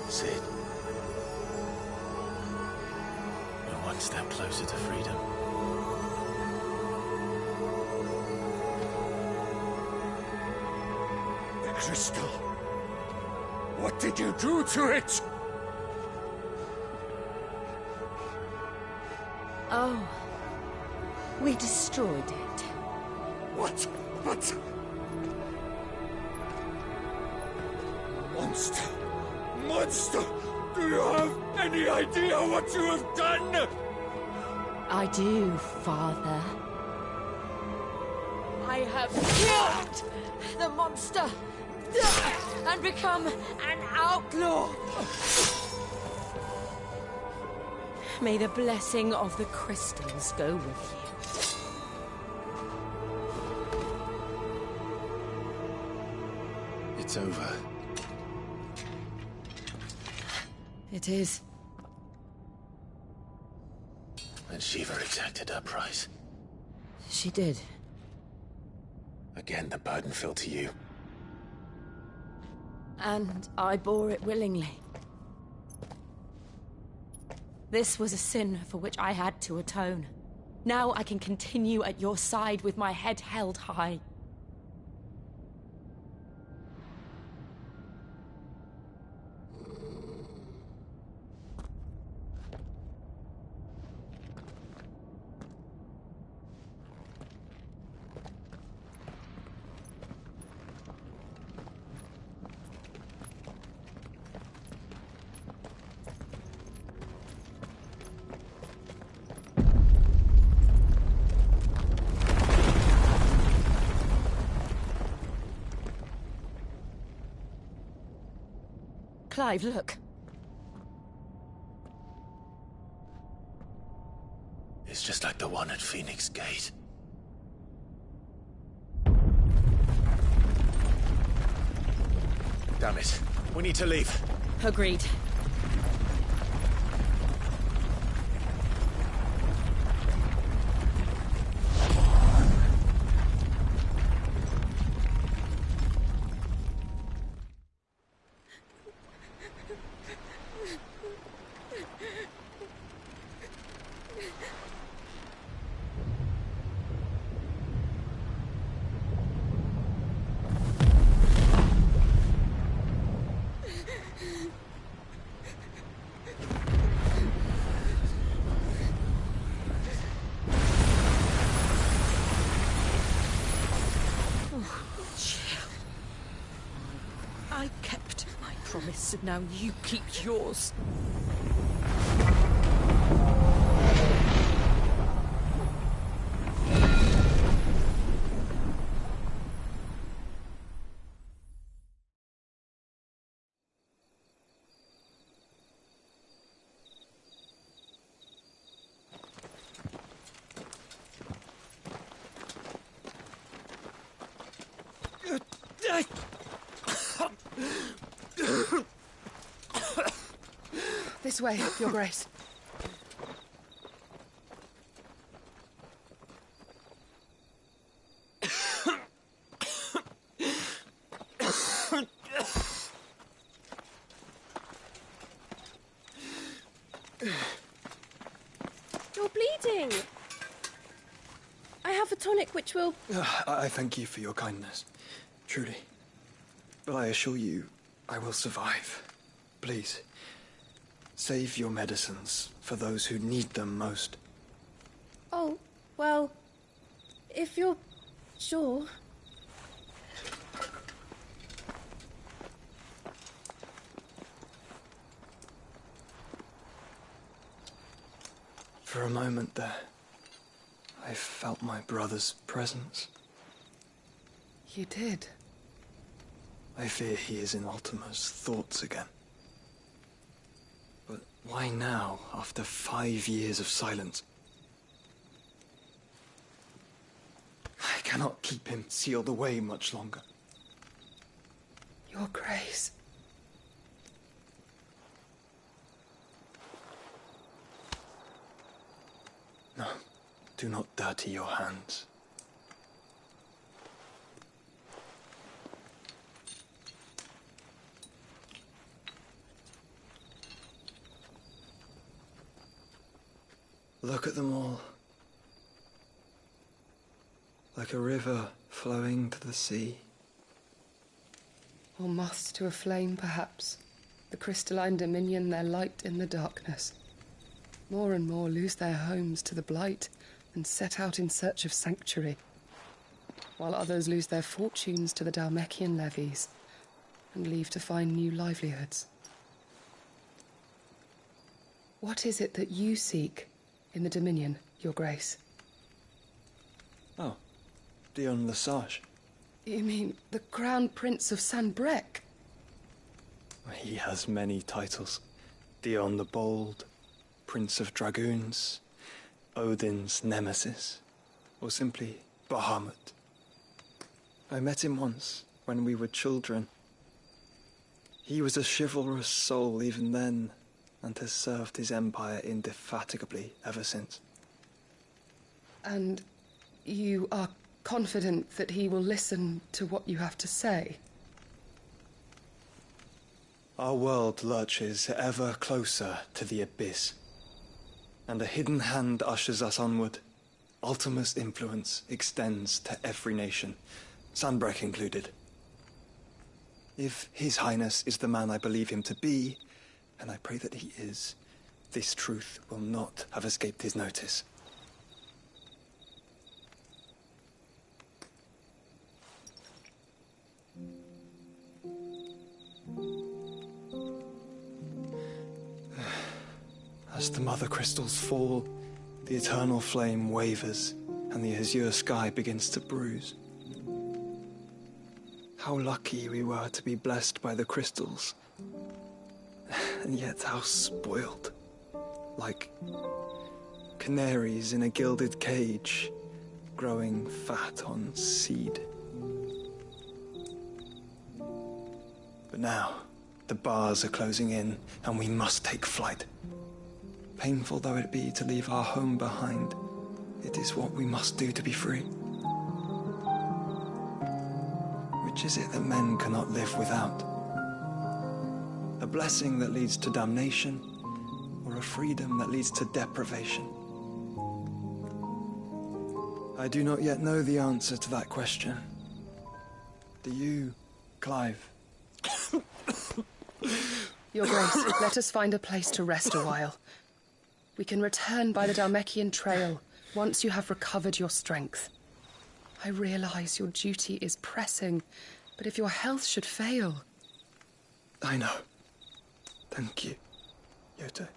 Sid. We're one step closer to freedom. The crystal. What did you do to it? Oh. We destroyed it. What? Monster! Monster! Do you have any idea what you have done? I do, Father. I have killed the monster and become an outlaw. May the blessing of the crystals go with you. It's over. It is. And Shiva exacted her price. She did. Again, the burden fell to you. And I bore it willingly. This was a sin for which I had to atone. Now I can continue at your side with my head held high. Clive, look. It's just like the one at Phoenix Gate. Damn it. We need to leave. Agreed. I kept my promise, and now you keep yours. This way, Your Grace. You're bleeding. I have a tonic which will... I thank you for your kindness, truly. But I assure you, I will survive. Please, save your medicines for those who need them most. Oh, well, if you're sure... For a moment there, I felt my brother's presence. You did? I fear he is in Ultima's thoughts again. But why now, after 5 years of silence? I cannot keep him sealed away much longer. Your Grace. No, do not dirty your hands. Look at them all. Like a river flowing to the sea. Or moths to a flame, perhaps. The crystalline dominion their light in the darkness. More and more lose their homes to the blight and set out in search of sanctuary. while others lose their fortunes to the Dalmekian levies and leave to find new livelihoods. What is it that you seek in the Dominion, Your Grace? Oh, Dion Lesage. You mean the Crown Prince of Sanbreque? He has many titles. Dion the Bold, Prince of Dragoons, Odin's Nemesis, or simply Bahamut. I met him once, when we were children. He was a chivalrous soul even then, and has served his empire indefatigably ever since. And you are confident that he will listen to what you have to say? Our world lurches ever closer to the abyss, and a hidden hand ushers us onward. Ultima's influence extends to every nation, Sanbreque included. If His Highness is the man I believe him to be, and I pray that he is, this truth will not have escaped his notice. As the mother crystals fall, the eternal flame wavers, and the azure sky begins to bruise. How lucky we were to be blessed by the crystals, and yet how spoiled. Like canaries in a gilded cage, growing fat on seed. But now, the bars are closing in, and we must take flight. Painful though it be to leave our home behind, it is what we must do to be free. Which is it that men cannot live without? A blessing that leads to damnation, or a freedom that leads to deprivation? I do not yet know the answer to that question. Do you, Clive? Your Grace, let us find a place to rest a while. We can return by the Dalmekian trail once you have recovered your strength. I realize your duty is pressing, but if your health should fail... I know. Thank you, Yote.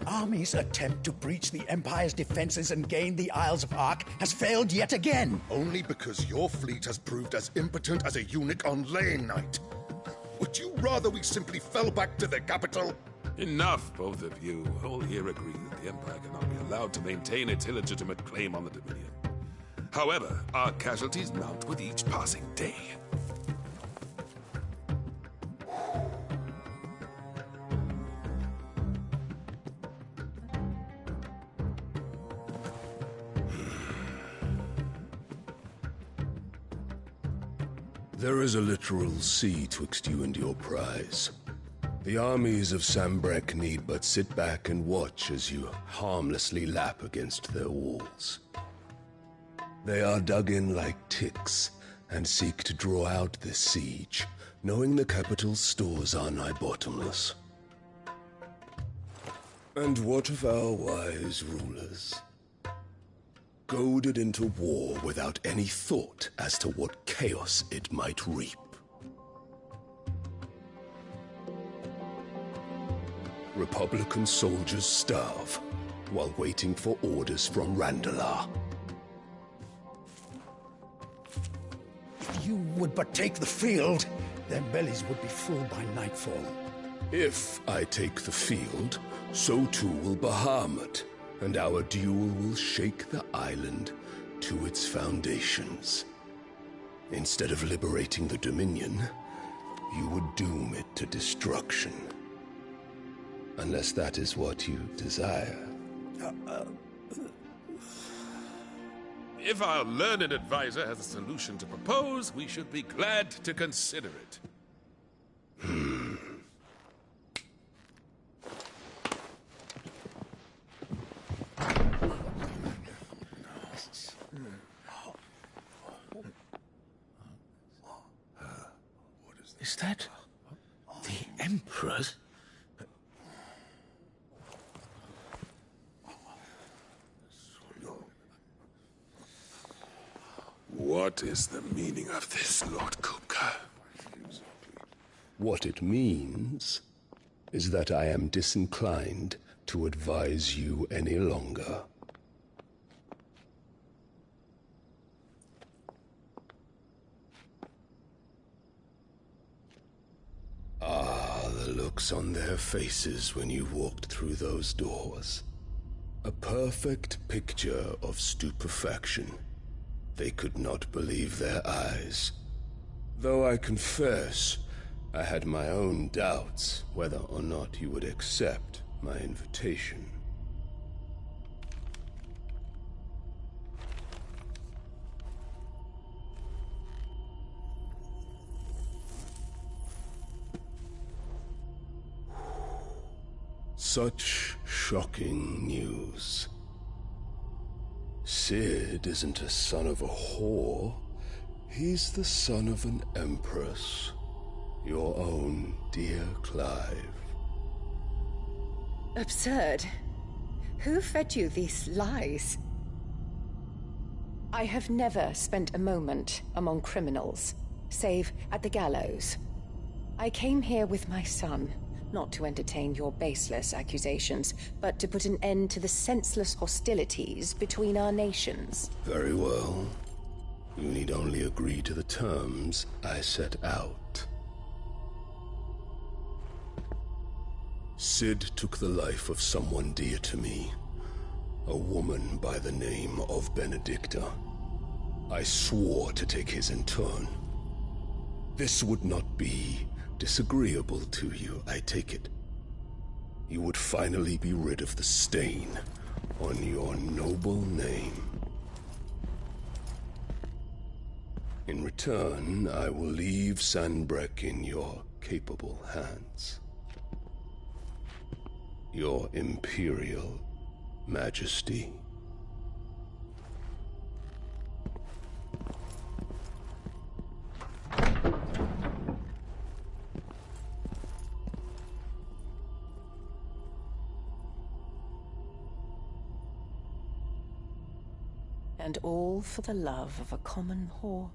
Army's attempt to breach the Empire's defenses and gain the Isles of Ark has failed yet again. Only because your fleet has proved as impotent as a eunuch on Lane Night. Would you rather we simply fell back to the capital? Enough, both of you. All here agree that the Empire cannot be allowed to maintain its illegitimate claim on the Dominion. However, our casualties mount with each passing day. There is a literal sea twixt you and your prize. The armies of Sanbreque need but sit back and watch as you harmlessly lap against their walls. They are dug in like ticks and seek to draw out this siege, knowing the capital's stores are nigh bottomless. And what of our wise rulers? Goaded into war without any thought as to what chaos it might reap. Republican soldiers starve while waiting for orders from Randalar. If you would but take the field, their bellies would be full by nightfall. If I take the field, so too will Bahamut, and our duel will shake the island to its foundations. Instead of liberating the Dominion, you would doom it to destruction. Unless that is what you desire. If our learned advisor has a solution to propose, we should be glad to consider it. Is that the Emperor's? What is the meaning of this, Lord Kupka? What it means is that I am disinclined to advise you any longer. The looks on their faces when you walked through those doors. A perfect picture of stupefaction. They could not believe their eyes. Though I confess, I had my own doubts whether or not you would accept my invitation. Such shocking news. Sid isn't a son of a whore. He's the son of an empress. Your own dear Clive. Absurd. Who fed you these lies? I have never spent a moment among criminals, save at the gallows. I came here with my son, not to entertain your baseless accusations, but to put an end to the senseless hostilities between our nations. Very well. You need only agree to the terms I set out. Sid took the life of someone dear to me, a woman by the name of Benedicta. I swore to take his in turn. This would not be disagreeable to you, I take it. You would finally be rid of the stain on your noble name. In return, I will leave Sanbreque in your capable hands. Your Imperial Majesty. And all for the love of a common whore.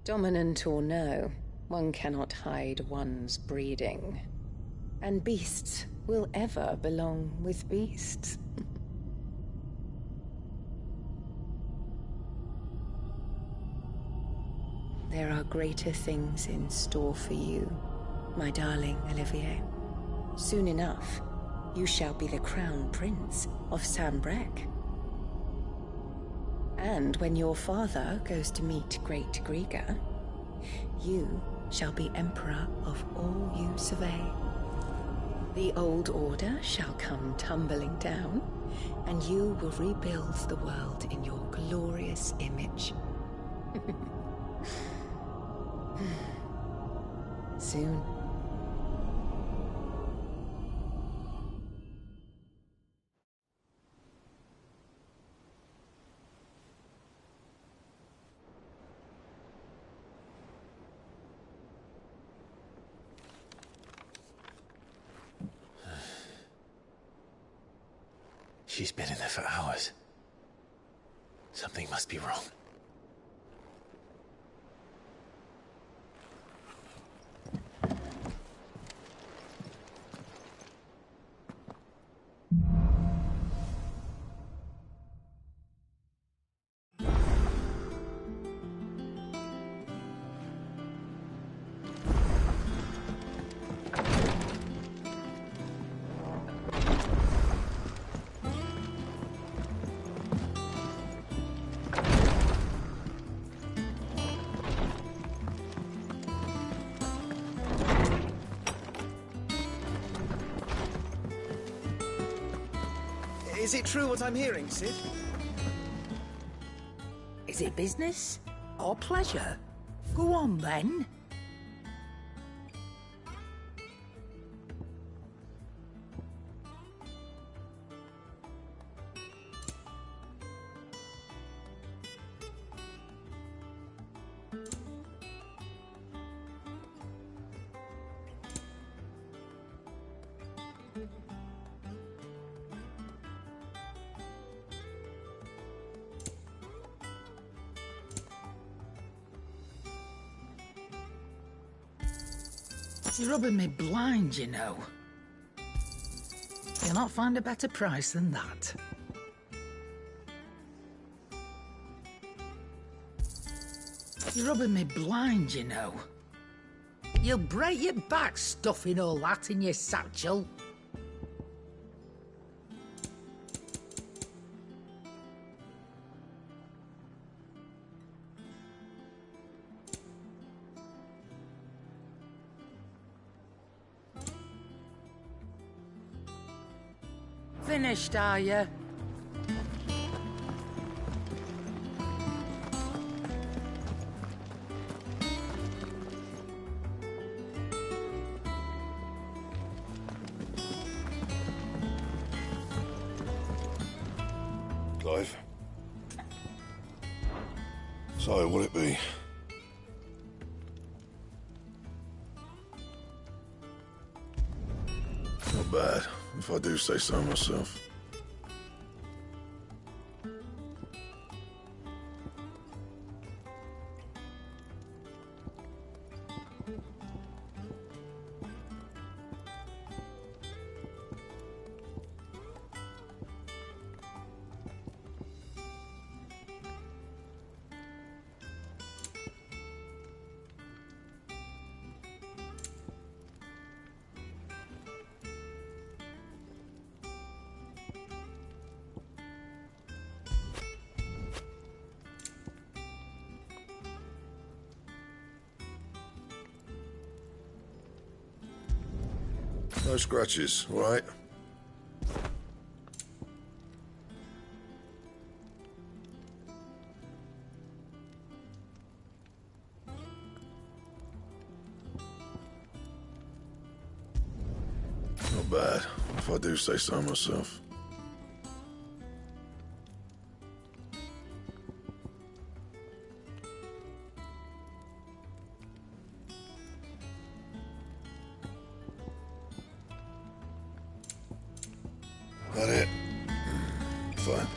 Dominant or no, one cannot hide one's breeding. And beasts will ever belong with beasts. There are greater things in store for you, my darling Olivier. Soon enough, you shall be the crown prince of Sanbreque. And when your father goes to meet Great Griga, you shall be emperor of all you survey. The old order shall come tumbling down, and you will rebuild the world in your glorious image. Soon. She's been in there for hours. Something must be wrong. Is it true what I'm hearing, Sid? Is it business or pleasure? Go on, then. It's rubbing me blind, you know. You'll not find a better price than that. You're rubbing me blind, you know. You'll break your back stuffing all that in your satchel. Finished, are you? Clive. So, will it be? Not bad, if I do say so myself. No scratches, all right? Not bad, if I do say so myself. That it? Fine.